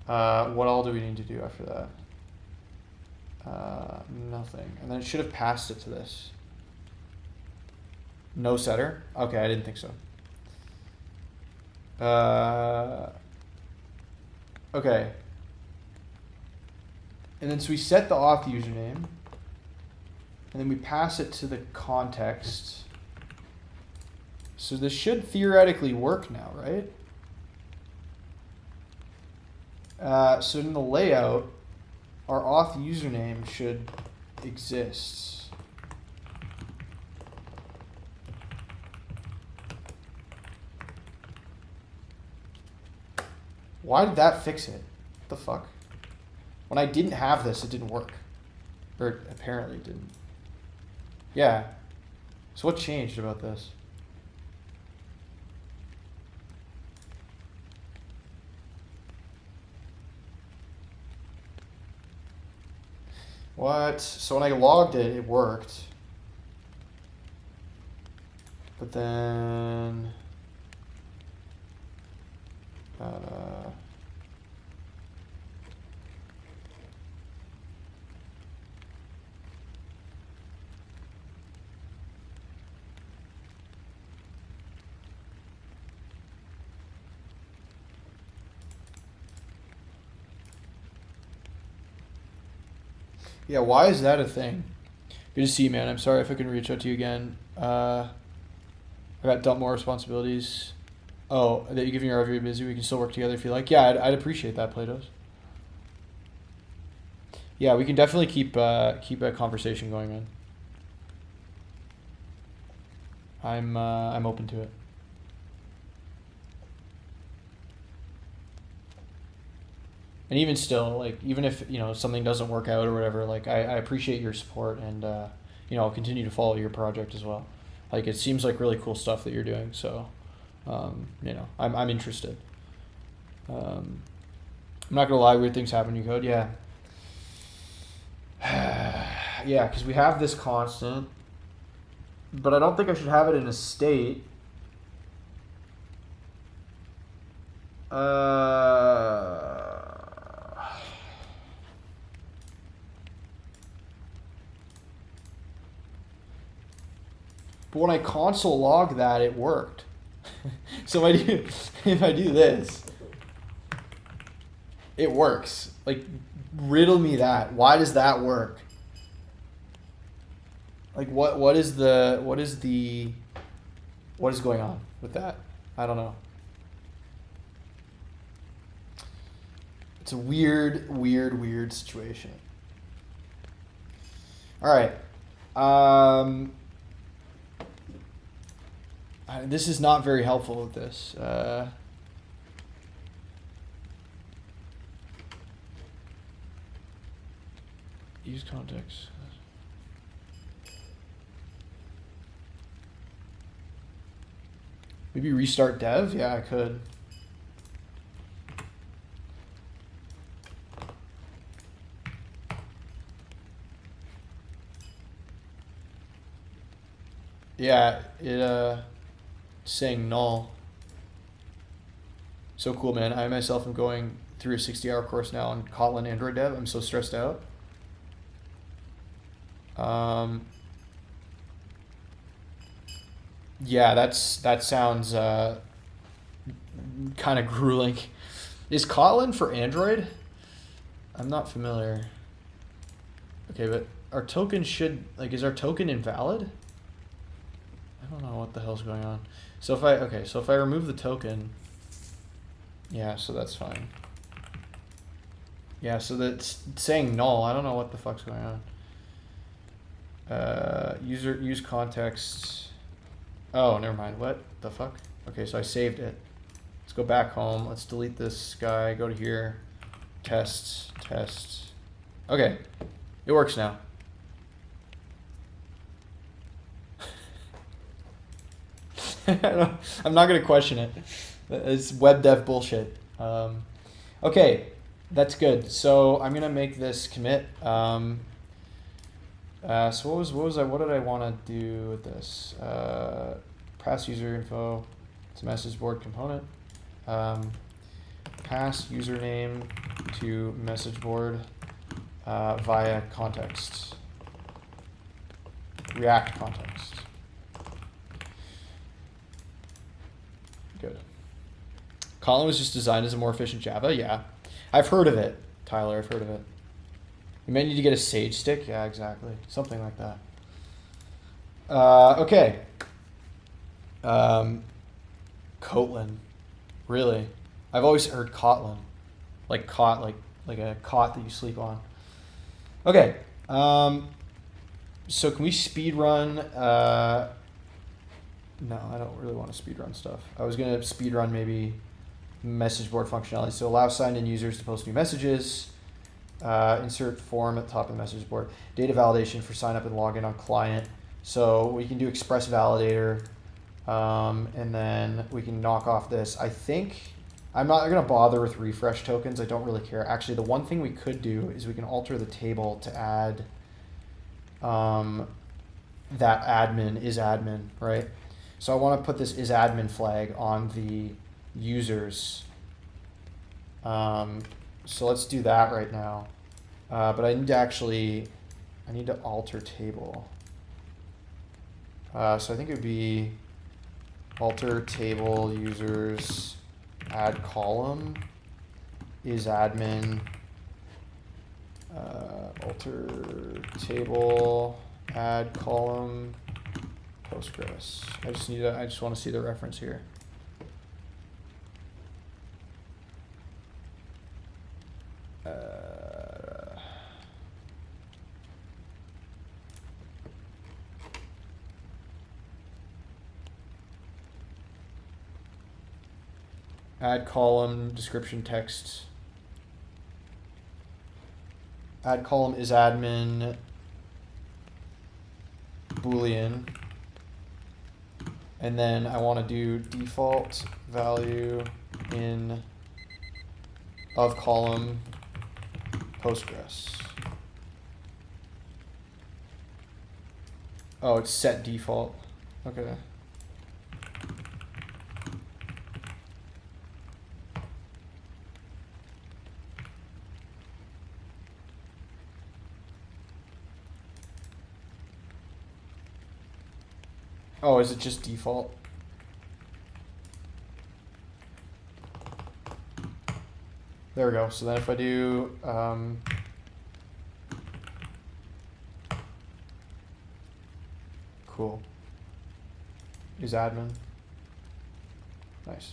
what all do we need to do after that? Nothing, and then it should have passed it to this. No setter? Okay, I didn't think so. Okay. And then so we set the auth username, and then we pass it to the context. So this should theoretically work now, right? So in the layout, our auth username should exist. Why did that fix it? What the fuck? When I didn't have this, it didn't work. Or apparently it didn't. Yeah. So what changed about this? What? So when I logged it, it worked. But then... yeah, why is that a thing? Good to see you, man. I'm sorry if I couldn't reach out to you again. I got dump more responsibilities. Oh, that you give me your every busy. We can still work together if you like. Yeah, I'd appreciate that, Platos. Yeah, we can definitely keep a conversation going, man. I'm open to it. And even still, like, even if, you know, something doesn't work out or whatever, like, I appreciate your support, and, you know, I'll continue to follow your project as well. Like, it seems like really cool stuff that you're doing, so, you know, I'm interested. I'm not gonna lie, weird things happen in your code, yeah. Yeah, because we have this constant, but I don't think I should have it in a state. But when I console log that, it worked. So if I do this, it works. Like, riddle me that. Why does that work? Like, what is going on with that? I don't know. It's a weird situation. All right. This is not very helpful with this. Use context. Maybe restart dev? Yeah, I could. Yeah, it's saying null. So cool, man. I myself am going through a 60-hour course now on Kotlin Android dev. I'm so stressed out. Yeah, that sounds kind of grueling. Is Kotlin for Android? I'm not familiar. Okay, but our token should, like, is our token invalid? I don't know what the hell's going on. So if I remove the token, yeah, so that's fine. Yeah, so that's saying null. I don't know what the fuck's going on. Use context. Oh, never mind. What the fuck? Okay, so I saved it. Let's go back home. Let's delete this guy. Go to here. Tests. Okay, it works now. I'm not gonna question it. It's web dev bullshit. Okay, that's good. So I'm gonna make this commit. So what did I want to do with this? Pass user info. It's a message board component. Pass username to message board via context. React context. Good. Kotlin was just designed as a more efficient Java? Yeah. I've heard of it, Tyler. I've heard of it. You might need to get a Sage stick? Yeah, exactly. Something like that. Okay. Kotlin. Really? I've always heard Kotlin. like cot, like a cot that you sleep on. Okay. So can we speed run? No, I don't really want to speed run stuff. I was gonna speed run maybe message board functionality. So allow signed in users to post new messages. Insert form at the top of the message board. Data validation for sign up and login on client. So we can do express validator, and then we can knock off this. I think I'm not going to bother with refresh tokens. I don't really care. Actually, the one thing we could do is we can alter the table to add that admin is admin, right? So I want to put this is admin flag on the users. So let's do that right now. But I need to alter table. So I think it would be alter table users add column is admin, alter table add column Postgres. I just want to see the reference here. Add column description text. Add column is admin Boolean. And then I want to do default value in of column Postgres. Oh, it's set default. Okay. Oh, is it just default? There we go. So then if I do cool. Is admin. Nice.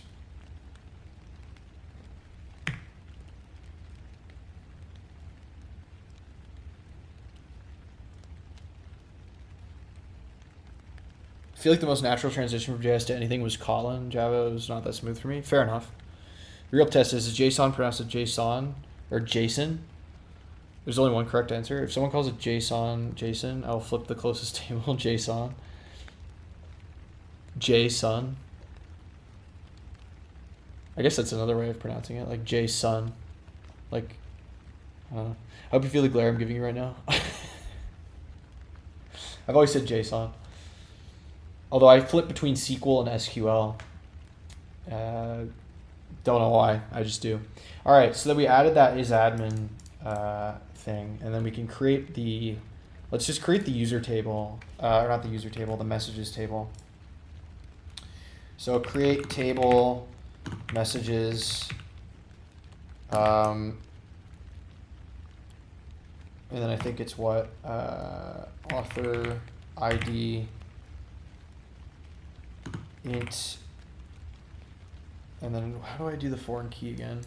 I feel like the most natural transition from JS to anything was Kotlin. Java was not that smooth for me. Fair enough. Real test is JSON pronounced as JSON or Jason? There's only one correct answer. If someone calls it Jason, I'll flip the closest table, JSON. JSON. I guess that's another way of pronouncing it, like JSON. Like, I don't know. I hope you feel the glare I'm giving you right now. I've always said JSON. Although I flip between SQL and SQL. Don't know why, I just do. All right, so then we added that is admin thing, and then we can create the, let's just create the user table, or not the user table, the messages table. So create table messages, and then I think it's what, author ID int, and then how do I do the foreign key again?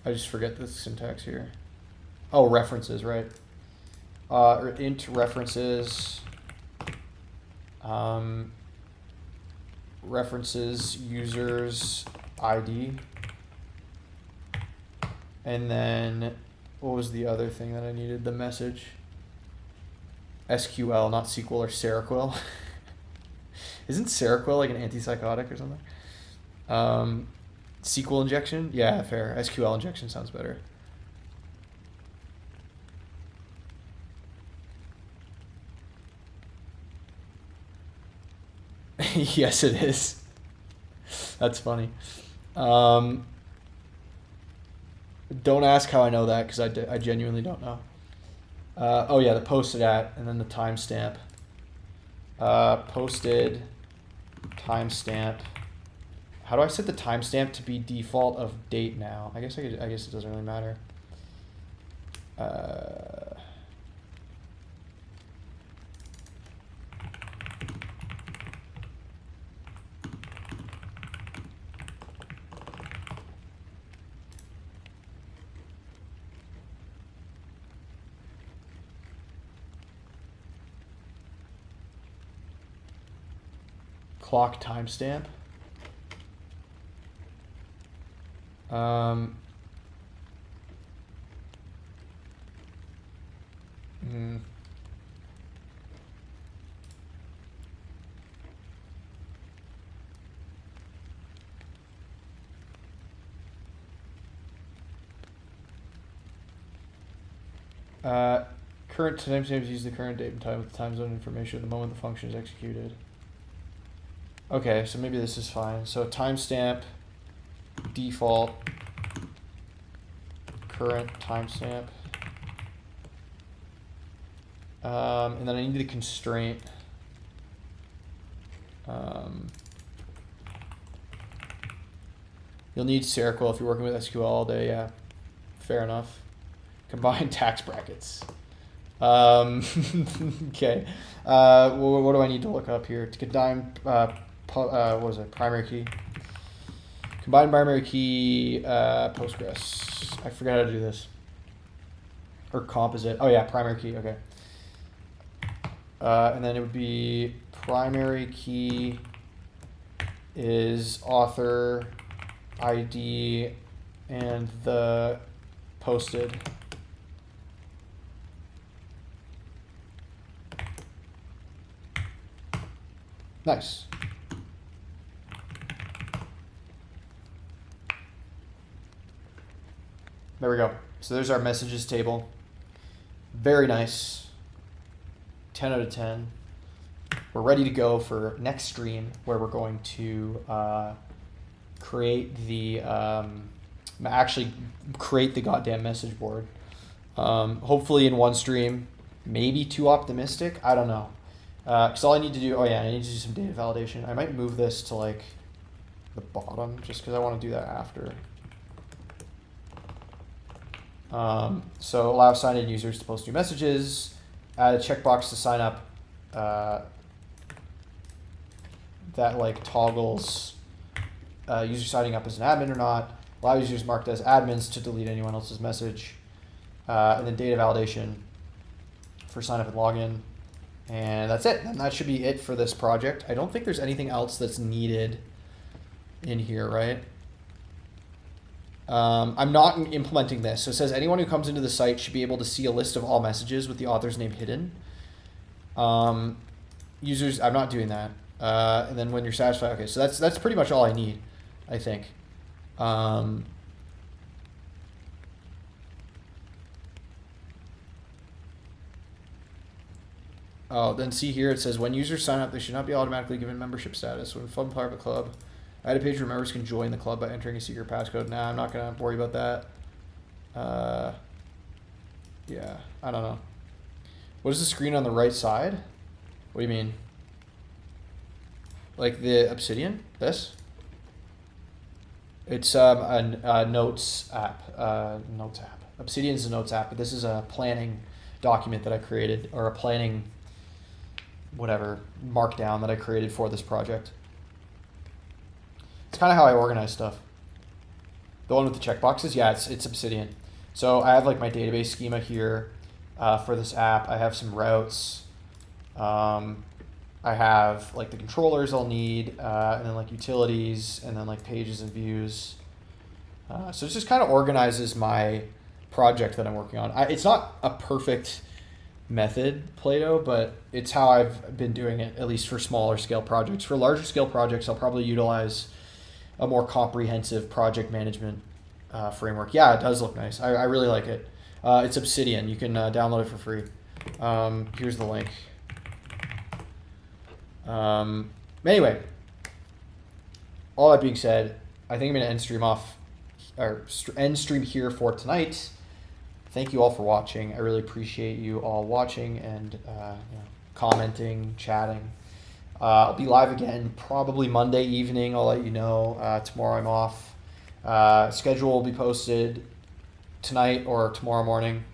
I just forget the syntax here. Oh, references, right? Or int references, references users ID. And then what was the other thing that I needed? The message. SQL, not SQL or Seroquel. Isn't Seroquel like an antipsychotic or something? SQL injection? Yeah, fair. SQL injection sounds better. Yes, it is. That's funny. Don't ask how I know that, because I genuinely don't know. Oh yeah, the posted at, and then the timestamp. Posted timestamp. How do I set the timestamp to be default of date now? I guess it doesn't really matter. clock timestamp. Current timestamps use the current date and time with the time zone information at the moment the function is executed. Okay, so maybe this is fine. So timestamp default current timestamp. And then I need the constraint. You'll need Seroquel if you're working with SQL all day. Yeah, fair enough. Combine tax brackets. Okay. What do I need to look up here? To combine, what was it? Primary key. Combine primary key, Postgres. I forgot how to do this. Or composite. Oh yeah, primary key. Okay. And then it would be primary key is author ID and the posted. Nice. There we go. So there's our messages table. Very nice. 10 out of 10. We're ready to go for next stream where we're going to create the actually create the goddamn message board. Hopefully in one stream. Maybe too optimistic. I don't know. Because all I need to do, I need to do some data validation. I might move this to like the bottom just because I want to do that after. So allow signed-in users to post new messages. Add a checkbox to sign up that like toggles user signing up as an admin or not. Allow users marked as admins to delete anyone else's message. And then data validation for sign up and login. And that's it. And that should be it for this project. I don't think there's anything else that's needed in here, right? I'm not implementing this. So it says anyone who comes into the site should be able to see a list of all messages with the author's name hidden. Users, I'm not doing that. And then when you're satisfied, okay, so that's pretty much all I need, I think. Oh, then see here, it says when users sign up, they should not be automatically given membership status. When Fun Private Club, I had a page where members can join the club by entering a secret passcode. Nah, I'm not going to worry about that. Yeah, I don't know. What is the screen on the right side? What do you mean? Like the Obsidian? This? It's a notes app. Notes app. Obsidian's a notes app, but this is a planning document that I created, or a planning whatever markdown that I created for this project. It's kind of how I organize stuff. The one with the checkboxes, yeah, it's Obsidian. So I have like my database schema here for this app. I have some routes. I have like the controllers I'll need, and then like utilities, and then like pages and views. So it just kind of organizes my project that I'm working on. It's not a perfect method, Plato, but it's how I've been doing it, at least for smaller scale projects. For larger scale projects, I'll probably utilize a more comprehensive project management framework. Yeah, it does look nice. I really like it. It's Obsidian. You can download it for free. Here's the link. Anyway, all that being said, I think I'm going to end stream here for tonight. Thank you all for watching. I really appreciate you all watching and commenting, chatting. I'll be live again probably Monday evening. I'll let you know. Tomorrow I'm off. Schedule will be posted tonight or tomorrow morning.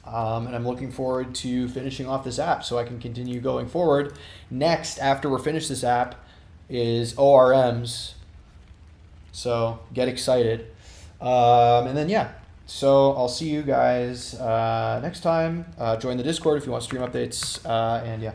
And I'm looking forward to finishing off this app so I can continue going forward. Next, after we're finished this app, is ORMs. So get excited. And then, yeah. So I'll see you guys next time. Join the Discord if you want stream updates. And yeah.